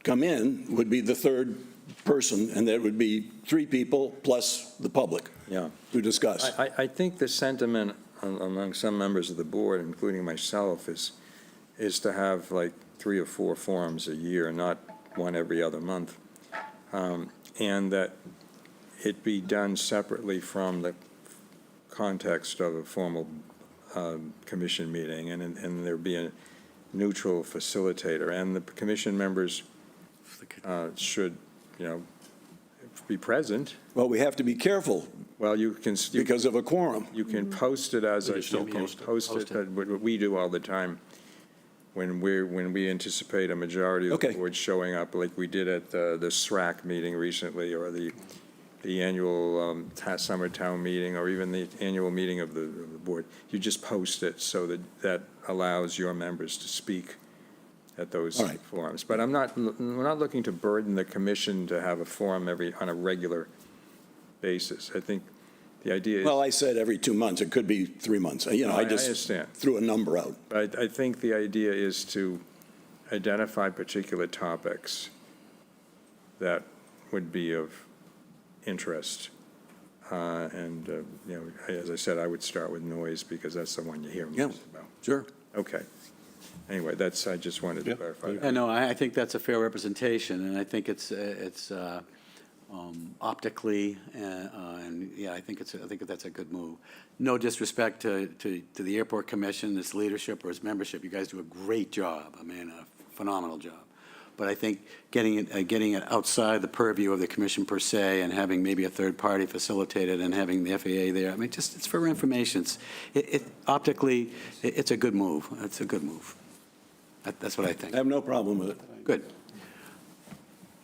come in would be the third person, and there would be 3 people plus the public to discuss. I think the sentiment among some members of the board, including myself, is to have like 3 or 4 forums a year, not one every other month. And that it be done separately from the context of a formal commission meeting, and there be a neutral facilitator, and the commission members should, be present. Well, we have to be careful Well, you can. because of a quorum. You can post it as We a, just don't you can post it. post Post it, what we do all the time. When we anticipate a majority of the Okay. board showing up, like we did at the SRAC meeting recently, or the annual summer town meeting, or even the annual meeting of the board, you just post it so that allows your members to speak at those All right. forums. But we're not looking to burden the commission to have a forum on a regular basis. I think the idea is. Well, I said every 2 months. It could be 3 months. I just understand. threw a number out. But I think the idea is to identify particular topics that would be of interest. As I said, I would start with noise because that's the one you hear Yeah, most about. sure. Okay. Anyway, I just wanted to clarify that. I know, I think that's a fair representation, and I think it's optically, and yeah, I think that's a good move. No disrespect to the Airport Commission, its leadership or its membership. You guys do a great job. I mean, a phenomenal job. But I think getting it outside the purview of the commission per se, and having maybe a third party facilitate it, and having the FAA there, I mean, it's for information. Optically, it's a good move. It's a good move. That's what I think. I have no problem with it. Good.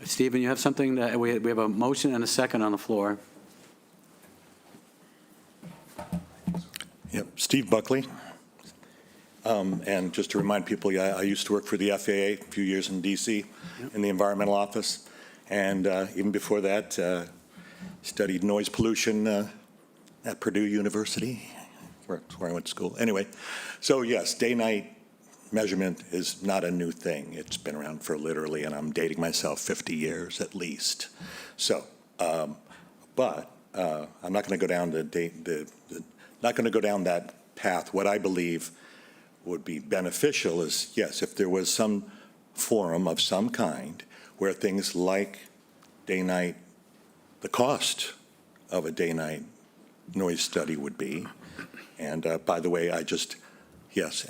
Stephen, you have something, we have a motion and a second on the floor. Yep, Steve Buckley. And just to remind people, I used to work for the FAA a few years in D.C. in the environmental office. And even before that, studied noise pollution at Purdue University, where I went to school. Anyway, so yes, day-night measurement is not a new thing. It's been around for literally, and I'm dating myself, 50 years at least. So, but I'm not going to go down not going to go down that path. What I believe would be beneficial is, yes, if there was some forum of some kind where things like day-night, the cost of a day-night noise study would be. And by the way, I just,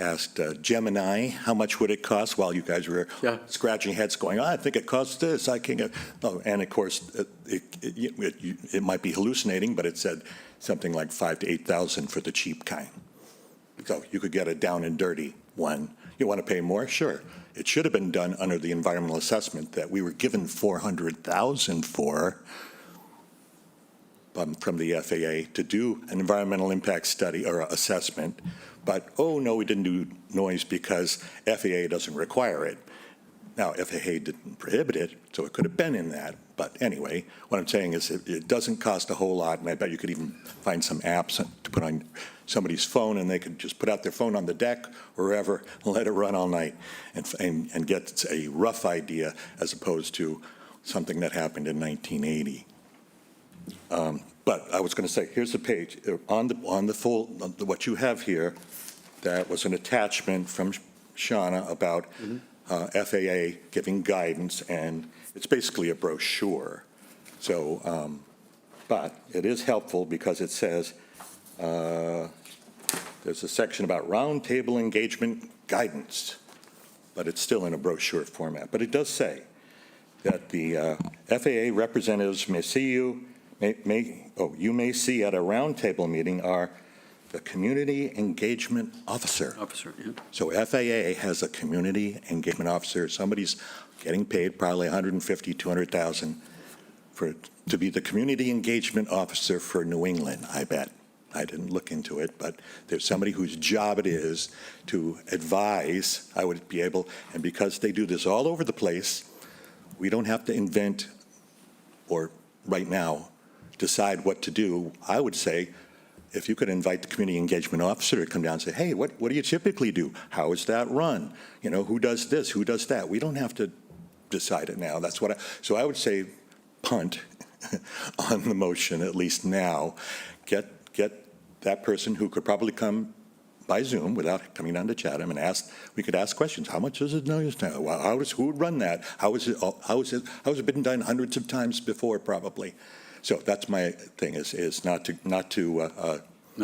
asked Gemini, how much would it cost, while you guys were scratching heads going, I think it costs this, I can't get, no. And of course, it might be hallucinating, but it said something like 5,000 to 8,000 for the cheap kind. So you could get a down and dirty one. You want to pay more? Sure. It should have been done under the environmental assessment that we were given $400,000 for from the FAA to do an environmental impact study or assessment. But, oh, no, we didn't do noise because FAA doesn't require it. Now, FAA didn't prohibit it, so it could have been in that. But anyway, what I'm saying is it doesn't cost a whole lot, and I bet you could even find some apps to put on somebody's phone, and they could just put out their phone on the deck or wherever and let it run all night and get a rough idea, as opposed to something that happened in 1980. But I was going to say, here's the page. On the full, what you have here, that was an attachment from Shauna about FAA giving guidance, and it's basically a brochure. So, but it is helpful because it says, there's a section about roundtable engagement guidance, but it's still in a brochure format. But it does say that the FAA representatives may see you, you may see at a roundtable meeting are the community engagement officer. So FAA has a community engagement officer. Somebody's getting paid probably $150,000, $200,000 to be the community engagement officer for New England, I bet. I didn't look into it, but there's somebody whose job it is to advise. I would be able, and because they do this all over the place, we don't have to invent or right now decide what to do. I would say, if you could invite the community engagement officer to come down and say, hey, what do you typically do? How is that run? Who does this? Who does that? We don't have to decide it now. That's what so I would say punt on the motion, at least now. Get that person who could probably come by Zoom without coming down to Chatham and we could ask questions. How much does it noise now? Who would run that? How has it been done hundreds of times before, probably? So that's my thing, is not to Not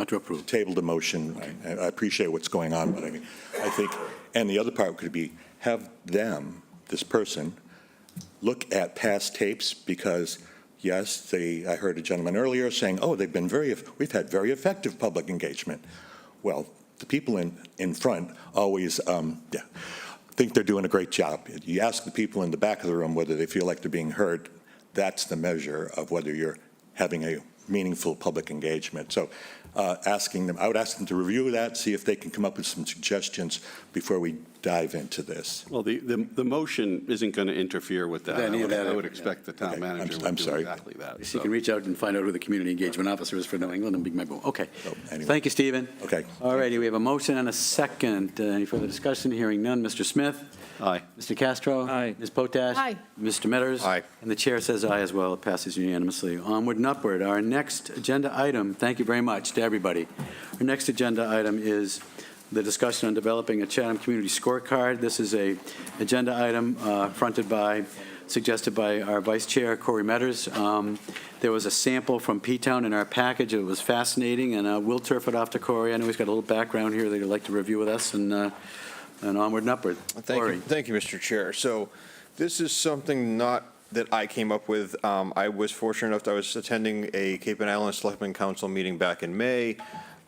to approve. table the motion. I appreciate what's going on, but I think, and the other part could be, have them, this person, look at past tapes, because, yes, I heard a gentleman earlier saying, oh, we've had very effective public engagement. Well, the people in front always, think they're doing a great job. You ask the people in the back of the room whether they feel like they're being heard. That's the measure of whether you're having a meaningful public engagement. So I would ask them to review that, see if they can come up with some suggestions before we dive into this. Well, the motion isn't going to interfere with that. Any of that, I would expect the town manager would do exactly that. She can reach out and find out who the community engagement officer is for New England and maybe, okay. Anyway. Thank you, Stephen. Okay. All righty, we have a motion and a second. Any further discussion? Hearing none. Mr. Smith? Aye. Mr. Castro? Aye. Ms. Potash? Aye. Mr. Metters? Aye. And the chair says aye as well. It passes unanimously. Onward and upward. Our next agenda item, thank you very much to everybody. Our next agenda item is the discussion on developing a Chatham Community Scorecard. This is a agenda item suggested by our Vice Chair, Corey Metters. There was a sample from P-Town in our package. It was fascinating, and we'll turf it off to Corey. I know he's got a little background here that he'd like to review with us, and onward and upward. Thank you, Mr. Chair. So this is something not that I came up with. I was fortunate enough that I was attending a Cape and Island Selectmen Council meeting back in May.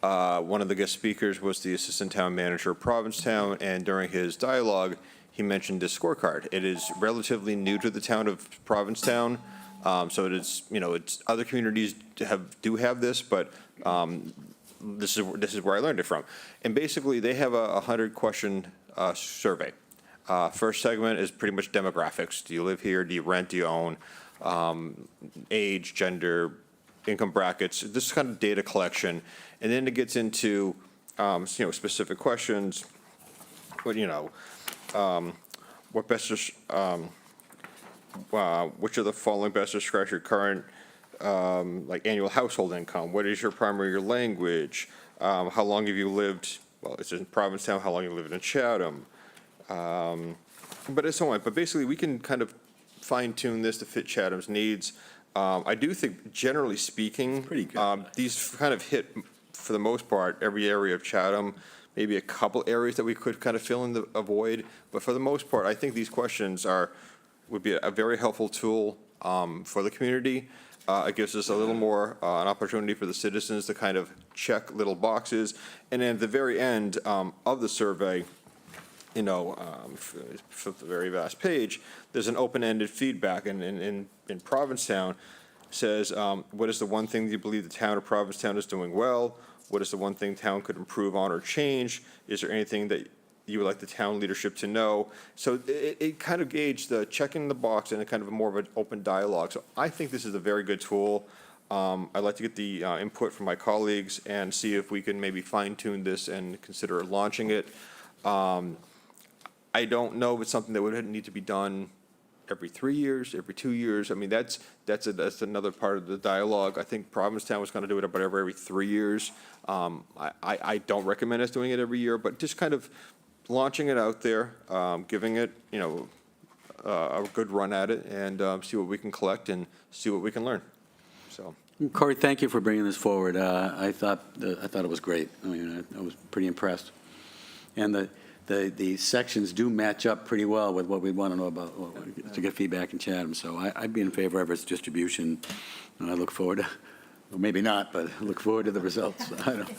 One of the guest speakers was the Assistant Town Manager of Provincetown, and during his dialogue, he mentioned this scorecard. It is relatively new to the town of Provincetown, so it is, it's other communities do have this, but this is where I learned it from. And basically, they have a 100-question survey. First segment is pretty much demographics. Do you live here? Do you rent? Do you own? Age, gender, income brackets. This is kind of data collection, and then it gets into specific questions. What what best? Which of the following best describes your current annual household income? What is your primary language? How long have you lived? Well, it's in Provincetown. How long have you lived in Chatham? But it's so on. But basically, we can kind of fine tune this to fit Chatham's needs. I do think, generally speaking, Pretty good. These kind of hit, for the most part, every area of Chatham. Maybe a couple areas that we could kind of fill in the void. But for the most part, I think these questions would be a very helpful tool for the community. It gives us a little more an opportunity for the citizens to kind of check little boxes. And then at the very end of the survey, for the very vast page, there's an open-ended feedback. And in Provincetown, says, what is the one thing that you believe the town of Provincetown is doing well? What is the one thing town could improve on or change? Is there anything that you would like the town leadership to know? So it kind of gauged the checking the box and a kind of more of an open dialogue. So I think this is a very good tool. I'd like to get the input from my colleagues and see if we can maybe fine tune this and consider launching it. I don't know if it's something that would need to be done every 3 years, every 2 years. I mean, that's another part of the dialogue. I think Provincetown was going to do it about every 3 years. I don't recommend us doing it every year, but just kind of launching it out there, giving it, a good run at it, and see what we can collect and see what we can learn. So. Corey, thank you for bringing this forward. I thought it was great. I mean, I was pretty impressed. And the sections do match up pretty well with what we want to know about, to get feedback in Chatham. So I'd be in favor of its distribution, and I look forward to, well, maybe not, but I look forward to the results. I don't.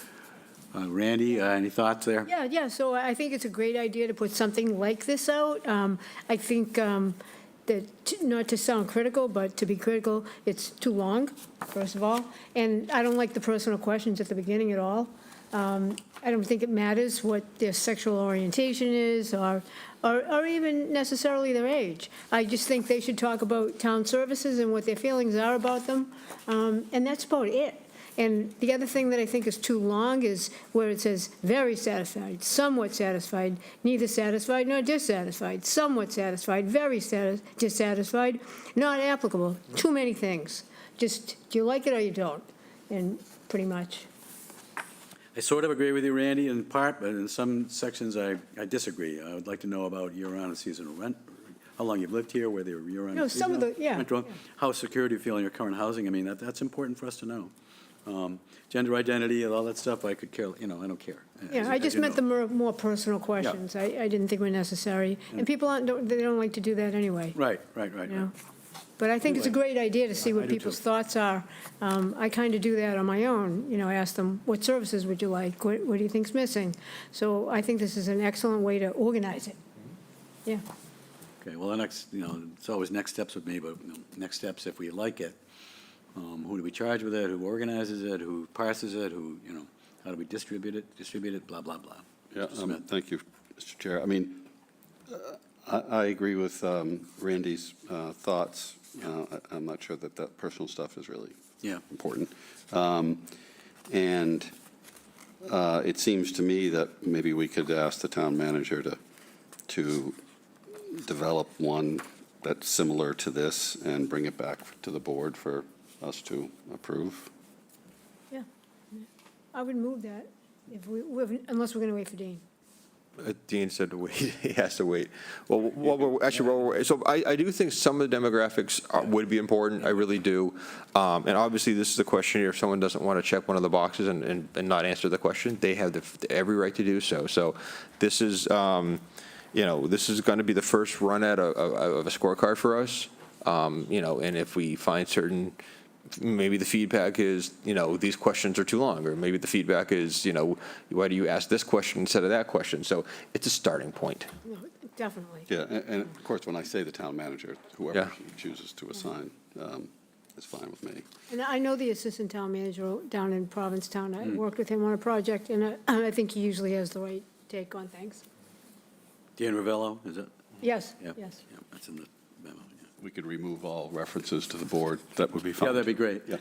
Randy, any thoughts there? Yeah, so I think it's a great idea to put something like this out. I think that, not to sound critical, but to be critical, it's too long, first of all. And I don't like the personal questions at the beginning at all. I don't think it matters what their sexual orientation is or even necessarily their age. I just think they should talk about town services and what their feelings are about them, and that's about it. And the other thing that I think is too long is where it says very satisfied, somewhat satisfied, neither satisfied nor dissatisfied, somewhat satisfied, very dissatisfied, not applicable, too many things. Just, do you like it or you don't? And pretty much. I sort of agree with you, Randy, in part, but in some sections I disagree. I would like to know about year-round and seasonal how long you've lived here, whether you're on. No, some of the- yeah, rental, how secure do you feel in your current housing? I mean, that's important for us to know. Gender identity and all that stuff, I could care, I don't care. Yeah, I just meant the more personal questions. I didn't think were necessary. And people they don't like to do that anyway. Right. You know? But I think it's a great idea to see I what do people's too. thoughts are. I kind of do that on my own, ask them, what services would you like? What do you think's missing? So I think this is an excellent way to organize it. Yeah. Okay, well, the next, it's always next steps with me, but next steps, if we like it, who do we charge with it, who organizes it, who parses it, how do we distribute it, blah, blah, blah. Yeah, Mr. Smith. thank you, Mr. Chair. I mean, I agree with Randy's thoughts. I'm not sure that personal stuff is really important. And it seems to me that maybe we could ask the town manager to develop one that's similar to this and bring it back to the board for us to approve. Yeah. I would move that unless we're going to wait for Dean. Dean said to wait, he has to wait. So I do think some of the demographics would be important, I really do. And obviously, this is a question here, if someone doesn't want to check one of the boxes and not answer the question, they have every right to do so. So this is, this is going to be the first run at of a scorecard for us. And if we find certain, maybe the feedback is, these questions are too long, or maybe the feedback is, why do you ask this question instead of that question? So it's a starting point. No, definitely. Yeah, and of course, when I say the town manager, whoever he chooses to assign is fine with me. And I know the assistant town manager down in Provincetown. I worked with him on a project, and I think he usually has the right take on things. Dan Ravello, is it? Yes, Yep. yes. Yep, that's in the memo, yeah. We could remove all references to the board. That would be fine. Yeah, that'd be great. Yeah.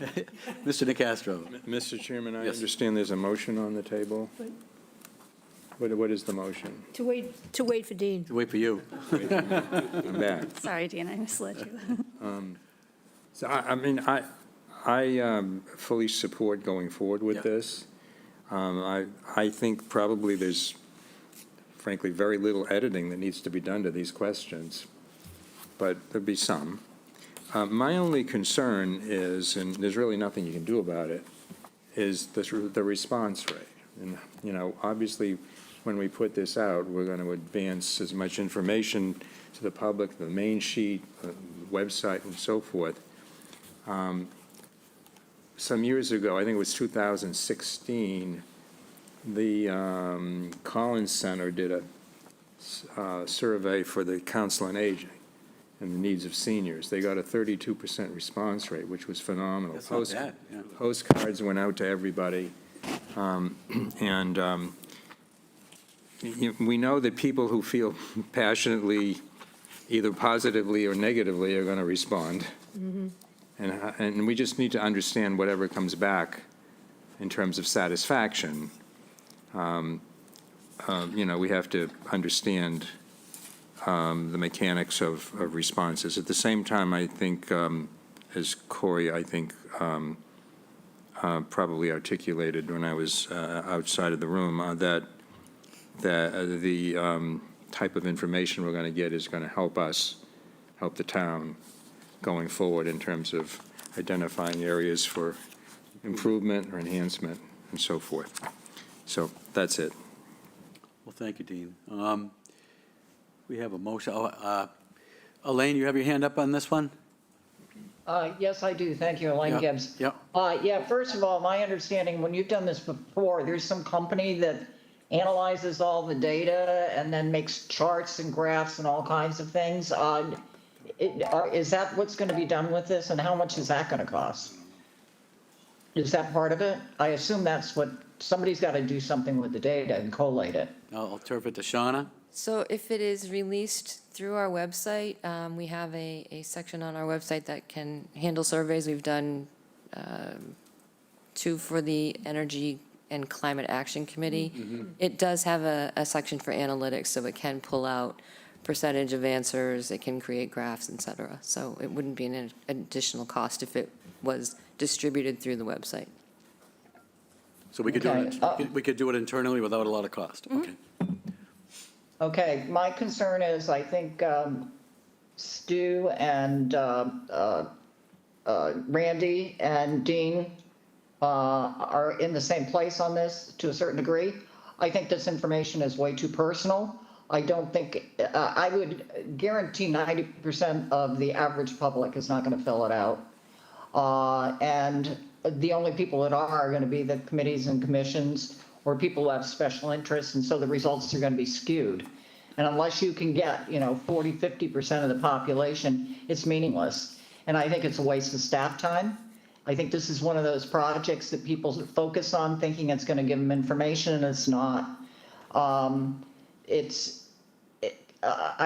Mr. Nacastro. Mr. Chairman, I Yes. understand there's a motion on the table. What is the motion? To wait for Dean. To wait for you. I'm back. Sorry, Dean, I misled you. So, I fully support going forward with this. I think probably there's, frankly, very little editing that needs to be done to these questions, but there'll be some. My only concern is, and there's really nothing you can do about it, is the response rate. And, obviously, when we put this out, we're going to advance as much information to the public, the main sheet, the website, and so forth. Some years ago, I think it was 2016, the Collins Center did a survey for the Council on Aging and the needs of seniors. They got a 32% response rate, which was phenomenal. That's not bad, yeah. Postcards went out to everybody. We know that people who feel passionately, either positively or negatively, are going to respond. And we just need to understand whatever comes back in terms of satisfaction. We have to understand the mechanics of responses. At the same time, I think, as Corey, probably articulated when I was outside of the room, that the type of information we're going to get is going to help the town going forward in terms of identifying areas for improvement or enhancement and so forth. So that's it. Well, thank you, Dean. We have a motion. Elaine, you have your hand up on this one? Yes, I do. Thank you, Elaine Gibbs. Yep. First of all, my understanding, when you've done this before, there's some company that analyzes all the data and then makes charts and graphs and all kinds of things. Is that what's going to be done with this, and how much is that going to cost? Is that part of it? I assume that's what, somebody's got to do something with the data and collate it. I'll turf it to Shauna. So if it is released through our website, we have a section on our website that can handle surveys. We've done 2 for the Energy and Climate Action Committee. It does have a section for analytics, so it can pull out percentage of answers, it can create graphs, et cetera. So it wouldn't be an additional cost if it was distributed through the website. So we could do it, we could do it internally without a lot of cost. Okay. Okay, my concern is, I think Stu and Randy and Dean are in the same place on this to a certain degree. I think this information is way too personal. I don't think, I would guarantee 90% of the average public is not going to fill it out. And the only people that are going to be the committees and commissions or people who have special interests, and so the results are going to be skewed. And unless you can get, 40, 50% of the population, it's meaningless. And I think it's a waste of staff time. I think this is one of those projects that people focus on thinking it's going to give them information, and it's not. I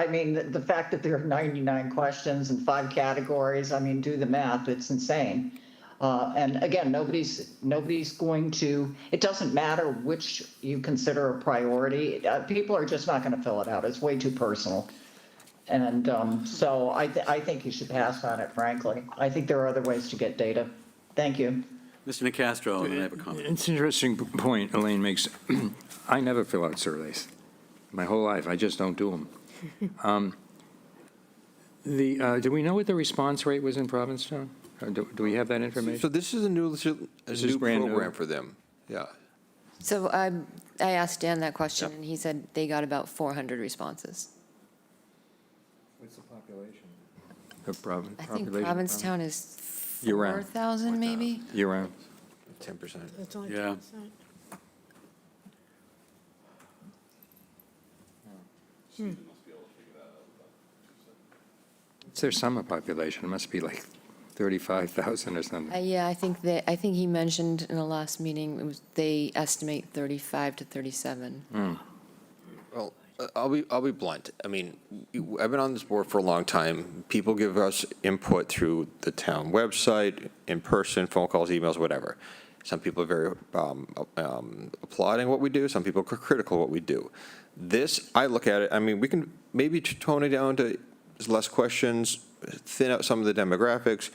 mean, the fact that there are 99 questions and 5 categories, I mean, do the math, it's insane. And again, nobody's going to, it doesn't matter which you consider a priority. People are just not going to fill it out. It's way too personal. And so I think you should pass on it, frankly. I think there are other ways to get data. Thank you. Mr. Nacastro, and then I have a comment. It's an interesting point Elaine makes. I never fill out surveys. My whole life, I just don't do them. Do we know what the response rate was in Provincetown? Do we have that information? So this is a new brand new? program for them. Yeah. So I asked Dan that question, and he said they got about 400 responses. What's the population? I think Provincetown is Year-round. 4,000 maybe? Year-round. 10%. That's only Yeah. 10%. What's their summer population? It must be like 35,000 or something. Yeah, I think he mentioned in the last meeting, they estimate 35 to 37. Well, I'll be blunt. I mean, I've been on this board for a long time. People give us input through the town website, in person, phone calls, emails, whatever. Some people are very applauding what we do. Some people are critical of what we do. This, I look at it, I mean, we can maybe tone it down to less questions, thin out some of the demographics.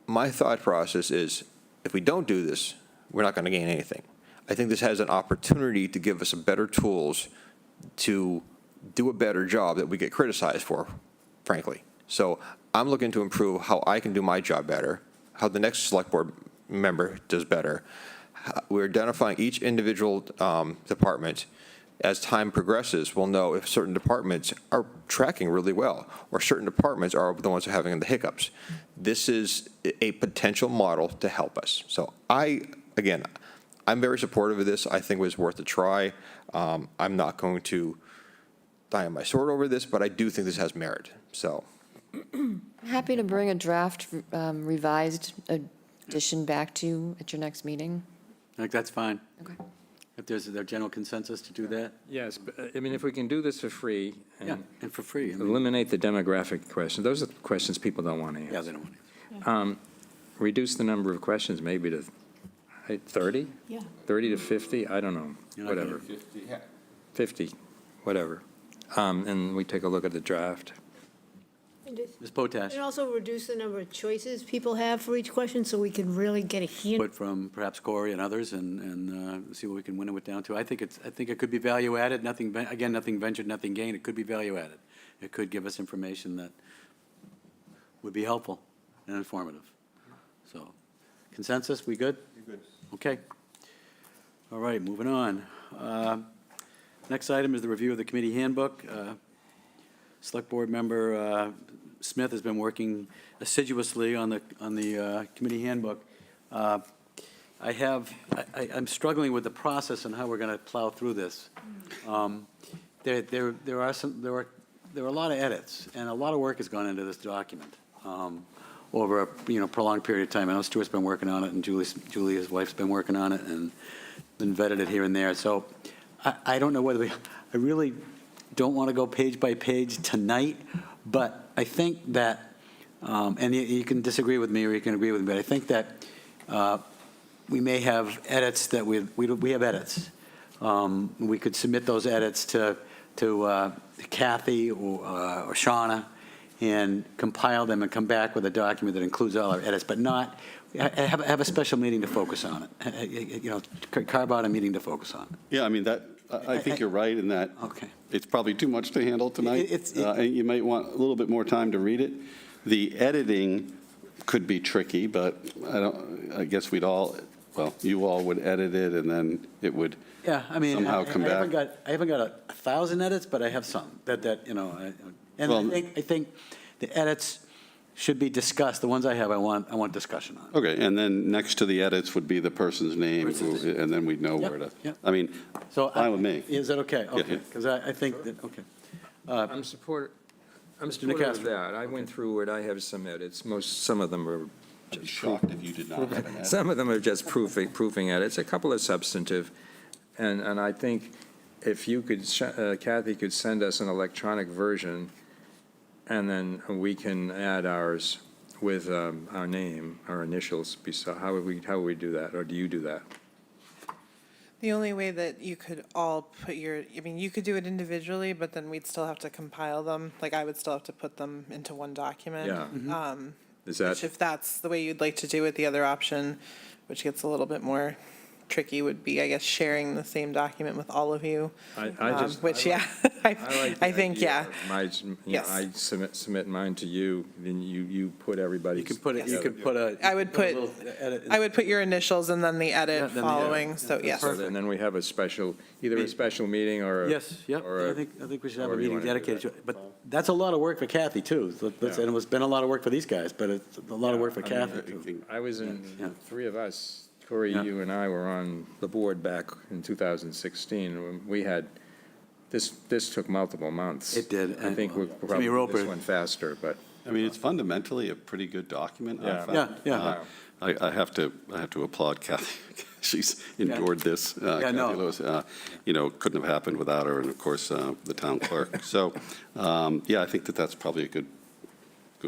My thought process is, if we don't do this, we're not going to gain anything. I think this has an opportunity to give us better tools to do a better job that we get criticized for, frankly. So I'm looking to improve how I can do my job better, how the next select board member does better. We're identifying each individual department. As time progresses, we'll know if certain departments are tracking really well or certain departments are the ones who are having the hiccups. This is a potential model to help us. So I'm very supportive of this. I think it was worth a try. I'm not going to die on my sword over this, but I do think this has merit. So, Happy to bring a draft revised edition back to you at your next meeting. I think that's fine. Okay. If there's a general consensus to do that? Yes, but, I mean, if we can do this for free. Yeah, and for free. I mean, Eliminate the demographic questions. Those are questions people don't want to answer. yeah, they don't want to. Reduce the number of questions maybe to 30? Yeah. 30 to 50? I don't know, whatever. 50, whatever. And we take a look at the draft. Ms. Potash, And also reduce the number of choices people have for each question, so we can really get a hint. input from perhaps Corey and others, and see what we can winnow it down to. I think it could be value added, nothing ventured, nothing gained. It could be value added. It could give us information that would be helpful and informative. So, consensus, we good? You're good. Okay. All right, moving on. Next item is the review of the committee handbook. Select Board Member Smith has been working assiduously on the committee handbook. I'm struggling with the process and how we're going to plow through this. There are a lot of edits, and a lot of work has gone into this document over a prolonged period of time. I know Stuart's been working on it, and Julie, his wife's been working on it, and been vetted it here and there. So I don't know whether I really don't want to go page by page tonight, but I think that, and you can disagree with me or you can agree with me, but I think that we may have edits that we have edits. We could submit those edits to Kathy or Shauna and compile them and come back with a document that includes all our edits, but not have a special meeting to focus on it. Carve out a meeting to focus on it. Yeah, I mean, I think you're right in that Okay. it's probably too much to handle tonight. And you might want a little bit more time to read it. The editing could be tricky, but I guess we'd all, well, you all would edit it, and then it would Yeah, I mean, somehow come back. I haven't got 1,000 edits, but I have some you know, and Well- I think the edits should be discussed. The ones I have, I want discussion on. Okay, and then next to the edits would be the person's name, and then we'd know Yep, where to, yep. I mean, So fine with me. Is that okay? Yeah, Okay, yeah. because I think that, okay. I'm supportive of Nicastro. that. I went through it, I have some edits. Some of them are I'd be shocked if you did not have an edit. Some of them are just proofing edits, a couple are substantive. And I think if you could, Kathy could send us an electronic version, and then we can add ours with our name, our initials. How would we do that, or do you do that? The only way that you could all put I mean, you could do it individually, but then we'd still have to compile them. Like, I would still have to put them into one document. Yeah. Is that? Which, if that's the way you'd like to do it, the other option, which gets a little bit more tricky, would be, I guess, sharing the same document with all of you. Which, yeah, I think, yeah. Yes. I submit mine to you, then you put everybody. You could put a. I would put, a little edit in. I would put your initials and then the Yeah, edit then the edit. following, Yeah, so that's yes. perfect. And then we have a special, either a special meeting or. Yes, yep, or I think we should have a however you meeting wanna do dedicated to that. it. But that's a lot of work for Kathy, too. And it's been a lot of work for these guys, but it's a lot of work for Kathy, too. I was in, Yeah. three of us, Corey, Yeah. you and I were on the board back in 2016. When we had, this took multiple months. It did, I think we Jimmy probably, Roper- this went faster, but. I mean, it's fundamentally a pretty good document. I Yeah. found. Yeah. I have to applaud Kathy. She's endured this. Yeah, no. Kathy Lewis, you know, couldn't have happened without her, and of course, the town clerk. So, yeah, I think that's probably a good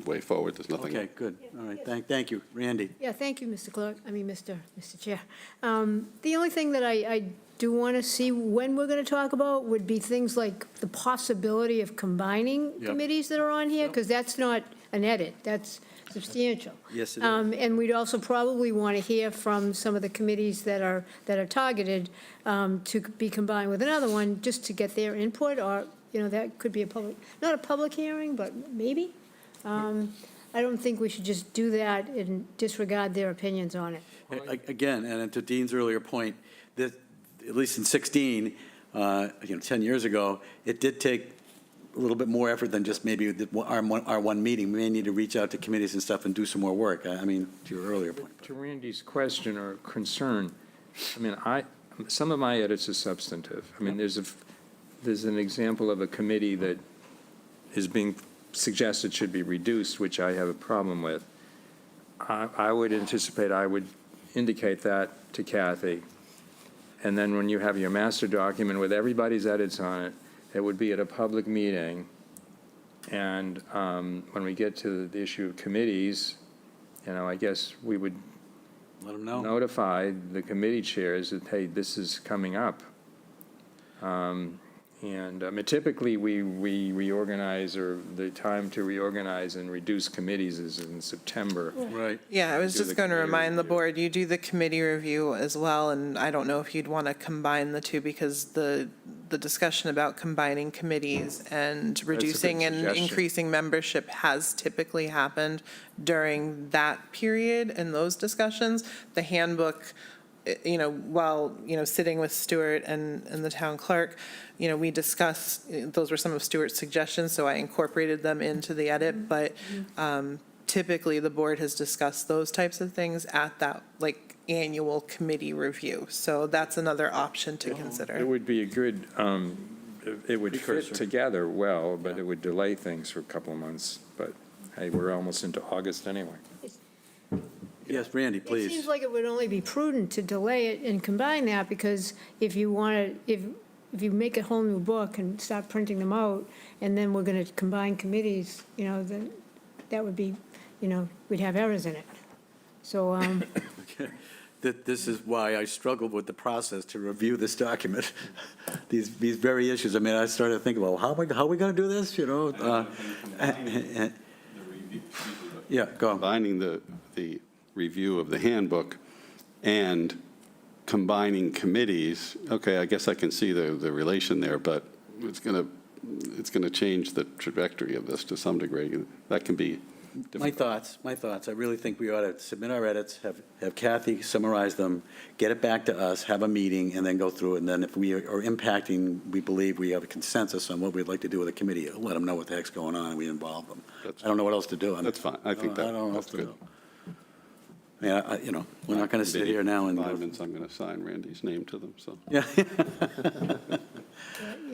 way forward. There's nothing. Okay, good. All right, thank you. Randy? Yeah, thank you, Mr. Clerk, Mr. Chair. The only thing that I do want to see when we're going to talk about would be things like the possibility of combining Yep. committees that are on here, because that's not an edit, that's substantial. Yes, it is. And we'd also probably want to hear from some of the committees that are targeted to be combined with another one, just to get their input, or, you know, that could be not a public hearing, but maybe. I don't think we should just do that and disregard their opinions on it. Again, and to Dean's earlier point, that, at least in 16, you know, 10 years ago, it did take a little bit more effort than just maybe our one meeting. We may need to reach out to committees and stuff and do some more work. I mean, to your earlier point. To Randy's question or concern, I mean, some of my edits are substantive. I mean, there's an example of a committee that is being suggested should be reduced, which I have a problem with. I would anticipate I would indicate that to Kathy. And then when you have your master document with everybody's edits on it, it would be at a public meeting. And when we get to the issue of committees, you know, I guess we would Let them know. notify the committee chairs that, hey, this is coming up. And typically, we reorganize, or the time to reorganize and reduce committees is in September. Right. Yeah, I was Do just the going to committee remind the review. board, you do the committee review as well, and I don't know if you'd want to combine the two, because the discussion about combining committees and reducing and suggestion. increasing membership has typically happened during that period and those discussions. The handbook, you know, while, you know, sitting with Stuart and the town clerk, you know, we discussed, those were some of Stuart's suggestions, so I incorporated them into the edit, but typically, the board has discussed those types of things at that, like, annual committee review. So that's another option to It consider. would be a good, it would fit Precursor. together well, but it would delay things for a couple of months. But, hey, we're almost into August anyway. Yes, Randy, It please. seems like it would only be prudent to delay it and combine that, because if you want to, if you make a whole new book and start printing them out, and then we're going to combine committees, you know, then that would be, you know, we'd have errors in it. So, This is why I struggled with the process to review this document, these very issues. I mean, I started to think, well, how are we going to do this, you know? Yeah, go on. Combining the review of the handbook and combining committees, okay, I guess I can see the relation there, but it's going to change the trajectory of this to some degree. That can be My thoughts. I really think we ought to submit our edits, have Kathy summarize them, get it back to us, have a meeting, and then go through it. And then if we are impacting, we believe we have a consensus on what we'd like to do with the committee, let them know what the heck's going on, and we involve them. I don't know what else to do. That's fine. I think don't know what else that's to good. do. Yeah, we're not going to sit here now and. Environments, I'm going to sign Randy's name to them, so. Yeah.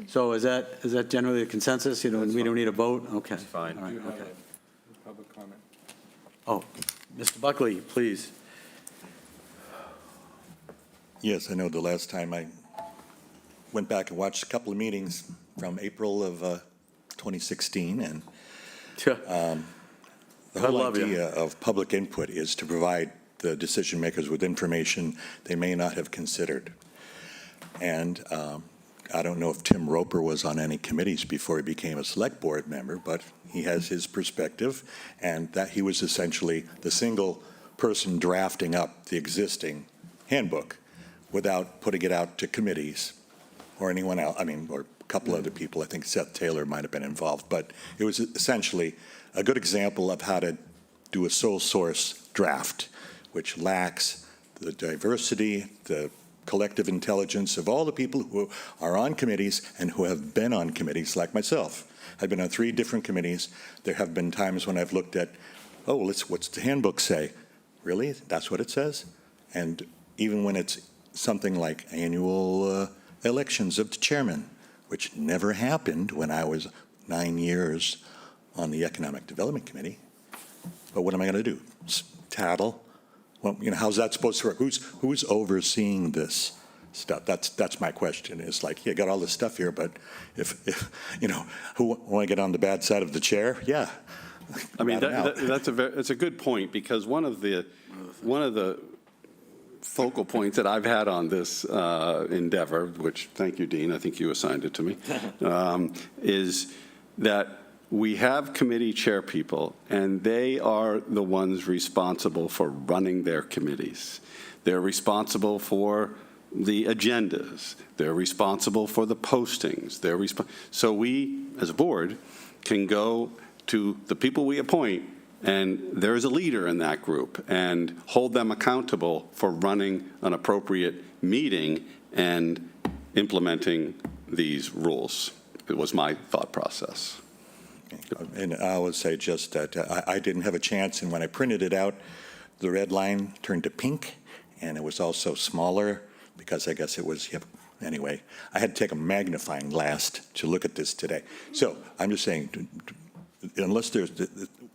So is that generally a consensus? We don't need a vote? Okay. It's fine. All right, okay. Public comment. Oh, Mr. Buckley, please. Yes, I know the last time I went back and watched a couple of meetings from April of 2016, and the whole idea of public input is to provide the decision makers with information they may not have considered. And I don't know if Tim Roper was on any committees before he became a select board member, but he has his perspective, and that he was essentially the single person drafting up the existing handbook without putting it out to committees or anyone else, or a couple other people. I think Seth Taylor might have been involved, but it was essentially a good example of how to do a sole source draft, which lacks the diversity, the collective intelligence of all the people who are on committees and who have been on committees like myself. I've been on 3 different committees. There have been times when I've looked at, what's the handbook say? Really? That's what it says? And even when it's something like annual elections of the chairman, which never happened when I was 9 years on the Economic Development Committee. But what am I going to do? Tattle? Well, how's that supposed to work? Who's overseeing this stuff? That's my question. It's like, you got all this stuff here, but if who want to get on the bad side of the chair? Yeah. I mean, that's a good point, because one of the focal points that I've had on this endeavor, which, thank you, Dean, I think you assigned it to me, is that we have committee chair people, and they are the ones responsible for running their committees. They're responsible for the agendas. They're responsible for the postings. So we, as a board, can go to the people we appoint, and there's a leader in that group, and hold them accountable for running an appropriate meeting and implementing these rules. It was my thought process. And I would say just that I didn't have a chance, and when I printed it out, the red line turned to pink, and it was also smaller because I guess it was, anyway, I had to take a magnifying glass to look at this today. So I'm just saying,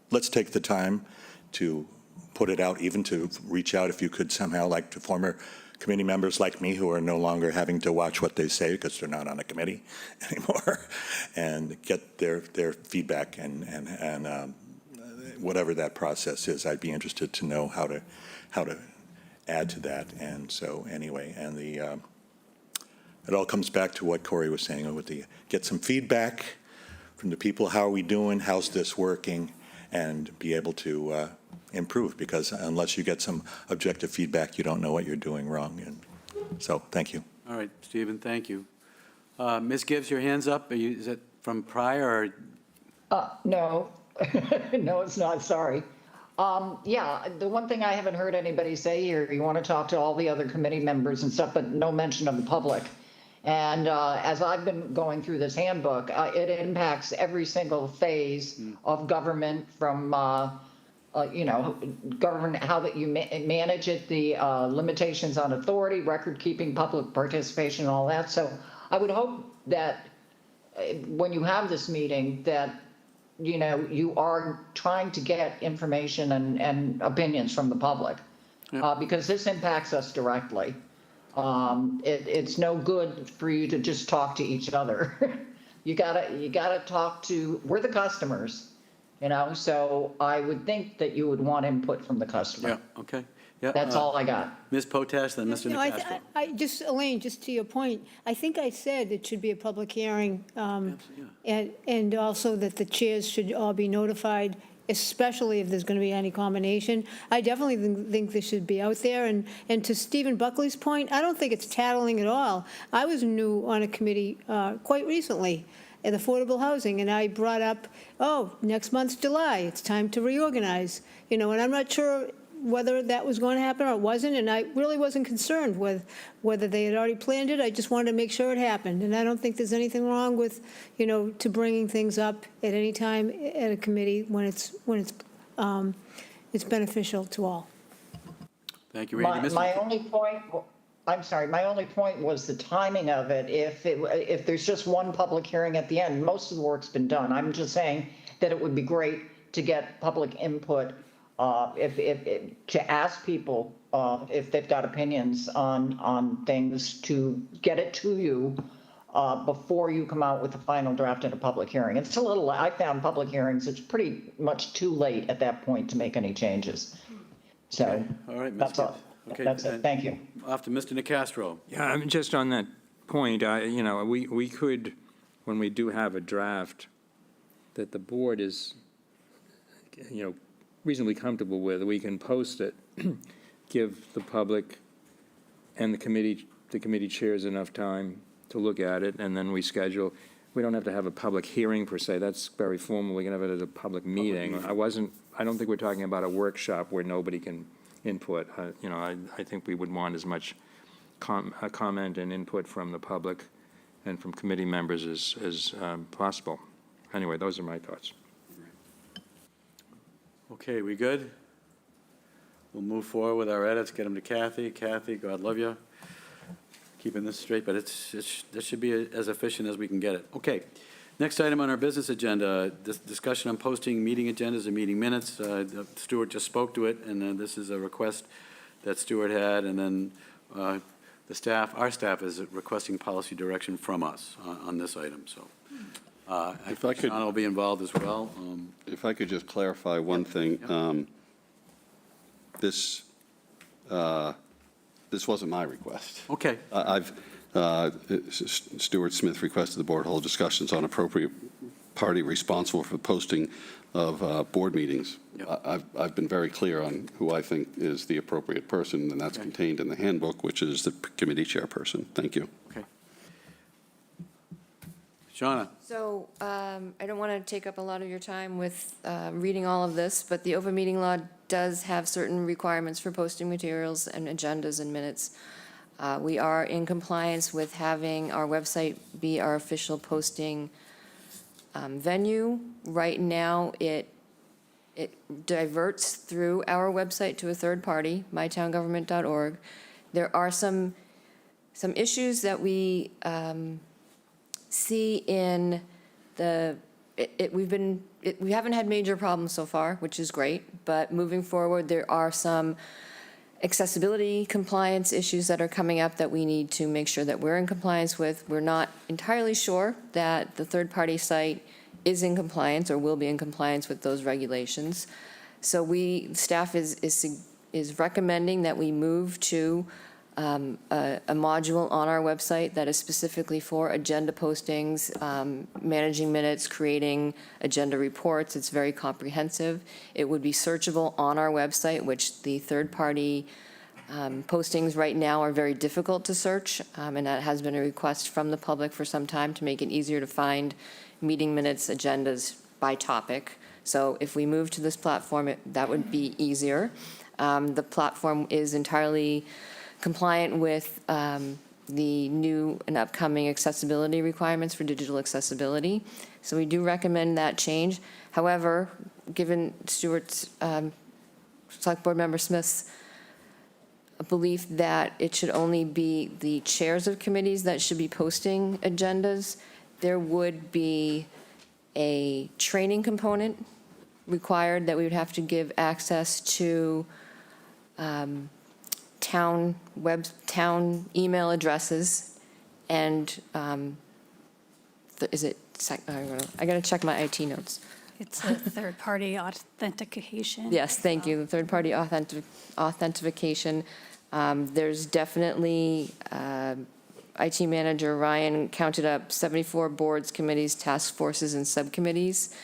let's take the time to put it out, even to reach out if you could somehow, like to former committee members like me who are no longer having to watch what they say because they're not on a committee anymore, and get their feedback and whatever that process is. I'd be interested to know how to add to that. And so anyway, and it all comes back to what Corey was saying, with get some feedback from the people. How are we doing? How's this working? And be able to improve, because unless you get some objective feedback, you don't know what you're doing wrong. And so, thank you. All right, Stephen, thank you. Ms. Gibbs, your hand's up. Is it from prior or? No, no, it's not, sorry. Yeah, the one thing I haven't heard anybody say here, you want to talk to all the other committee members and stuff, but no mention of the public. And as I've been going through this handbook, it impacts every single phase of government, from government, how that you manage it, the limitations on authority, record keeping, public participation, all that. So I would hope that when you have this meeting, that you are trying to get information and opinions from the public, because this impacts us directly. It's no good for you to just talk to each other. you gotta talk to, we're the customers, so I would think that you would want input from the customer. Yeah, okay. Yeah. That's all I got. Ms. Potash, then Mr. Nacastro. Elaine, just to your point, I think I said it should be a public hearing, and also that the chairs should all be notified especially if there's going to be any combination. I definitely think this should be out there. And to Stephen Buckley's point, I don't think it's tattling at all. I was new on a committee quite recently at affordable housing, and I brought up, oh, next month's July, it's time to reorganize. You know, and I'm not sure whether that was going to happen or it wasn't, and I really wasn't concerned with whether they had already planned it. I just wanted to make sure it happened, and I don't think there's anything wrong with, you know, to bringing things up at any time at a committee when it's beneficial to all. Thank you, Randy. My only point, I'm sorry, my only point was the timing of it. If there's just one public hearing at the end, most of the work's been done. I'm just saying that it would be great to get public input, to ask people if they've got opinions on things, to get it to you before you come out with the final draft in a public hearing. It's a little, I found public hearings, it's pretty much too late at that point to make any changes. So, Okay. All right, that's all. Okay, That's it. Thank you. Off to Mr. Nacastro. Yeah, I mean, just on that point, you know, we could, when we do have a draft that the board is, you know, reasonably comfortable with, we can post it, give the public and the committee chairs enough time to look at it, and then we schedule. We don't have to have a public hearing per se. That's very formal. We can have it as a public meeting. I don't think we're talking about a workshop where nobody can input. You know, I think we would want as much comment and input from the public and from committee members as possible. Anyway, those are my thoughts. Okay, we good? We'll move forward with our edits, get them to Kathy. Kathy, God love you. Keeping this straight, but this should be as efficient as we can get it. Okay, next item on our business agenda, discussion on posting meeting agendas and meeting minutes. Stuart just spoke to it, and this is a request that Stuart had, and then our staff is requesting policy direction from us on this item, so. If I could, Sean will be involved as well. if I could just clarify one thing. This wasn't my request. Okay. Stuart Smith requested the board hold discussions on appropriate party responsible for the posting of board meetings. Yep. I've been very clear on who I think is the appropriate person, and that's contained in the handbook, which is the committee chairperson. Thank you. Okay. Shauna. So I don't want to take up a lot of your time with reading all of this, but the open meeting law does have certain requirements for posting materials and agendas and minutes. We are in compliance with having our website be our official posting venue. Right now, it diverts through our website to a third party, mytowngovernment.org. There are some issues that we see in we haven't had major problems so far, which is great, but moving forward, there are some accessibility compliance issues that are coming up that we need to make sure that we're in compliance with. We're not entirely sure that the third-party site is in compliance or will be in compliance with those regulations. So staff is recommending that we move to a module on our website that is specifically for agenda postings, managing minutes, creating agenda reports. It's very comprehensive. It would be searchable on our website, which the third-party postings right now are very difficult to search, and that has been a request from the public for some time to make it easier to find meeting minutes, agendas by topic. So if we move to this platform, that would be easier. The platform is entirely compliant with the new and upcoming accessibility requirements for digital accessibility. So we do recommend that change. However, given Stuart's, Select Board Member Smith's belief that it should only be the chairs of committees that should be posting agendas, there would be a training component required that we would have to give access to town email addresses, and I got to check my IT notes. It's a third-party authentication. Yes, thank you, the third-party authentication. There's definitely, IT manager Ryan counted up 74 boards, committees, task forces, and subcommittees,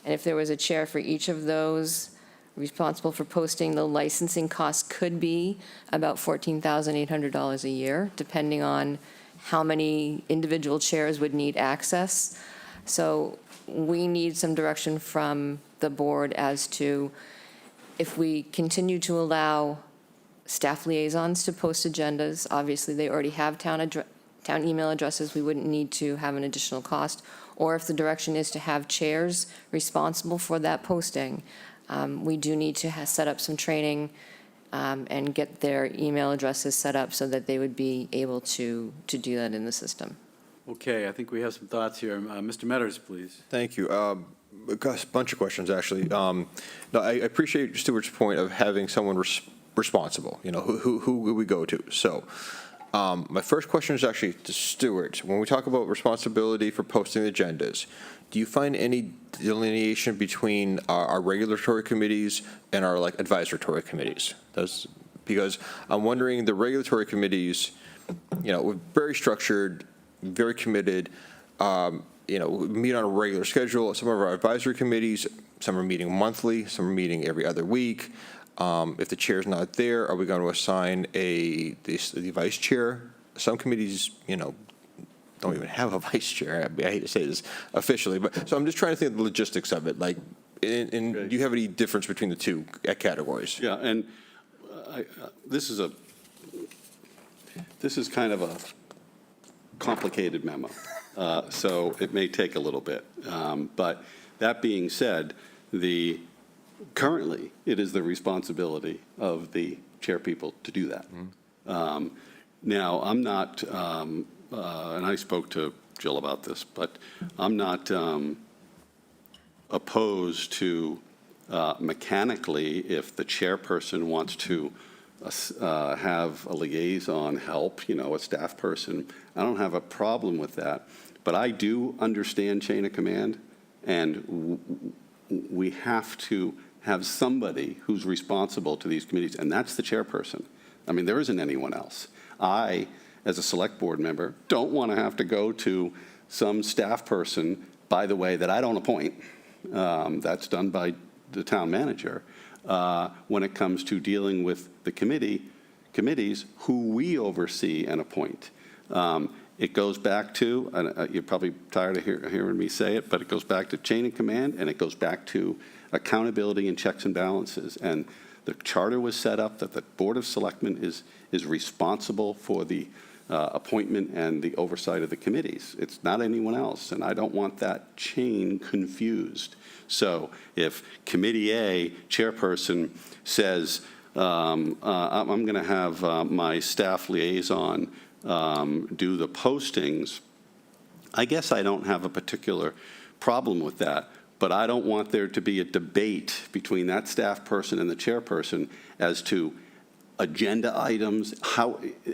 And if there was a chair for each of those responsible for posting, the licensing cost could be about $14,800 a year, depending on how many individual chairs would need access. So we need some direction from the board as to if we continue to allow staff liaisons to post agendas. Obviously, they already have town email addresses. We wouldn't need to have an additional cost. Or if the direction is to have chairs responsible for that posting, we do need to set up some training and get their email addresses set up so that they would be able to do that in the system. Okay, I think we have some thoughts here. Mr. Metters, please. Thank you. Gosh, a bunch of questions, actually. No, I appreciate Stuart's point of having someone responsible, who would we go to? So my first question is actually to Stuart. When we talk about responsibility for posting agendas, do you find any delineation between our regulatory committees and our advisory committees? Because I'm wondering, the regulatory committees, we're very structured, very committed, meet on a regular schedule. Some of our advisory committees, some are meeting monthly, some are meeting every other week. If the chair's not there, are we going to assign the vice chair? Some committees, don't even have a vice chair. I hate to say this officially, but so I'm just trying to think of the logistics of it. Do you have any difference between the two categories? Yeah, and this is kind of a complicated memo, so it may take a little bit. But that being said, currently it is the responsibility of the chair people to do that. Now, I'm not, and I spoke to Jill about this, but I'm not opposed to mechanically, if the chairperson wants to have a liaison help, a staff person, I don't have a problem with that. But I do understand chain of command, and we have to have somebody who's responsible to these committees, and that's the chairperson. I mean, there isn't anyone else. I, as a select board member, don't want to have to go to some staff person, by the way, that I don't appoint. That's done by the town manager. When it comes to dealing with the committees who we oversee and appoint. It goes back to, and you're probably tired of hearing me say it, but it goes back to chain of command, and it goes back to accountability and checks and balances. And the charter was set up that the Board of Selectmen is responsible for the appointment and the oversight of the committees. It's not anyone else, and I don't want that chain confused. So if Committee A chairperson says, I'm going to have my staff liaison do the postings, I guess I don't have a particular problem with that, but I don't want there to be a debate between that staff person and the chairperson as to agenda items,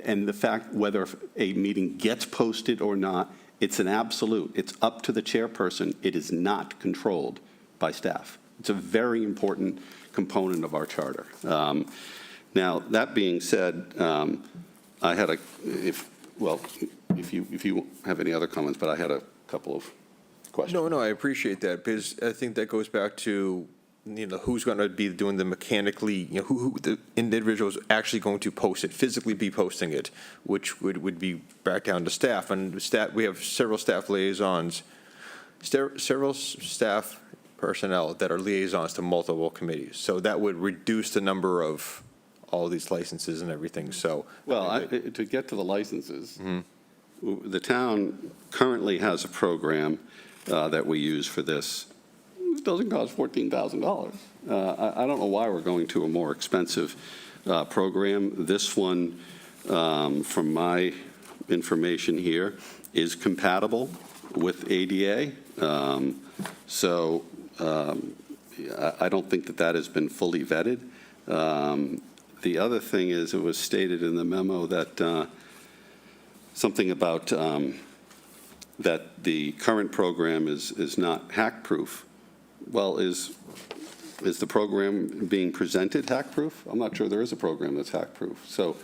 and the fact whether a meeting gets posted or not. It's an absolute. It's up to the chairperson. It is not controlled by staff. It's a very important component of our charter. Now, that being said, I had if you have any other comments, but I had a couple of questions. No, I appreciate that, because I think that goes back to, who's going to be doing the mechanically, who the individual is actually going to post it, physically be posting it, which would be back down to staff. And staff, we have several staff liaisons, several staff personnel that are liaisons to multiple committees. So that would reduce the number of all these licenses and everything, so. Well, to get to the licenses, the town currently has a program that we use for this. It doesn't cost $14,000. I don't know why we're going to a more expensive program. This one, from my information here, is compatible with ADA. So I don't think that has been fully vetted. The other thing is, it was stated in the memo that something about that the current program is not hack-proof. Well, is the program being presented hack-proof? I'm not sure there is a program that's hack-proof. So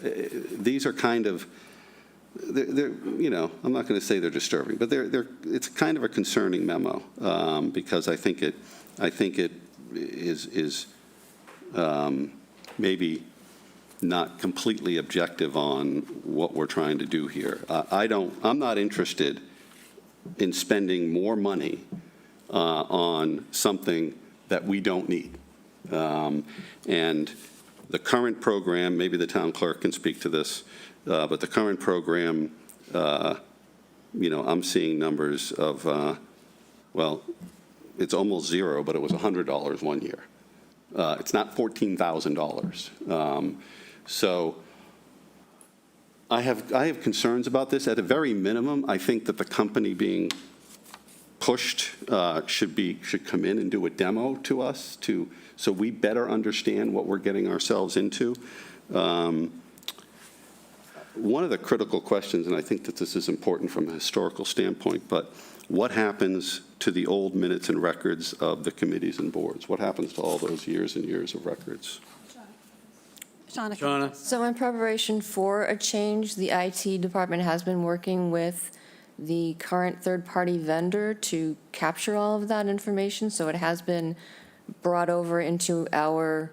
these are kind of you know, I'm not going to say they're disturbing, but it's kind of a concerning memo, because I think it is maybe not completely objective on what we're trying to do here. I'm not interested in spending more money on something that we don't need. And the current program, maybe the town clerk can speak to this, but the current program, you know, I'm seeing numbers of, well, it's almost zero, but it was $100 one year. It's not $14,000. So I have concerns about this. At a very minimum, I think that the company being pushed should come in and do a demo to us so we better understand what we're getting ourselves into. One of the critical questions, and I think that this is important from a historical standpoint, but what happens to the old minutes and records of the committees and boards? What happens to all those years and years of records? Shauna? So in preparation for a change, the IT department has been working with the current third-party vendor to capture all of that information. So it has been brought over into our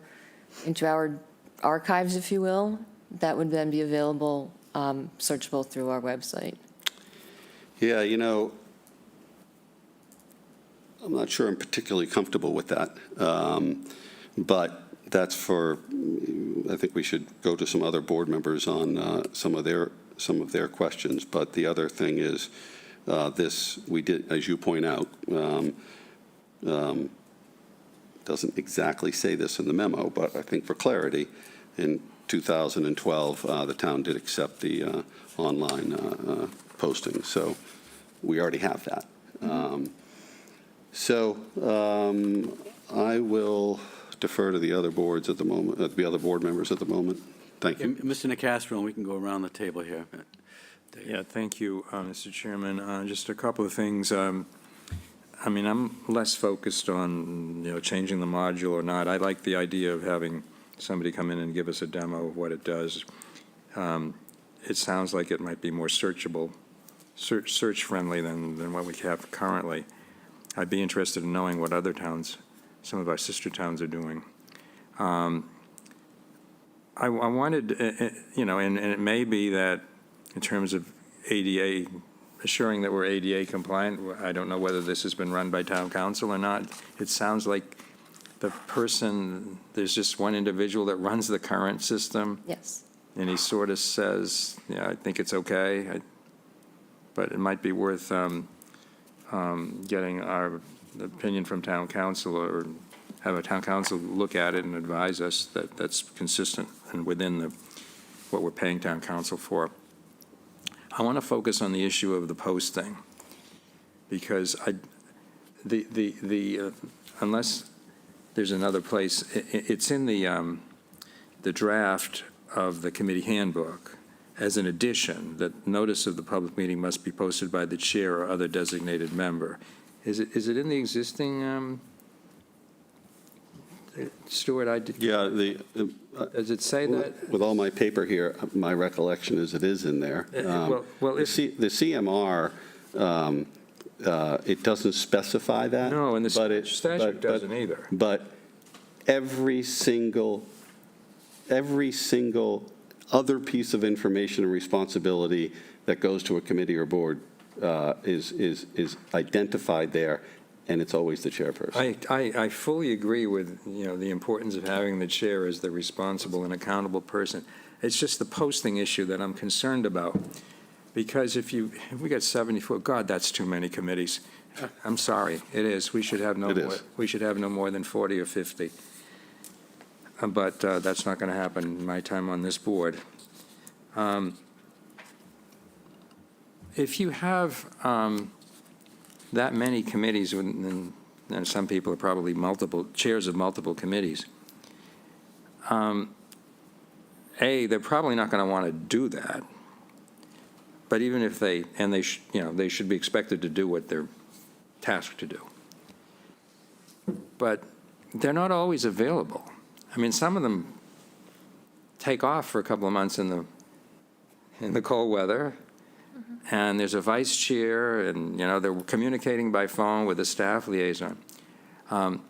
archives, if you will. That would then be available, searchable through our website. Yeah, you know, I'm not sure I'm particularly comfortable with that. But that's for, I think we should go to some other board members on some of their questions. But the other thing is, this, we did, as you point out, doesn't exactly say this in the memo, but I think for clarity, in 2012, the town did accept the online posting. So we already have that. I will defer to the other boards at the moment, the other board members at the moment. Thank you. Mr. Nacastro, and we can go around the table here. Yeah, thank you, Mr. Chairman. Just a couple of things. I mean, I'm less focused on, you know, changing the module or not. I like the idea of having somebody come in and give us a demo of what it does. It sounds like it might be more searchable, search-friendly than what we have currently. I'd be interested in knowing what other towns, some of our sister towns, are doing. I wanted, you know, and it may be that in terms of ADA, assuring that we're ADA compliant, I don't know whether this has been run by town council or not. It sounds like the person, there's just one individual that runs the current system. Yes. And he sort of says, yeah, I think it's okay, but it might be worth getting our opinion from town council, or have a town council look at it and advise us that that's consistent and within what we're paying town council for. I want to focus on the issue of the posting, because unless there's another place, it's in the draft of the committee handbook as an addition that notice of the public meeting must be posted by the chair or other designated member. Is it in the existing, Stuart? Yeah, does it say that? With all my paper here, my recollection is it is in there. Well, the CMR, it doesn't specify that. No, and the but statute doesn't either. But every single other piece of information and responsibility that goes to a committee or board is identified there, and it's always the chairperson. I fully agree with, you know, the importance of having the chair as the responsible and accountable person. It's just the posting issue that I'm concerned about, because if we got 74, God, that's too many committees. I'm sorry, it is. We should have no more than 40 or 50. But that's not going to happen in my time on this board. If you have that many committees, and some people are probably chairs of multiple committees, they're probably not going to want to do that. But even if they should be expected to do what they're tasked to do. But they're not always available. I mean, some of them take off for a couple of months in the cold weather, and there's a vice chair, and, they're communicating by phone with a staff liaison. And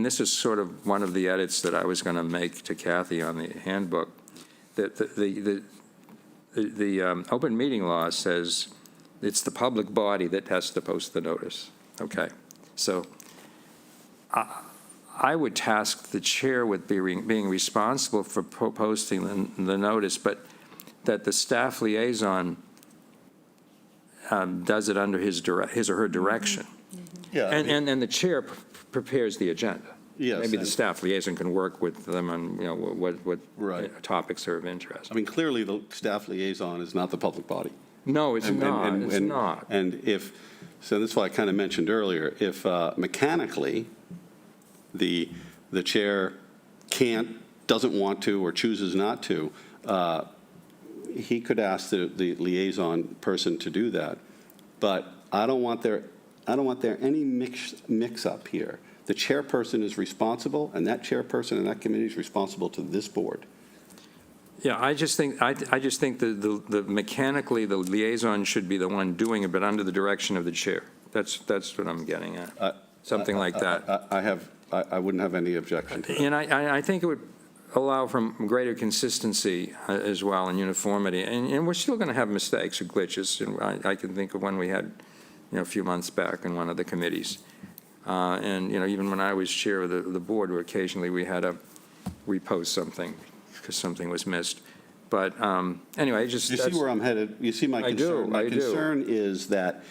this is sort of one of the edits that I was going to make to Kathy on the handbook, that the open meeting law says it's the public body that has to post the notice. Okay, so I would task the chair with being responsible for posting the notice, but that the staff liaison does it under his or her direction. Yeah. And the chair prepares the agenda. Yes, Maybe the and- staff liaison can work with them on, what Right. topics are of interest. I mean, clearly, the staff liaison is not the public body. No, it's not, it's not. And so that's why I kind of mentioned earlier, if mechanically, the chair doesn't want to, or chooses not to, he could ask the liaison person to do that. But I don't want there any mix-up here. The chairperson is responsible, and that chairperson and that committee is responsible to this board. Yeah, I just think the mechanically, the liaison should be the one doing it, but under the direction of the chair. That's what I'm getting at. Something like that. I wouldn't have any objection to that. And I think it would allow for greater consistency as well and uniformity. And we're still going to have mistakes or glitches. And I can think of one we had, a few months back in one of the committees. And, even when I was chair of the board, occasionally we had to repost something because something was missed. But anyway, You see where I'm headed? You see my concern? My concern is that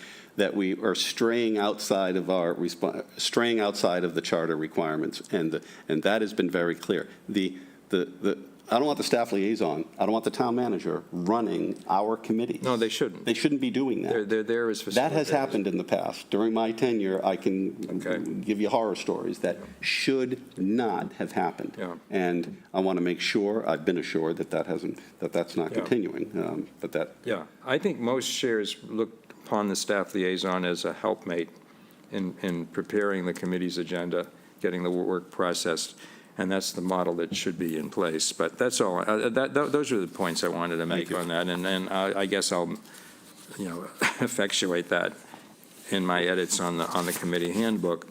we are straying outside of the charter requirements, and that has been very clear. I don't want the staff liaison, I don't want the town manager running our committees. No, they shouldn't. They shouldn't be doing that. They're there as facilitators. That has happened in the past. During my tenure, I can give you horror stories that should not have happened. Yeah. And I want to make sure, I've been assured that's not continuing. But that. Yeah, I think most chairs look upon the staff liaison as a helpmate in preparing the committee's agenda, getting the work processed, and that's the model that should be in place. But that's all. Those are the points I wanted to make on that, and I guess I'll, effectuate that in my edits on the committee handbook.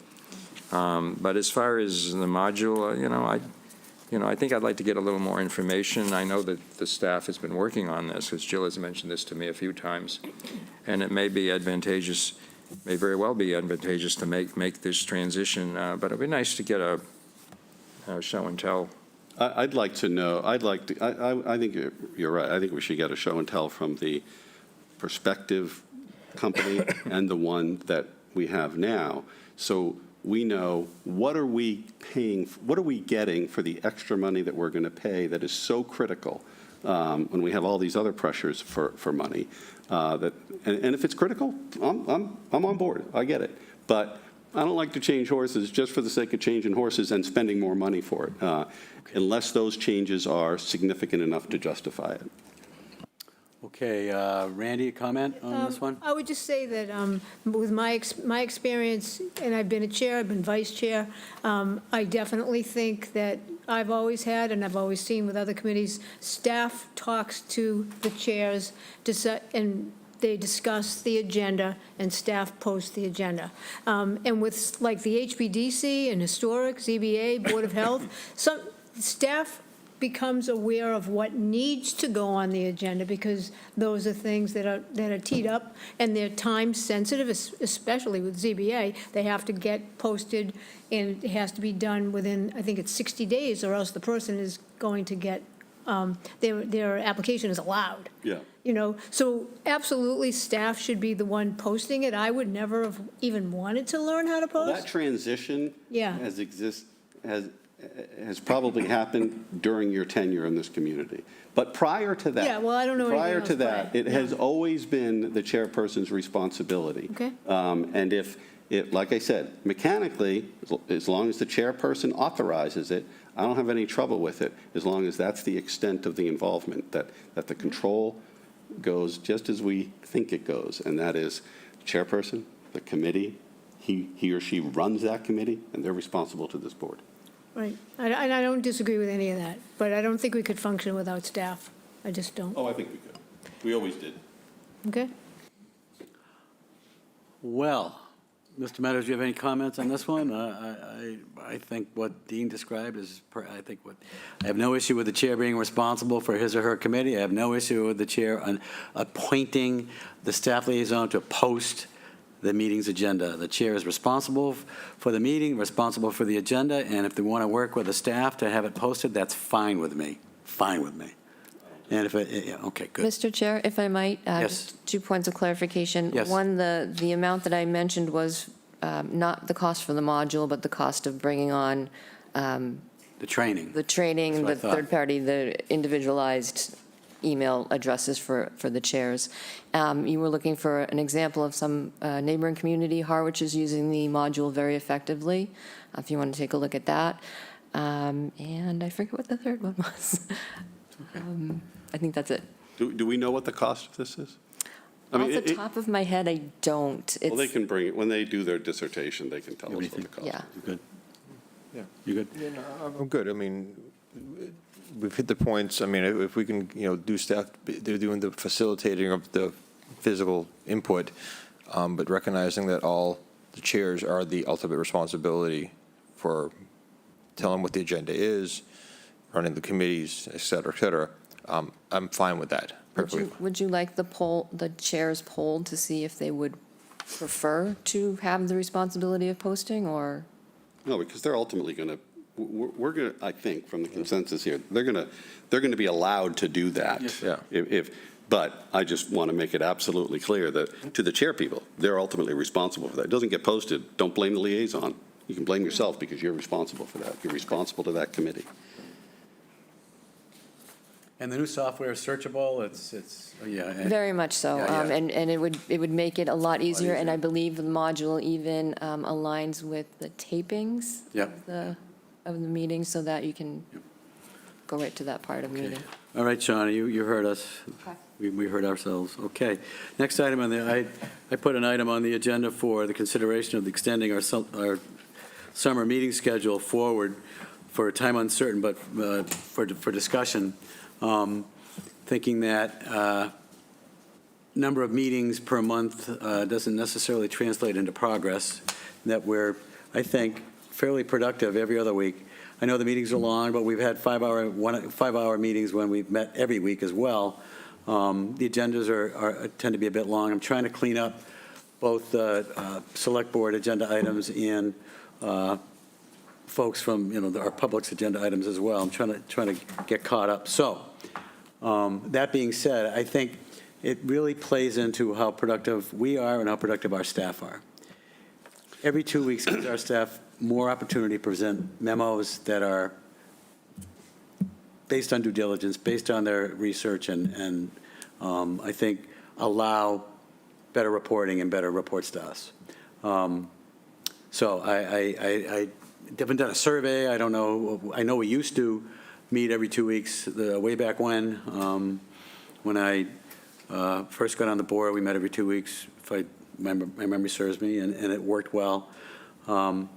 But as far as the module, I think I'd like to get a little more information. I know that the staff has been working on this, because Jill has mentioned this to me a few times, and it may be advantageous, may very well be advantageous to make this transition, but it'd be nice to get a show and tell. I'd like to know, I think you're right. I think we should get a show and tell from the prospective company and the one that we have now. So we know what are we getting for the extra money that we're going to pay that is so critical when we have all these other pressures for money. And if it's critical, I'm on board. I get it. But I don't like to change horses just for the sake of changing horses and spending more money for it, unless those changes are significant enough to justify it. Okay, Randy, a comment on this one? I would just say that with my experience, and I've been a chair, I've been vice chair, I definitely think that I've always had, and I've always seen with other committees, staff talks to the chairs, and they discuss the agenda, and staff post the agenda. And with, like, the HBDC and Historic, ZBA, Board of Health, some staff becomes aware of what needs to go on the agenda, because those are things that are teed up, and they're time sensitive, especially with ZBA. They have to get posted, and it has to be done within, I think it's 60 days, or else the person is going to get, their application is allowed. Yeah. So absolutely, staff should be the one posting it. I would never have even wanted to learn how to Well, post. that transition Yeah. has probably happened during your tenure in this community. But prior to that. Yeah, well, I don't know anything Prior else, to that, but, it has always been the chairperson's responsibility. Okay. And if, like I said, mechanically, as long as the chairperson authorizes it, I don't have any trouble with it, as long as that's the extent of the involvement, that the control goes just as we think it goes, and that is the chairperson, the committee, he or she runs that committee, and they're responsible to this board. Right. And I don't disagree with any of that, but I don't think we could function without staff. I just don't. Oh, I think we could. We always did. Okay? Well, Mr. Meadows, do you have any comments on this one? I think what Dean described is, I have no issue with the chair being responsible for his or her committee. I have no issue with the chair on appointing the staff liaison to post the meeting's agenda. The chair is responsible for the meeting, responsible for the agenda, and if they want to work with the staff to have it posted, that's fine with me. Fine with me. And if okay, good. Mr. Chair, if I might, Yes. just 2 points of clarification. Yes. One, the amount that I mentioned was not the cost for the module, but the cost of bringing on The training. the training, That's what I the thought. third party, the individualized email addresses for the chairs. You were looking for an example of some neighboring community. Harwich is using the module very effectively, if you want to take a look at that. And I forget what the third one was. I think that's it. Do we know what the cost of this is? I Off mean, the top of my head, I don't. well, they It's, can bring it, when they do their dissertation, they can tell us what the cost is. yeah. You good? Yeah. You good? Yeah, no, I'm good. I mean, we've hit the points. I mean, if we can, do staff, they're doing the facilitating of the physical input, but recognizing that all the chairs are the ultimate responsibility for telling what the agenda is, running the committees, et cetera, et cetera. I'm fine with that. Perfectly. would you like the chairs polled to see if they would prefer to have the responsibility of posting, or? No, because they're ultimately going to, we're going to, I think, from the consensus here, they're going to be allowed to do that. Yeah. But I just want to make it absolutely clear that to the chair people, they're ultimately responsible for that. It doesn't get posted, don't blame the liaison. You can blame yourself because you're responsible for that. You're responsible to that committee. And the new software is searchable, yeah. Very much so. Yeah, yeah. And it would make it a lot easier, and easier. I believe the module even aligns with the tapings Yep. of the meeting, so that you can go right to that part of the meeting. All right, Shauna, you heard us. Okay. We heard ourselves. Okay. Next item I put an item on the agenda for the consideration of extending our summer meeting schedule forward for a time uncertain, but for discussion. Thinking that number of meetings per month doesn't necessarily translate into progress, that we're, I think, fairly productive every other week. I know the meetings are long, but we've had five-hour meetings when we've met every week as well. The agendas tend to be a bit long. I'm trying to clean up both select board agenda items and folks from, our public's agenda items as well. I'm trying to get caught up. So, that being said, I think it really plays into how productive we are and how productive our staff are. Every 2 weeks gives our staff more opportunity to present memos that are based on due diligence, based on their research, and I think allow better reporting and better reports to us. So I haven't done a survey. I don't know. I know we used to meet every 2 weeks, way back when I first got on the board, we met every 2 weeks, if my memory serves me, and it worked well. So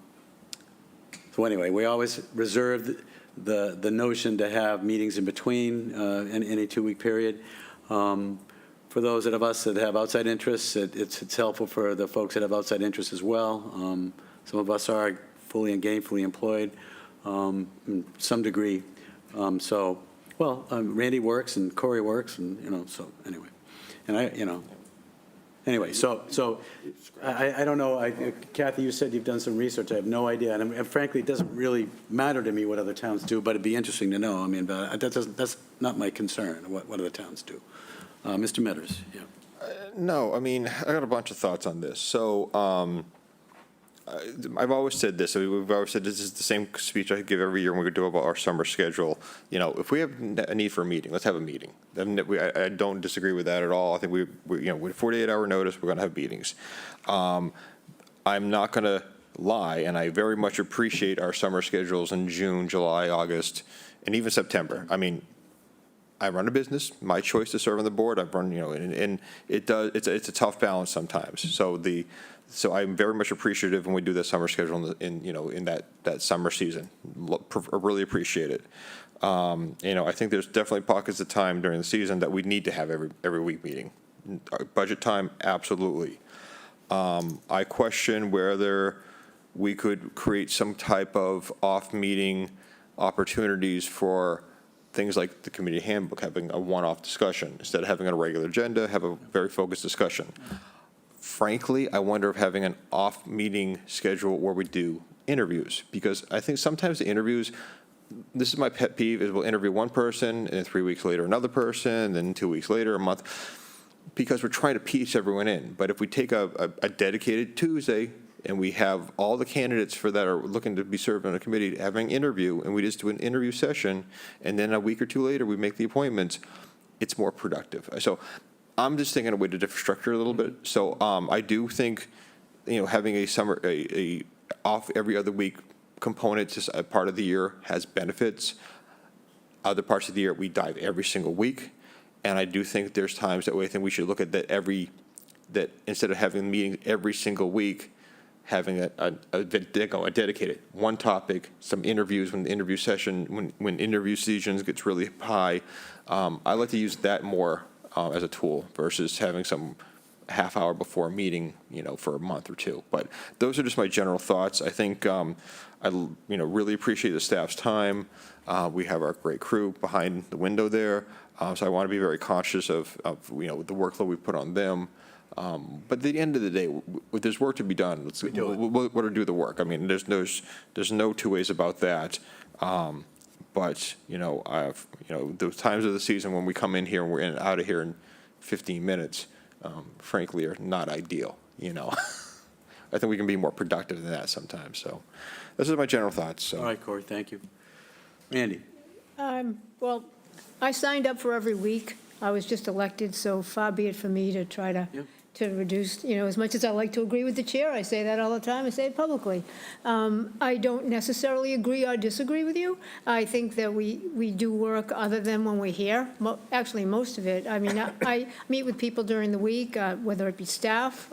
anyway, we always reserved the notion to have meetings in between in any 2 week period. For those of us that have outside interests, it's helpful for the folks that have outside interests as well. Some of us are fully and gainfully employed in some degree. Randy works and Corey works, and, so anyway. And anyway, so I don't know. Kathy, you said you've done some research. I have no idea. And frankly, it doesn't really matter to me what other towns do, but it'd be interesting to know. I mean, but that's not my concern, what other towns do. Mr. Metters, yeah. No, I mean, I got a bunch of thoughts on this. So, I've always said this. We've always said this is the same speech I give every year when we do about our summer schedule. If we have a need for a meeting, let's have a meeting. I don't disagree with that at all. I think with 48-hour notice, we're going to have meetings. I'm not going to lie, and I very much appreciate our summer schedules in June, July, August, and even September. I mean, I run a business. My choice to serve on the board. I've run, and it's a tough balance sometimes. So I'm very much appreciative when we do the summer schedule in that summer season. Really appreciate it. I think there's definitely pockets of time during the season that we need to have every week meeting. Budget time, absolutely. I question whether we could create some type of off-meeting opportunities for things like the committee handbook, having a one-off discussion. Instead of having a regular agenda, have a very focused discussion. Frankly, I wonder if having an off-meeting schedule where we do interviews, because I think sometimes the interviews, this is my pet peeve, is we'll interview one person, and then 3 weeks later another person, and then 2 weeks later, a month, because we're trying to piece everyone in. But if we take a dedicated Tuesday, and we have all the candidates for that are looking to be served on a committee having an interview, and we just do an interview session, and then a week or two later, we make the appointments, it's more productive. So I'm just thinking a way to different structure a little bit. So I do think, having a off every other week component, just a part of the year, has benefits. Other parts of the year, we dive every single week. And I do think there's times that way I think we should look at that instead of having meetings every single week, having a dedicated one topic, some interviews when the interview session, when interview seasons gets really high. I like to use that more as a tool versus having some half hour before a meeting, for a month or two. But those are just my general thoughts. I think I really appreciate the staff's time. We have our great crew behind the window there. So I want to be very conscious of the workload we put on them. But at the end of the day, there's work to be done. We'll do the work. I mean, there's no two ways about that. But those times of the season when we come in here and we're in and out of here in 15 minutes, frankly, are not ideal. I think we can be more productive than that sometimes. So, those are my general thoughts. So. All right, Corey, thank you. Randy? Well, I signed up for every week. I was just elected, so far be it for me to try to reduce, as much as I like to agree with the chair, I say that all the time, I say it publicly. I don't necessarily agree or disagree with you. I think that we do work other than when we're here, actually most of it. I mean, I meet with people during the week, whether it be staff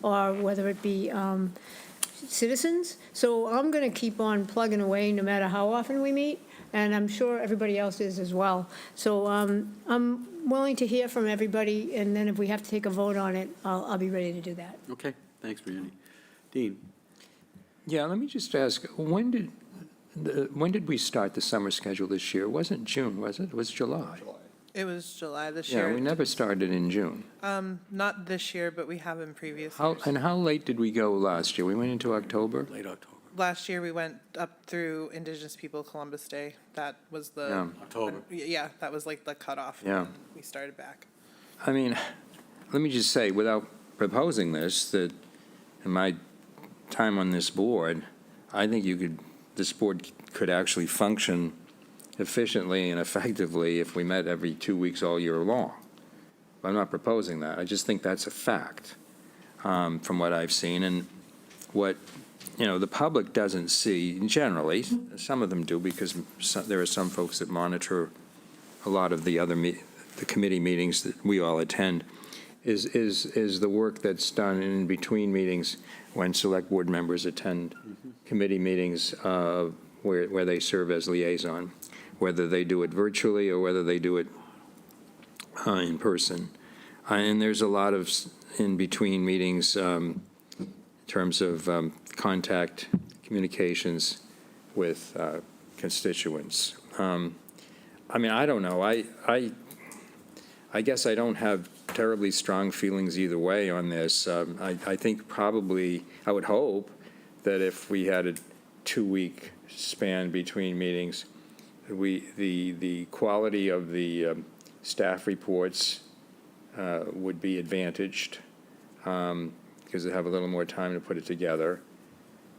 or whether it be citizens. So I'm going to keep on plugging away no matter how often we meet, and I'm sure everybody else is as well. So I'm willing to hear from everybody, and then if we have to take a vote on it, I'll be ready to do that. Okay, thanks, Randy. Dean? Yeah, let me just ask, when did we start the summer schedule this year? It wasn't June, was it? It was July. It was July this Yeah, year. we never started in June. Not this year, but we have in previous How, years. and how late did we go last year? We went into October? Late October. Last year, we went up through Indigenous People Columbus Day. That was the. Yeah. October. Yeah, that was like the cutoff. Yeah. and We started back. I mean, let me just say, without proposing this, that in my time on this board, I think this board could actually function efficiently and effectively if we met every 2 weeks all year long. I'm not proposing that. I just think that's a fact from what I've seen. And what, the public doesn't see generally, some of them do because there are some folks that monitor a lot of the other the committee meetings that we all attend, is the work that's done in between meetings when select board members attend committee meetings where they serve as liaison, whether they do it virtually or whether they do it in person. And there's a lot of in-between meetings in terms of contact, communications with constituents. I mean, I don't know. I guess I don't have terribly strong feelings either way on this. I think probably, I would hope that if we had a 2-week span between meetings, the quality of the staff reports would be advantaged because they have a little more time to put it together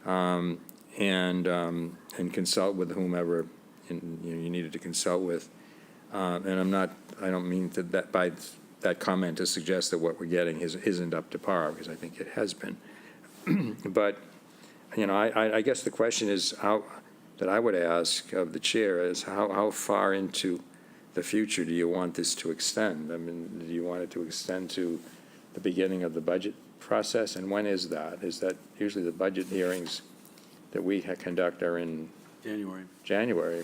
and consult with whomever you needed to consult with. And I don't mean that by that comment to suggest that what we're getting isn't up to par, because I think it has been. But, I guess the question is that I would ask of the chair is how far into the future do you want this to extend? I mean, do you want it to extend to the beginning of the budget process? And when is that? Is that usually the budget hearings that we conduct are in January. January?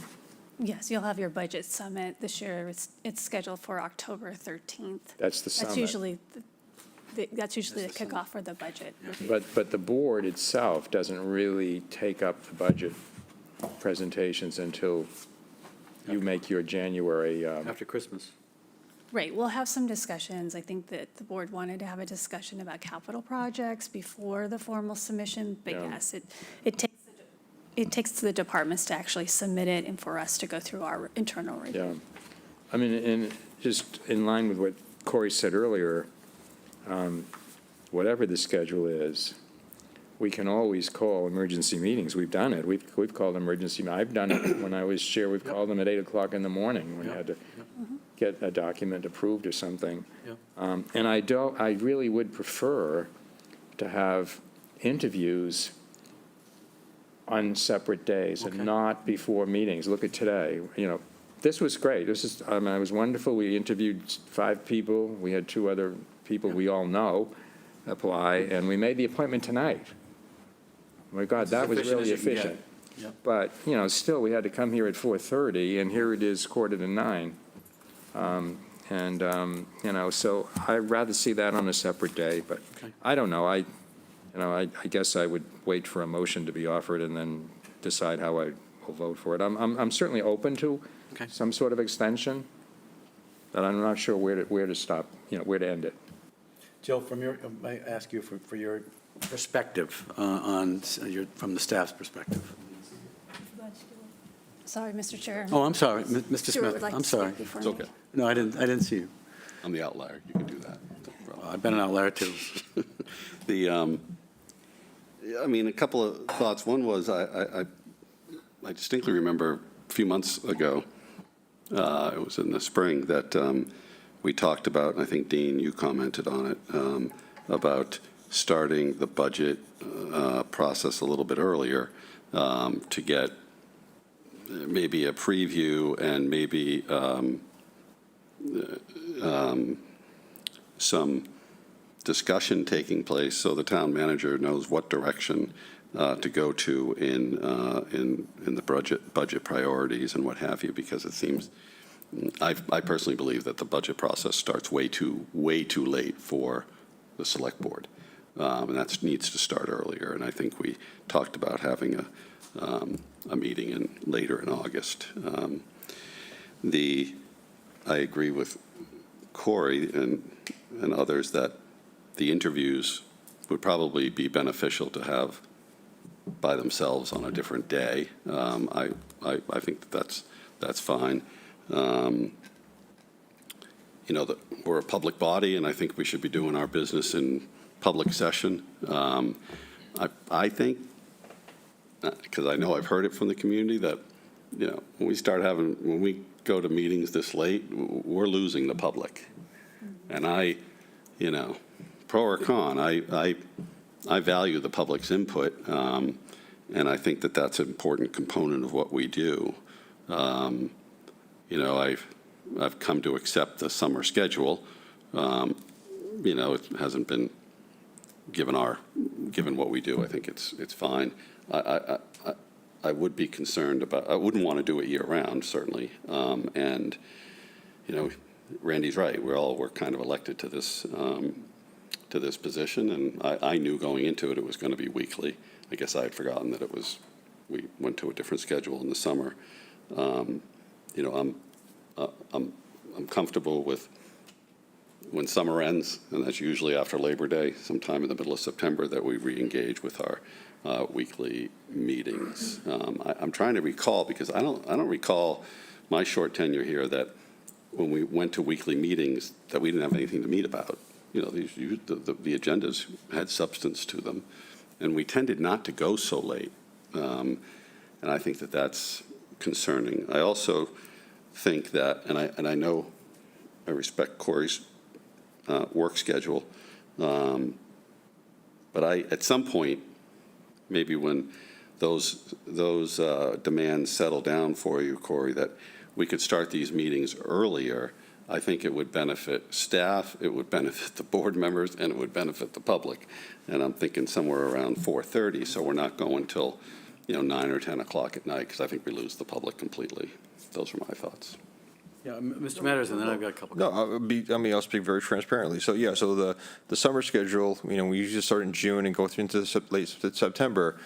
Yes, you'll have your budget summit this year. It's scheduled for October 13th. That's the That's summit. usually, that's usually the kickoff for the budget. But the board itself doesn't really take up the budget presentations until you make your January. After Christmas. Right, we'll have some discussions. I think that the board wanted to have a discussion about capital projects before the formal submission, but Yeah. yes, it takes the departments to actually submit it and for us to go through our internal review. Yeah. I mean, and just in line with what Corey said earlier, whatever the schedule is, we can always call emergency meetings. We've done it. We've called emergency, I've done it when I was chair. We've called them at 8 o'clock in the morning when you had to get a document approved or something. And I really would prefer to have interviews on separate days and not before meetings. Look at today, this was great. This is, it was wonderful. We interviewed 5 people. We had 2 other people we all know apply, and we made the appointment tonight. My God, that was really efficient. But, still, we had to come here at 4:30, and here it is 8:45. So I'd rather see that on a separate day, but I don't know. I guess I would wait for a motion to be offered and then decide how I will vote for it. I'm certainly open to some sort of extension, but I'm not sure where to stop, where to end it. Jill, I ask you for your perspective from the staff's perspective. Sorry, Mr. Chair. Oh, I'm sorry, Mr. Stuart would Smith, like I'm to speak sorry. before It's me. okay. No, I didn't see you. I'm the outlier. You can do that. I've been an outlier too. I mean, a couple of thoughts. One was I distinctly remember a few months ago, it was in the spring, that we talked about, and I think, Dean, you commented on it, about starting the budget process a little bit earlier to get maybe a preview and maybe some discussion taking place so the town manager knows what direction to go to in the budget priorities and what have you, because it seems, I personally believe that the budget process starts way too late for the select board. And that needs to start earlier. And I think we talked about having a meeting later in August. I agree with Corey and others that the interviews would probably be beneficial to have by themselves on a different day. I think that's fine. We're a public body, and I think we should be doing our business in public session. I think, because I know I've heard it from the community, that when we go to meetings this late, we're losing the public. And pro or con, I value the public's input, and I think that that's an important component of what we do. I've come to accept the summer schedule. It hasn't been given what we do. I think it's fine. I would be concerned about. I wouldn't want to do it year round, certainly. And Randy's right. We're kind of elected to this position, and I knew going into it it was going to be weekly. I guess I had forgotten that we went to a different schedule in the summer. I'm comfortable with when summer ends, and that's usually after Labor Day, sometime in the middle of September, that we re-engage with our weekly meetings. I'm trying to recall, because I don't recall my short tenure here that when we went to weekly meetings that we didn't have anything to meet about. The agendas had substance to them, and we tended not to go so late. And I think that that's concerning. I also think that, and I know I respect Corey's work schedule, but at some point, maybe when those demands settle down for you, Corey, that we could start these meetings earlier. I think it would benefit staff, it would benefit the board members, and it would benefit the public. And I'm thinking somewhere around 4:30, so we're not going till 9 or 10 o'clock at night, because I think we lose the public completely. those are my thoughts. Yeah, Mr. Matters, and then I've got a couple. No, I'll speak very transparently. So, yeah, so the summer schedule, we usually start in June and go through into late September.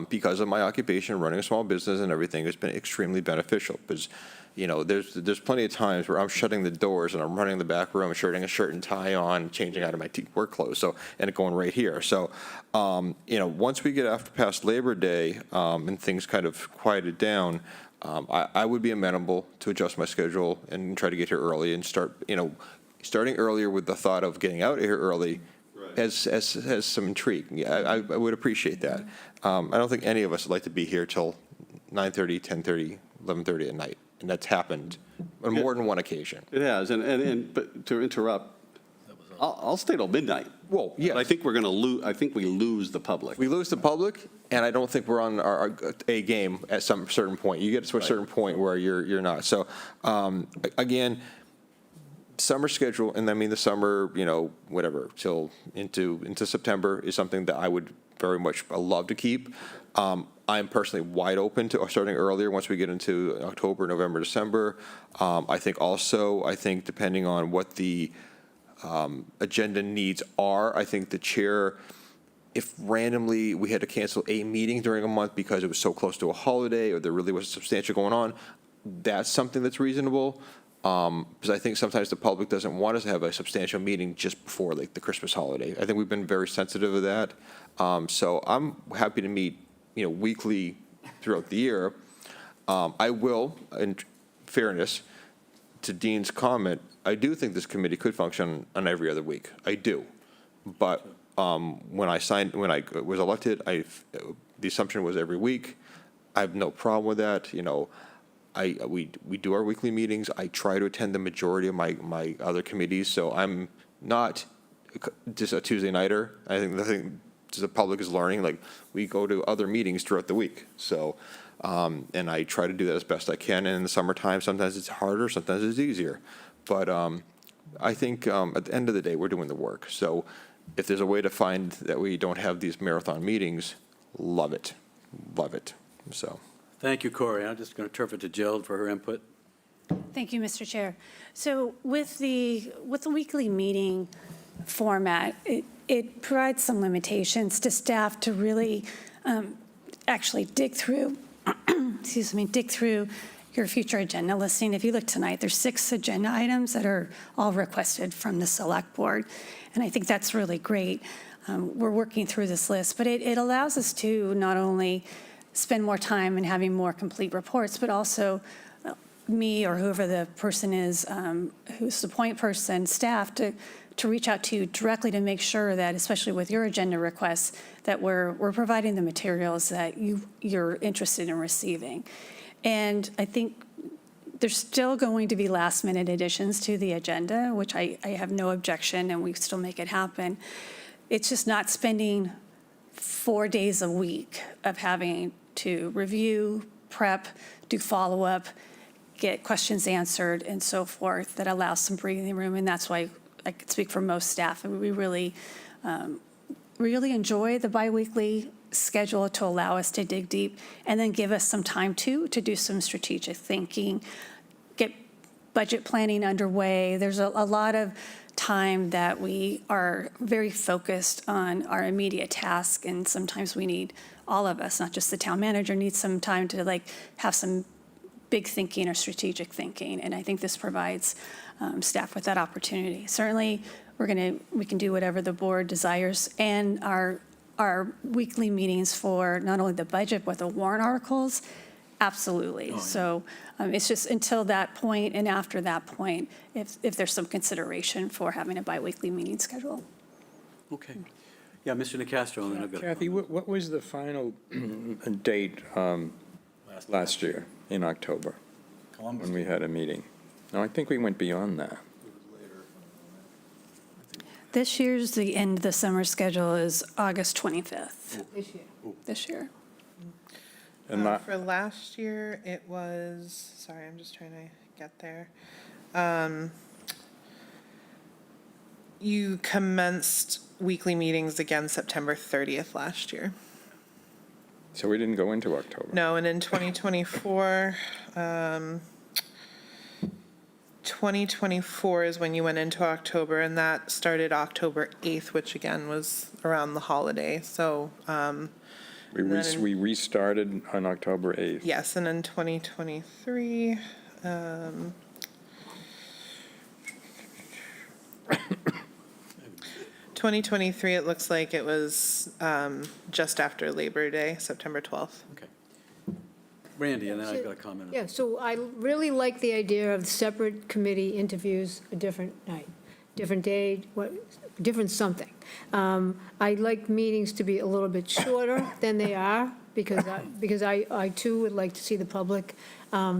Because of my occupation, running a small business and everything, has been extremely beneficial. Because, there's plenty of times where I'm shutting the doors and I'm running the back room, shirting a shirt and tie on, changing out of my work clothes, and going right here. So, once we get past Labor Day and things kind of quieted down, I would be amenable to adjust my schedule and try to get here early and starting earlier with the thought of getting out here early has some intrigue. Yeah, I would appreciate that. I don't think any of us would like to be here till 9:30, 10:30, 11:30 at night, and that's happened on more than one occasion. It has, but to interrupt, I'll stay till midnight. Well, yeah. I think we're going to lose, I think we lose the public. We lose the public, and I don't think we're on our A game at some certain point. You get to a certain point where you're not. So, again, summer schedule, and I mean the summer, whatever, till into September is something that I would very much love to keep. I'm personally wide open to starting earlier once we get into October, November, December. I think depending on what the agenda needs are, I think the chair, if randomly we had to cancel a meeting during a month because it was so close to a holiday or there really was substantial going on, that's something that's reasonable. Because I think sometimes the public doesn't want us to have a substantial meeting just before like the Christmas holiday. I think we've been very sensitive of that. So I'm happy to meet, weekly throughout the year. I will, in fairness to Dean's comment, I do think this committee could function on every other week. I do. But when I was elected, the assumption was every week. I have no problem with that. We do our weekly meetings. I try to attend the majority of my other committees, so I'm not just a Tuesday nighter. I think the public is learning. Like, we go to other meetings throughout the week. So, and I try to do that as best I can. And in the summertime, sometimes it's harder, sometimes it's easier. But I think at the end of the day, we're doing the work. So if there's a way to find that we don't have these marathon meetings, love it. Love it. So. Thank you, Corey. I'm just going to turf it to Jill for her input. Thank you, Mr. Chair. So with the weekly meeting format, it provides some limitations to staff to really actually dig through, dig through your future agenda listing. If you look tonight, there's 6 agenda items that are all requested from the Select Board, and I think that's really great. We're working through this list, but it allows us to not only spend more time in having more complete reports, but also me or whoever the person is, who's the point person, staff, to reach out to you directly to make sure that, especially with your agenda requests, that we're providing the materials that you're interested in receiving. And I think there's still going to be last-minute additions to the agenda, which I have no objection, and we still make it happen. It's just not spending 4 days a week of having to review, prep, do follow-up, get questions answered, and so forth, that allows some breathing room. And that's why I could speak for most staff. And we really enjoy the biweekly schedule to allow us to dig deep and then give us some time, too, to do some strategic thinking, get budget planning underway. There's a lot of time that we are very focused on our immediate task, and sometimes we need, all of us, not just the town manager, needs some time to have some big thinking or strategic thinking, and I think this provides staff with that opportunity. Certainly, we can do whatever the board desires, and our weekly meetings for not only the budget but the warrant articles, absolutely. So it's just until that point and after that point, if there's some consideration for having a biweekly meeting schedule. Okay. Yeah, Mr. Nacastro, and then I've got. Kathy, what was the final date last year in October when we had a meeting? No, I think we went beyond that. This year's, the end of the summer schedule is August 25th. This year. And For last year, it was, sorry, I'm just trying to get there. You commenced weekly meetings again September 30th last year. So we didn't go into October. No, and in 2024, 2024 is when you went into October, and that started October 8th, which again was around the holiday, so, We restarted on October 8th. yes, and in 2023, 2023, it looks like it was just after Labor Day, September 12th. Okay. Randy, and then I've got a comment. Yeah, so I really like the idea of separate committee interviews a different night, different day, different something. I like meetings to be a little bit shorter than they are, because I too would like to see the public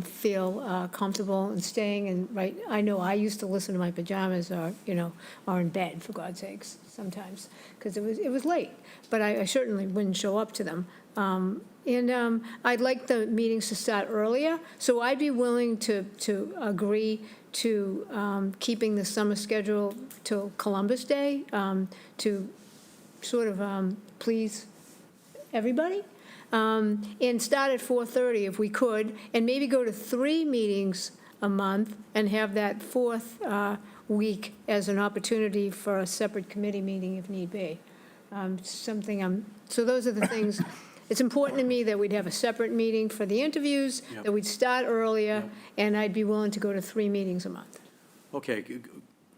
feel comfortable in staying, and, right, I know I used to listen to my pajamas or in bed, for God's sakes, sometimes, because it was late, but I certainly wouldn't show up to them. And I'd like the meetings to start earlier, so I'd be willing to agree to keeping the summer schedule till Columbus Day, to sort of please everybody, and start at 4:30 if we could, and maybe go to 3 meetings a month and have that fourth week as an opportunity for a separate committee meeting if need be. So those are the things. It's important to me that we'd have a separate meeting for the interviews, Yep. that we'd start earlier, and I'd be willing to go to 3 meetings a month. Okay,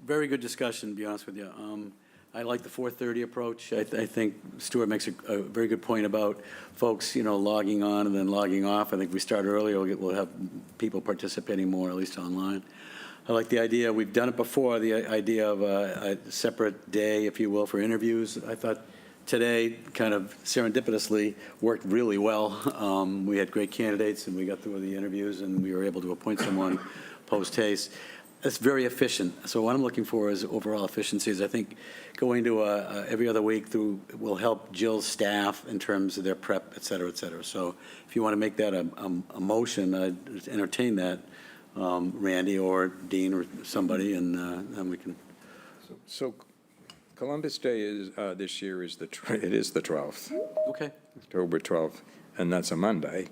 very good discussion, to be honest with you. I like the 4:30 approach. I think Stuart makes a very good point about folks, logging on and then logging off. I think if we start earlier, we'll have people participating more, at least online. I like the idea, we've done it before, the idea of a separate day, if you will, for interviews. I thought today, kind of serendipitously, worked really well. We had great candidates, and we got through the interviews, and we were able to appoint someone post-haste. It's very efficient. So what I'm looking for is overall efficiencies. I think going to every other week will help Jill's staff in terms of their prep, et cetera, et cetera. So if you want to make that a motion, I'd entertain that, Randy or Dean or somebody, and then we can. So Columbus Day is, this year is the 12th. Okay. October 12th, and that's a Monday.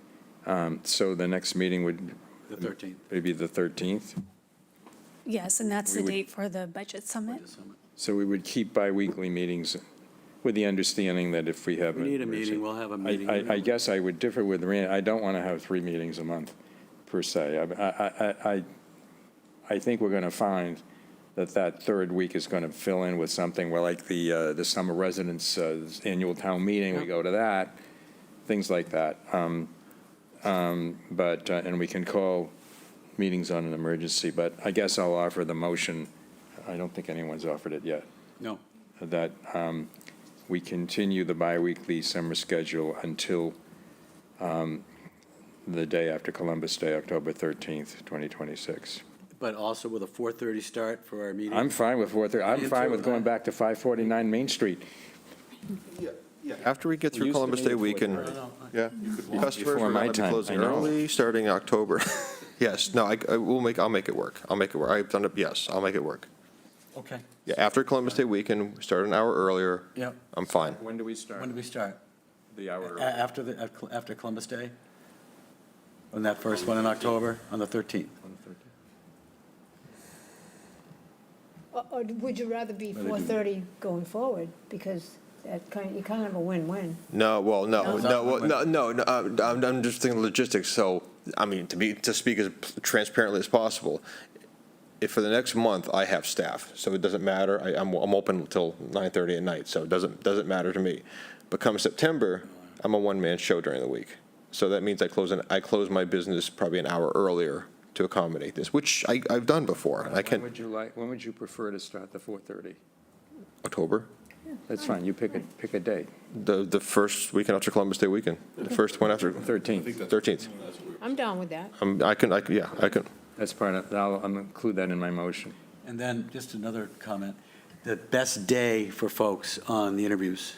So the next meeting would. The 13th. Maybe the 13th. Yes, and that's the date for the budget summit. So we would keep biweekly meetings with the understanding that if we have. We need a meeting, we'll have a meeting. I guess I would differ with Randy. I don't want to have 3 meetings a month, per se. I think we're going to find that third week is going to fill in with something where, like the summer residents' annual town meeting, we go to that, things like that. And we can call meetings on an emergency, but I guess I'll offer the motion. I don't think anyone's offered it yet. No. That we continue the biweekly summer schedule until the day after Columbus Day, October 13th, 2026. But also with a 4:30 start for our meeting? I'm fine with 4:30. I'm fine with going back to 549 Main Street. After we get through Columbus Day weekend, yeah, customers Before will my not be time, closing I know. early, starting October. Yes, no, I'll make it work. I'll make it work. I've done it, yes, I'll make it work. Okay. Yeah, after Columbus Day weekend, we start an hour earlier. Yep. I'm fine. When do we start? When do we start? The hour. After Columbus Day? On that first one in October, on the 13th? Or would you rather be 4:30 going forward? Because you kind of have a win-win. No, well, no, No? no, I'm just thinking logistics, so, I mean, to speak as transparently as possible, if for the next month I have staff, so it doesn't matter, I'm open until 9:30 at night, so it doesn't matter to me. But come September, I'm a one-man show during the week, so that means I close my business probably an hour earlier to accommodate this, which I've done before, and I can. When would you prefer to start the 4:30? October? That's fine, you pick a date. The first weekend after Columbus Day weekend, the first one after. 13th. I'm down with that. I can. That's part of, I'll include that in my motion. And then, just another comment, the best day for folks on the interviews.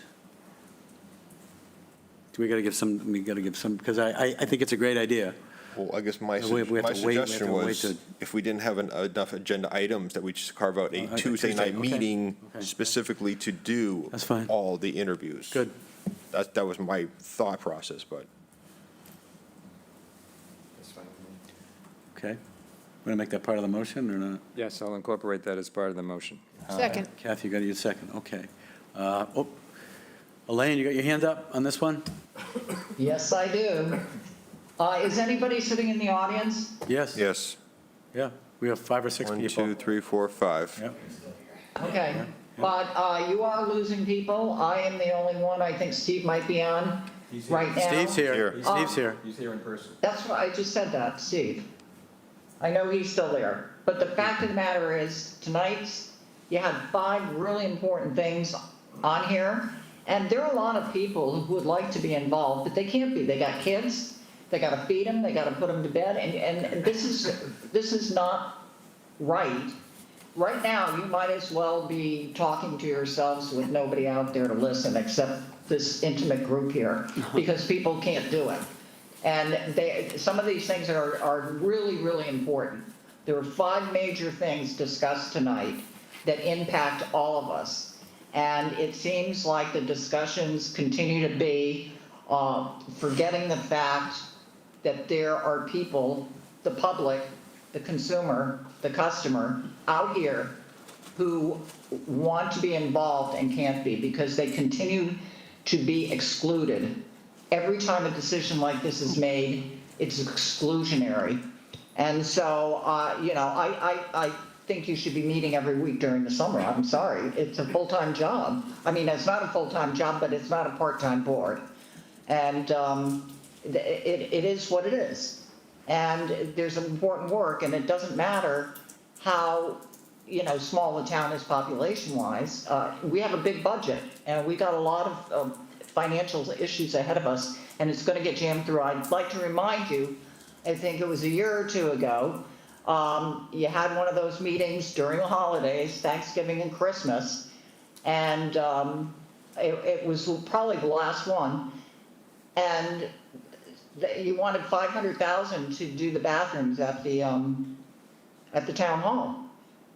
We got to give some, because I think it's a great idea. Well, I guess my We have to wait- we have suggestion to wait was, to- if we didn't have enough agenda items, that we just carve out a Okay, Tuesday night okay. meeting Okay. specifically to do That's fine. all the interviews. Good. That was my thought process, but. Okay. Want to make that part of the motion or not? Yes, I'll incorporate that as part of the motion. Second. Kathy, you got your second, okay. Elaine, you got your hand up on this one? Yes, I do. Is anybody sitting in the audience? Yes. Yes. Yeah, we have 5 or 6 1, people. 2, 3, 4, 5. Yep. Okay, but you are losing people. I am the only one. I think Steve might be on right now. Steve's here. Here. Steve's here. He's here in person. That's what, I just said that, Steve. I know he's still there. But the fact of the matter is, tonight, you had 5 really important things on here. And there are a lot of people who would like to be involved, but they can't be. They got kids, they got to feed them, they got to put them to bed, and this is not right. Right now, you might as well be talking to yourselves with nobody out there to listen except this intimate group here, because people can't do it. And some of these things are really, really important. There are 5 major things discussed tonight that impact all of us. And it seems like the discussions continue to be forgetting the fact that there are people, the public, the consumer, the customer, out here who want to be involved and can't be because they continue to be excluded. Every time a decision like this is made, it's exclusionary. And so, I think you should be meeting every week during the summer. I'm sorry, it's a full-time job. I mean, it's not a full-time job, but it's not a part-time board. And it is what it is. And there's important work, and it doesn't matter how, small the town is population-wise. We have a big budget, and we got a lot of financial issues ahead of us, and it's going to get jammed through. I'd like to remind you, I think it was a year or 2 ago, you had one of those meetings during the holidays, Thanksgiving and Christmas, and it was probably the last one, and you wanted $500,000 to do the bathrooms at the town hall,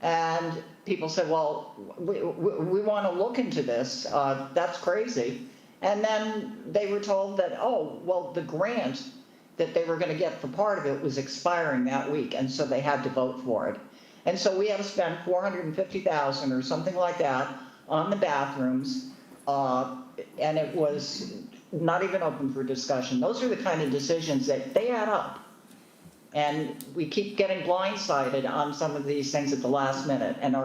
and people said, well, we want to look into this. That's crazy. And then they were told that, oh, well, the grant that they were going to get for part of it was expiring that week, and so they had to vote for it. And so we had to spend $450,000 or something like that on the bathrooms, and it was not even open for discussion. Those are the kind of decisions that they add up. And we keep getting blindsided on some of these things at the last minute, and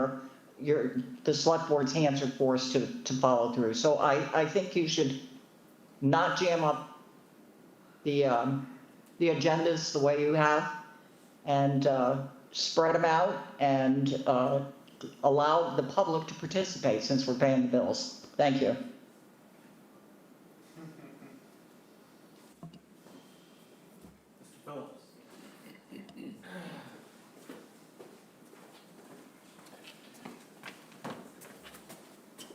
the select board's hands are forced to follow through. So I think you should not jam up the agendas the way you have, and spread them out, and allow the public to participate since we're paying the bills. Thank you.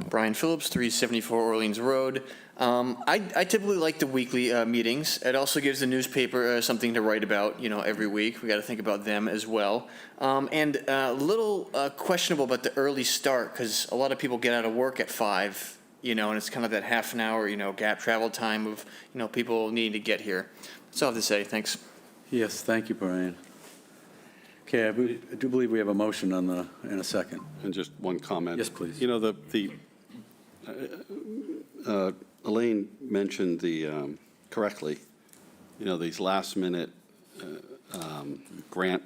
Brian Phillips, 374 Orleans Road. I typically like the weekly meetings. It also gives the newspaper something to write about, every week. We got to think about them as well. And a little questionable about the early start, because a lot of people get out of work at 5, and it's kind of that half an hour, gap travel time of, people needing to get here. That's all I have to say. Thanks. Yes, thank you, Brian. Okay, I do believe we have a motion in a second. And just one comment. Yes, please. Elaine mentioned correctly, these last-minute grant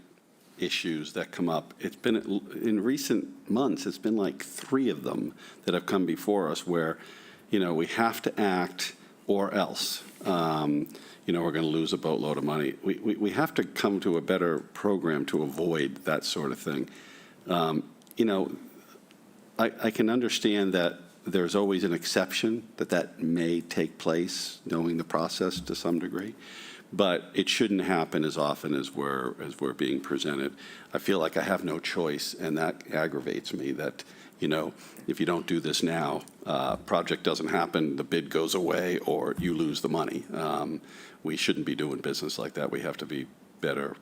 issues that come up. It's been, in recent months, it's been like 3 of them that have come before us where, we have to act or else, we're going to lose a boatload of money. We have to come to a better program to avoid that sort of thing. I can understand that there's always an exception that may take place, knowing the process to some degree, but it shouldn't happen as often as we're being presented. I feel like I have no choice, and that aggravates me that, if you don't do this now, project doesn't happen, the bid goes away, or you lose the money. We shouldn't be doing business like that. We have to be better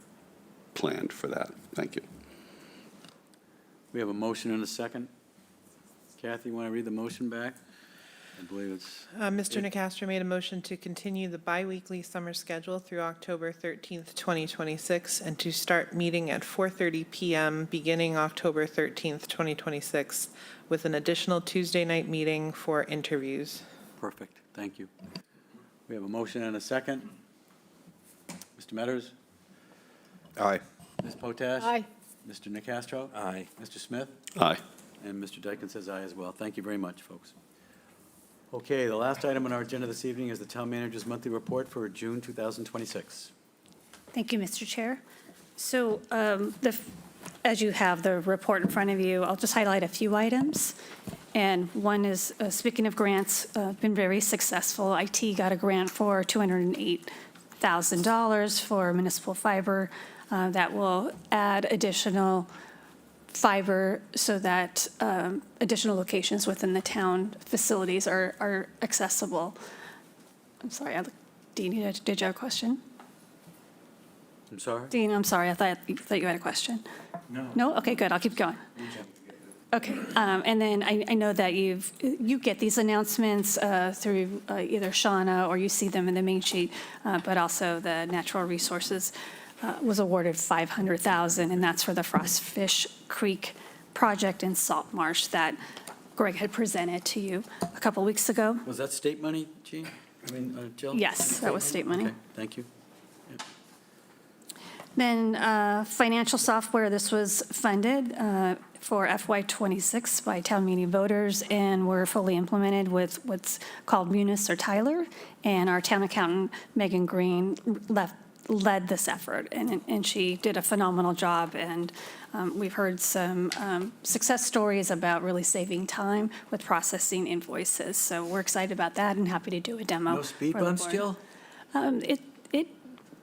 planned for that. Thank you. We have a motion and a second. Kathy, you want to read the motion back? I believe it's, Mr. Nacastro made a motion to continue the biweekly summer schedule through October 13th, 2026, and to start meeting at 4:30 PM beginning October 13th, 2026, with an additional Tuesday night meeting for interviews. perfect, thank you. We have a motion and a second. Mr. Metters? Aye. Ms. Potash? Aye. Mr. Nacastro? Aye. Mr. Smith? Aye. And Mr. Dyken says aye as well. Thank you very much, folks. Okay, the last item on our agenda this evening is the Town Manager's Monthly Report for June 2026. Thank you, Mr. Chair. So as you have the report in front of you, I'll just highlight a few items. And one is, speaking of grants, been very successful. IT got a grant for $208,000 for municipal fiber. That will add additional fiber so that additional locations within the town facilities are accessible. I'm sorry, Dean, did you have a question? I'm sorry? Dean, I'm sorry, I thought you had a question. No. No? Okay, good, I'll keep going. Okay, and then I know that you get these announcements through either Shauna or you see them in the main sheet, but also the Natural Resources was awarded $500,000, and that's for the Frostfish Creek project in Salt Marsh that Greg had presented to you a couple weeks ago. Was that state money, Jean? I mean, Jill? Yes, that was state money. Okay, thank you. Yep. Then financial software, this was funded for FY26 by town meeting voters, and we're fully implemented with what's called Munis or Tyler, and our town accountant, Megan Green, led this effort, and she did a phenomenal job, and we've heard some success stories about really saving time with processing invoices, so we're excited about that and happy to do a demo. No speed for the bumps, board. Jill?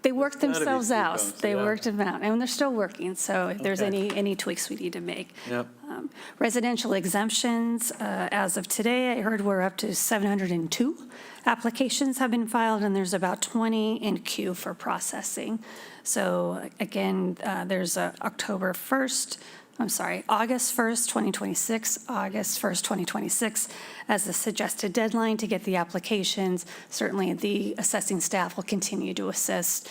They worked There's gotta be themselves speed out. bumps, They yeah. worked them out, and they're still working, so if there's Okay. any tweaks we need to make. Yep. Residential exemptions, as of today, I heard we're up to 702 applications have been filed, and there's about 20 in queue for processing. So again, there's August 1st, 2026, August 1st, 2026, as the suggested deadline to get the applications. Certainly, the assessing staff will continue to assist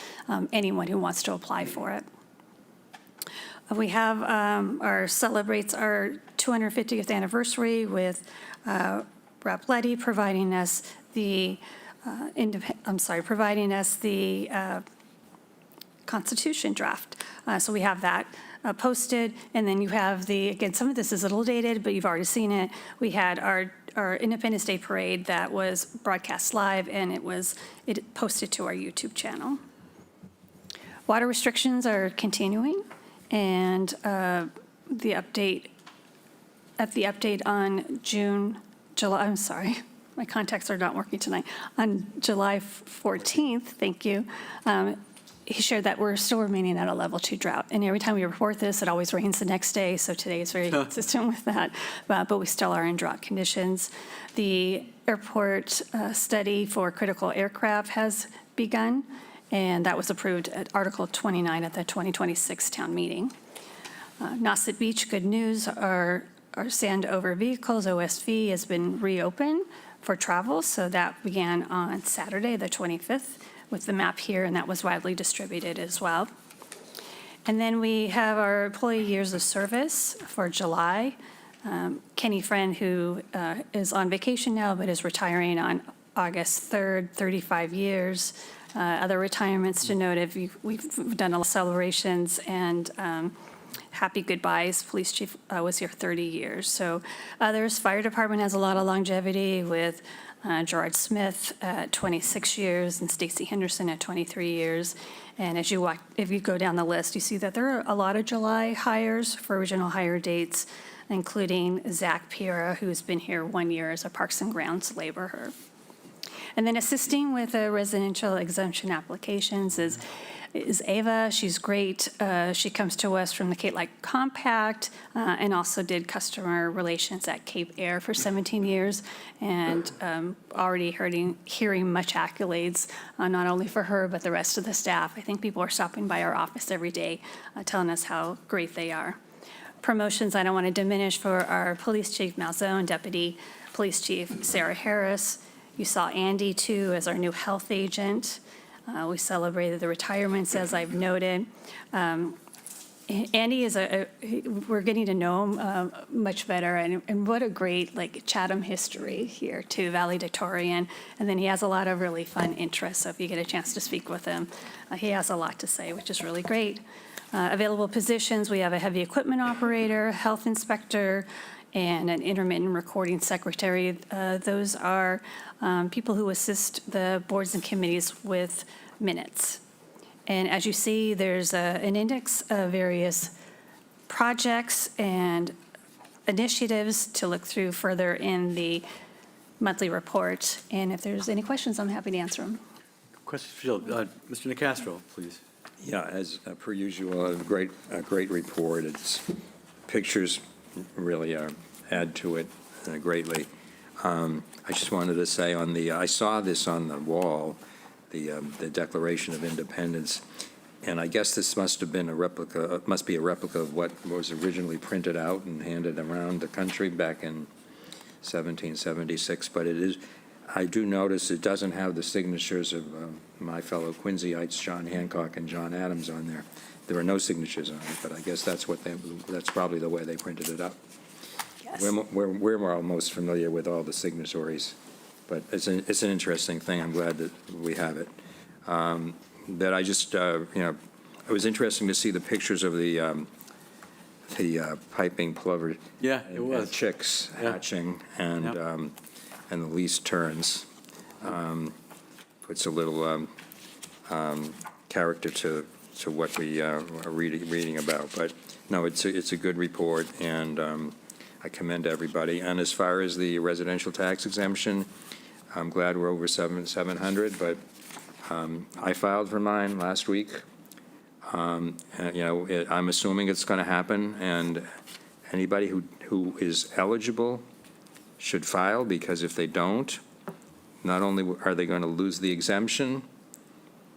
anyone who wants to apply for it. We have celebrates our 250th anniversary with Rep. Letty providing us the Constitution draft. So we have that posted, and then you have again, some of this is a little dated, but you've already seen it. We had our Independence Day Parade that was broadcast live, and it posted to our YouTube channel. Water restrictions are continuing, and the update on July, I'm sorry, my contacts are not working tonight. On July 14th, thank you, he shared that we're still remaining at a level 2 drought. And every time we report this, it always rains the next day, so today is very consistent with that. But we still are in drought conditions. The airport study for critical aircraft has begun, and that was approved at Article 29 at the 2026 town meeting. Nauset Beach, good news, our sand over vehicles, OSV, has been reopened for travel, so that began on Saturday, the 25th, with the map here, and that was widely distributed as well. And then we have our employee years of service for July. Kenny Friend, who is on vacation now, but is retiring on August 3rd, 35 years. Other retirements to note, we've done a lot of celebrations, and happy goodbyes. Police chief was here 30 years. So others, fire department has a lot of longevity with Gerard Smith at 26 years and Stacy Henderson at 23 years. And if you go down the list, you see that there are a lot of July hires for original hire dates, including Zach Piera, who's been here 1 year as a Parks and Grounds laborer. And then assisting with residential exemption applications is Ava. She's great. She comes to us from the Cape Light Compact and also did customer relations at Cape Air for 17 years, and already hearing much accolades, not only for her, but the rest of the staff. I think people are stopping by our office every day telling us how great they are. Promotions, I don't want to diminish, for our police chief, Malzone, Deputy Police Chief Sarah Harris. You saw Andy, too, as our new health agent. We celebrated the retirements, as I've noted. Andy is we're getting to know him much better, and what a great, like, Chatham history here, too, valedictorian. And then he has a lot of really fun interests, so if you get a chance to speak with him, he has a lot to say, which is really great. Available positions, we have a heavy equipment operator, health inspector, and an intermittent recording secretary. Those are people who assist the boards and committees with minutes. And as you see, there's an index of various projects and initiatives to look through further in the monthly report. And if there's any questions, I'm happy to answer them. Question field, Mr. Nacastro, please. Yeah, as per usual, a great report. It's pictures really add to it greatly. I just wanted to say I saw this on the wall, the Declaration of Independence, and I guess this must be a replica of what was originally printed out and handed around the country back in 1776. But I do notice it doesn't have the signatures of my fellow Quinceyites, John Hancock and John Adams, on there. There are no signatures on it, but I guess that's probably the way they printed it up. Yes. We're all most familiar with all the signatories, but it's an interesting thing. I'm glad that we have it. That I just, it was interesting to see the pictures of the piping plover. Yeah, it was. Chicks hatching and the lease turns. Puts a little character to what we are reading about. But no, it's a good report, and I commend everybody. And as far as the residential tax exemption, I'm glad we're over 700, but I filed for mine last week. I'm assuming it's going to happen, and anybody who is eligible should file, because if they don't, not only are they going to lose the exemption,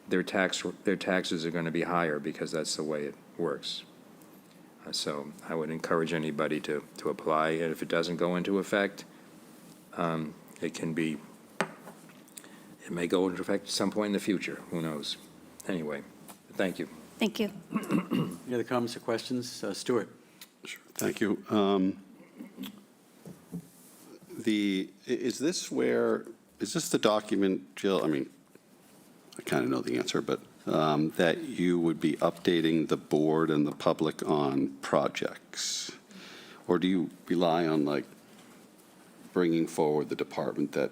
their taxes are going to be higher, because that's the way it works. So I would encourage anybody to apply, and if it doesn't go into effect, it may go into effect at some point in the future. Who knows? Anyway, thank you. Thank you. Any other comments or questions? Stuart? Sure. Thank you. Is this the document, Jill? I mean, I kind of know the answer, but that you would be updating the board and the public on projects? Or do you rely on, like, bringing forward the department that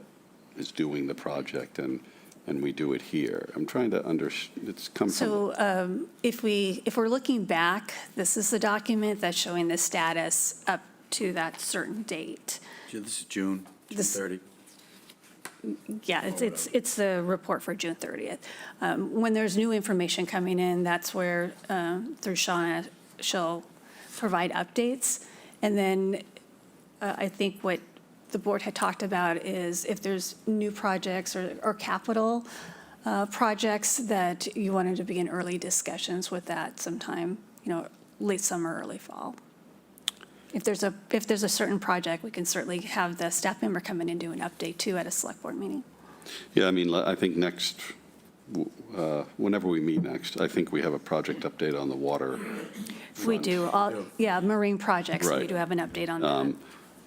is doing the project and we do it here? I'm trying to understand. It's come from. So if we're looking back, this is the document that's showing the status up to that certain date. This is June 30. Yeah, it's the report for June 30th. When there's new information coming in, that's where, through Shauna, she'll provide updates. And then I think what the board had talked about is if there's new projects or capital projects that you wanted to begin early discussions with that sometime, late summer, early fall. If there's a certain project, we can certainly have the staff member come in and do an update too at a select board meeting. Yeah, I mean, I think whenever we meet next, I think we have a project update on the water. We do, marine projects, we Right. do have an update on that.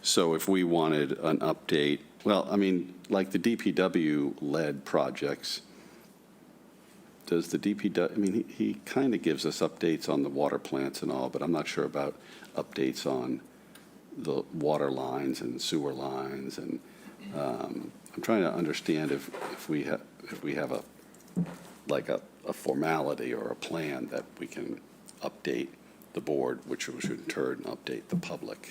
So if we wanted an update, well, I mean, like the DPW-led projects, does the DPW, I mean, he kind of gives us updates on the water plants and all, but I'm not sure about updates on the water lines and sewer lines. And I'm trying to understand if we have a formality or a plan that we can update the board, which should in turn update the public.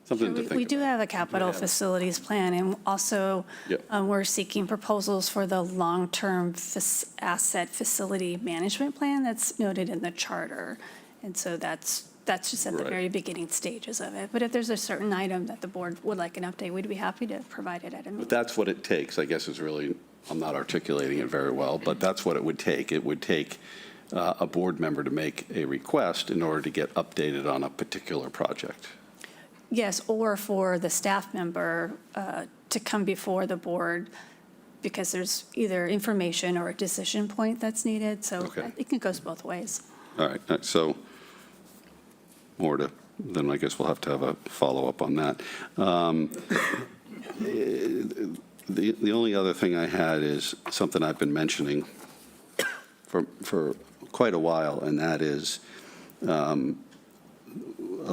Something to think We do about. have a capital facilities plan, and also we're seeking proposals for the long-term asset facility management plan that's noted in the charter. And so that's just at the very beginning stages of it. But if there's a certain item that the board would like an update, we'd be happy to provide it at a meeting. But that's what it takes, I guess, is really, I'm not articulating it very well, but that's what it would take. It would take a board member to make a request in order to get updated on a particular project. Yes, or for the staff member to come before the board because there's either information or a decision point that's needed. So Okay. I think it goes both ways. All right, so then I guess we'll have to have a follow-up on that. The only other thing I had is something I've been mentioning for quite a while, and that is a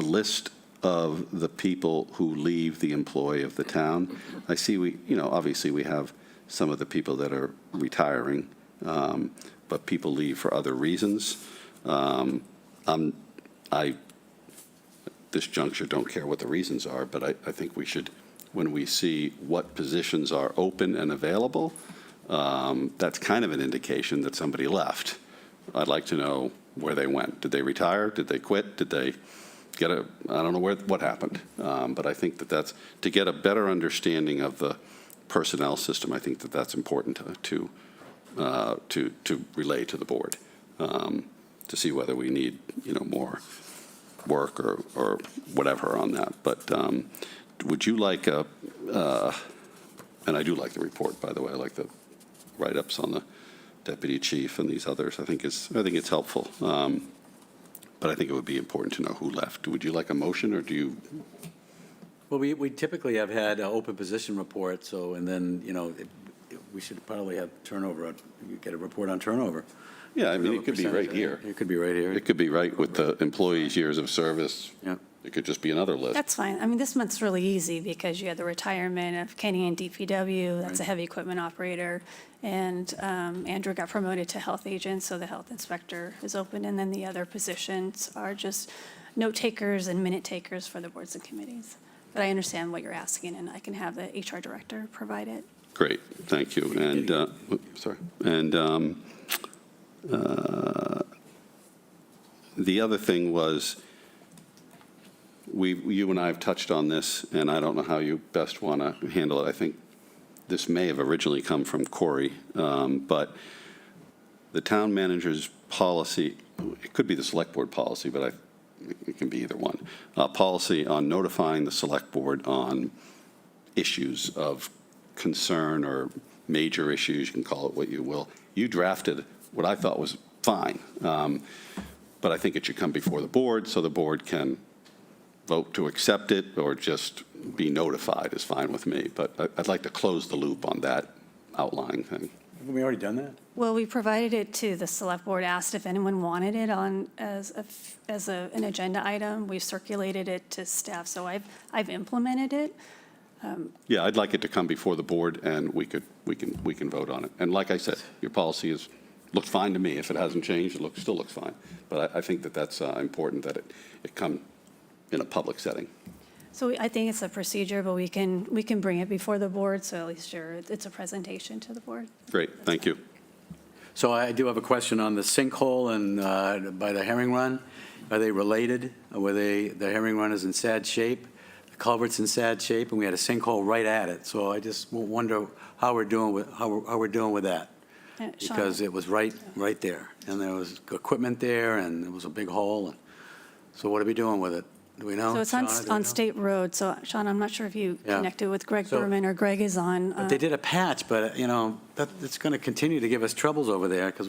list of the people who leave the employ of the town. I see obviously we have some of the people that are retiring, but people leave for other reasons. I, this juncture, don't care what the reasons are, but I think we should, when we see what positions are open and available, that's kind of an indication that somebody left. I'd like to know where they went. Did they retire? Did they quit? Did they get I don't know what happened. But I think that's, to get a better understanding of the personnel system, I think that's important to relay to the board, to see whether we need, more work or whatever on that. But would you like and I do like the report, by the way, I like the write-ups on the deputy chief and these others. I think it's helpful. But I think it would be important to know who left. Would you like a motion, or do you? Well, we typically have had an open position report, and then, we should probably have turnover, get a report on turnover. Yeah, I mean, it could be right here. It could be right here. It could be right with the employees' years of service. Yeah. It could just be another list. That's fine. I mean, this month's really easy because you had the retirement of Kenny and DPW. That's a heavy equipment operator. And Andrew got promoted to health agent, so the health inspector is open. And then the other positions are just note takers and minute takers for the boards and committees. But I understand what you're asking, and I can have the HR director provide it. Great, thank you. And, sorry. And the other thing was, you and I have touched on this, and I don't know how you best want to handle it. I think this may have originally come from Corey, but the town manager's policy, it could be the select board policy, but it can be either one, policy on notifying the select board on issues of concern or major issues, you can call it what you will. You drafted what I thought was fine, but I think it should come before the board so the board can vote to accept it or just be notified is fine with me. But I'd like to close the loop on that outlying thing. Haven't we already done that? Well, we provided it to the select board, asked if anyone wanted it on as an agenda item. We've circulated it to staff, so I've implemented it. Yeah, I'd like it to come before the board, and we can vote on it. And like I said, your policy looks fine to me. If it hasn't changed, it still looks fine. But I think that's important that it come in a public setting. So I think it's a procedure, but we can bring it before the board, so at least it's a presentation to the board. Great, thank you. So I do have a question on the sinkhole and by the Herring Run. Are they related? The Herring Run is in sad shape, the culvert's in sad shape, and we had a sinkhole right at it. So I just wonder how we're doing with that. Because it was right there, and there was equipment there, and it was a big hole. So what are we doing with it? Do we know? So it's Shauna, do we know? on State Road. So Sean, I'm not sure if you connected with Greg Berman or Greg is on. But they did a patch, but it's going to continue to give us troubles over there because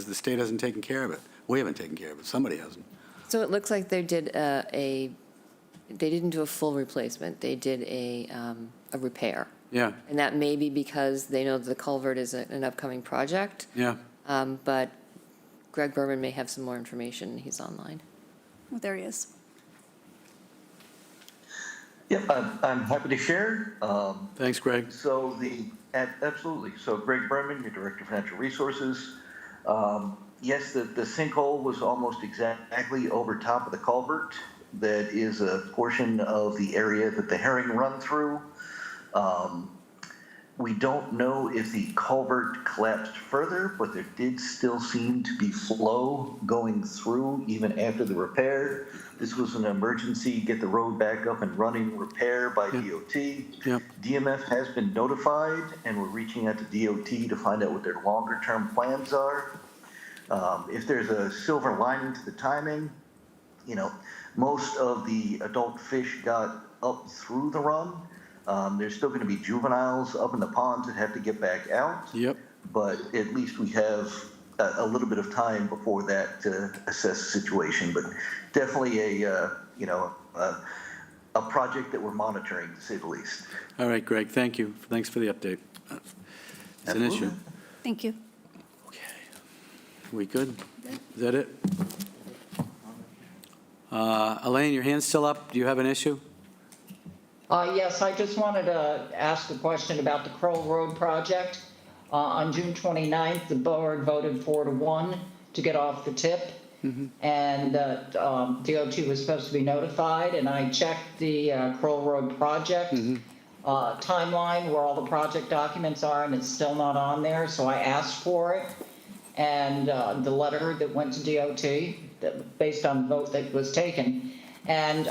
the state hasn't taken care of it. We haven't taken care of it. Somebody hasn't. So it looks like they did they didn't do a full replacement. They did a repair. Yeah. And that may be because they know the culvert is an upcoming project. Yeah. But Greg Berman may have some more information. He's online. Well, there he is. Yep, I'm happy to share. Thanks, Greg. Absolutely. So Greg Berman, your Director of Financial Resources. Yes, the sinkhole was almost exactly over top of the culvert. That is a portion of the area that the herring run through. We don't know if the culvert collapsed further, but there did still seem to be flow going through even after the repair. This was an emergency, get the road back up and running repair by DOT. Yep. DMF has been notified, and we're reaching out to DOT to find out what their longer-term plans are. If there's a silver lining to the timing, Most of the adult fish got up through the run. There's still going to be juveniles up in the ponds that have to get back out. Yep. But at least we have a little bit of time before that to assess the situation. But definitely a project that we're monitoring, to say the least. All right, Greg, thank you. Thanks for the update. It's an issue. Thank you. We good? Is that it? Elaine, your hand's still up. Do you have an issue? Yes, I just wanted to ask a question about the Kroll Road project. On June 29th, the board voted 4-1 to get off the tip. And DOT was supposed to be notified, and I checked the Kroll Road project timeline where all the project documents are, and it's still not on there, so I asked for it. And the letter that went to DOT, based on the vote that was taken, and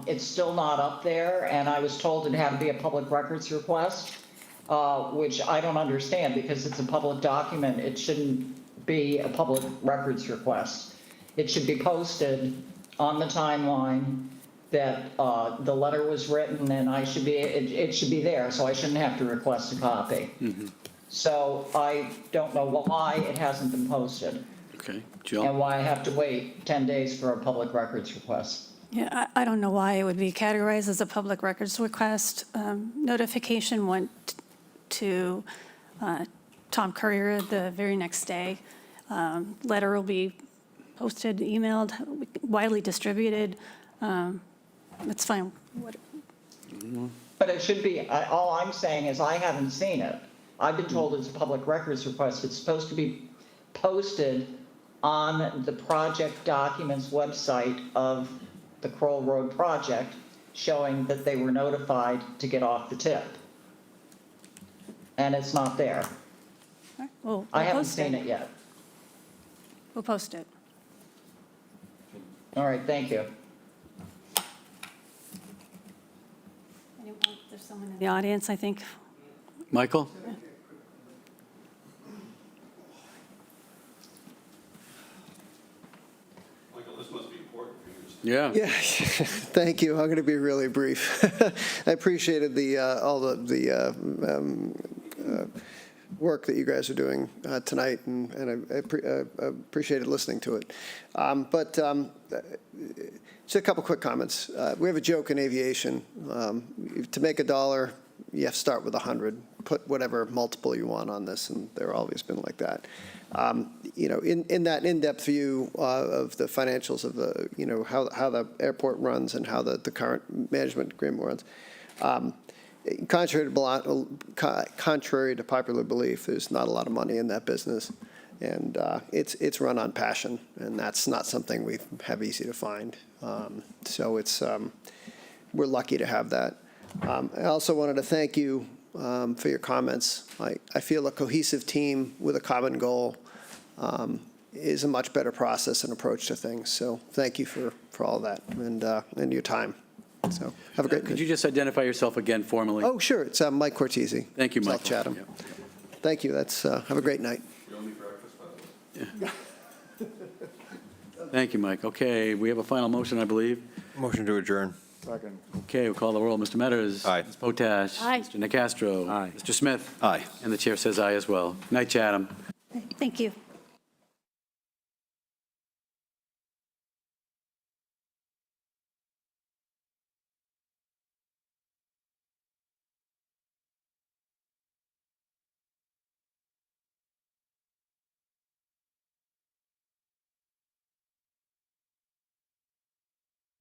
it's still not up there, and I was told it had to be a public records request, which I don't understand, because it's a public document. It shouldn't be a public records request. It should be posted on the timeline that the letter was written, and it should be there, so I shouldn't have to request a copy. So I don't know why it hasn't been posted. Okay, Jill? And why I have to wait 10 days for a public records request. Yeah, I don't know why it would be categorized as a public records request. Notification went to Tom Courier the very next day. Letter will be posted, emailed, widely distributed. It's fine. But it should be, all I'm saying is I haven't seen it. I've been told it's a public records request. It's supposed to be posted on the project documents website of the Kroll Road project, showing that they were notified to get off the tip. And it's not there. We'll I haven't post seen it yet. We'll post it. All right, thank you. There's someone in the audience, I think. Michael? Yeah. Yeah, thank you. I'm going to be really brief. I appreciated all the work that you guys are doing tonight, and I appreciated listening to it. But just a couple quick comments. We have a joke in aviation. To make $1, you have to start with 100. Put whatever multiple you want on this, and they've always been like that. In that in-depth view of the financials of the, how the airport runs and how the current management agreement runs, contrary to popular belief, there's not a lot of money in that business, and it's run on passion, and that's not something we have easy to find. So we're lucky to have that. I also wanted to thank you for your comments. I feel a cohesive team with a common goal is a much better process and approach to things. So thank you for all that and your time. So have a great. Could you just identify yourself again formally? Oh, sure. It's Mike Cortese. Thank you, Michael. South Chatham. Yeah. Thank you. That's have a great night. Thank you, Mike. Okay, we have a final motion, I believe. Motion to adjourn. Second. Okay, we'll call the roll. Mr. Metters. Aye. Ms. Potash. Aye. Mr. Nacastro. Aye. Mr. Smith. Aye. And the chair says aye as well. Night, Chatham. Thank you.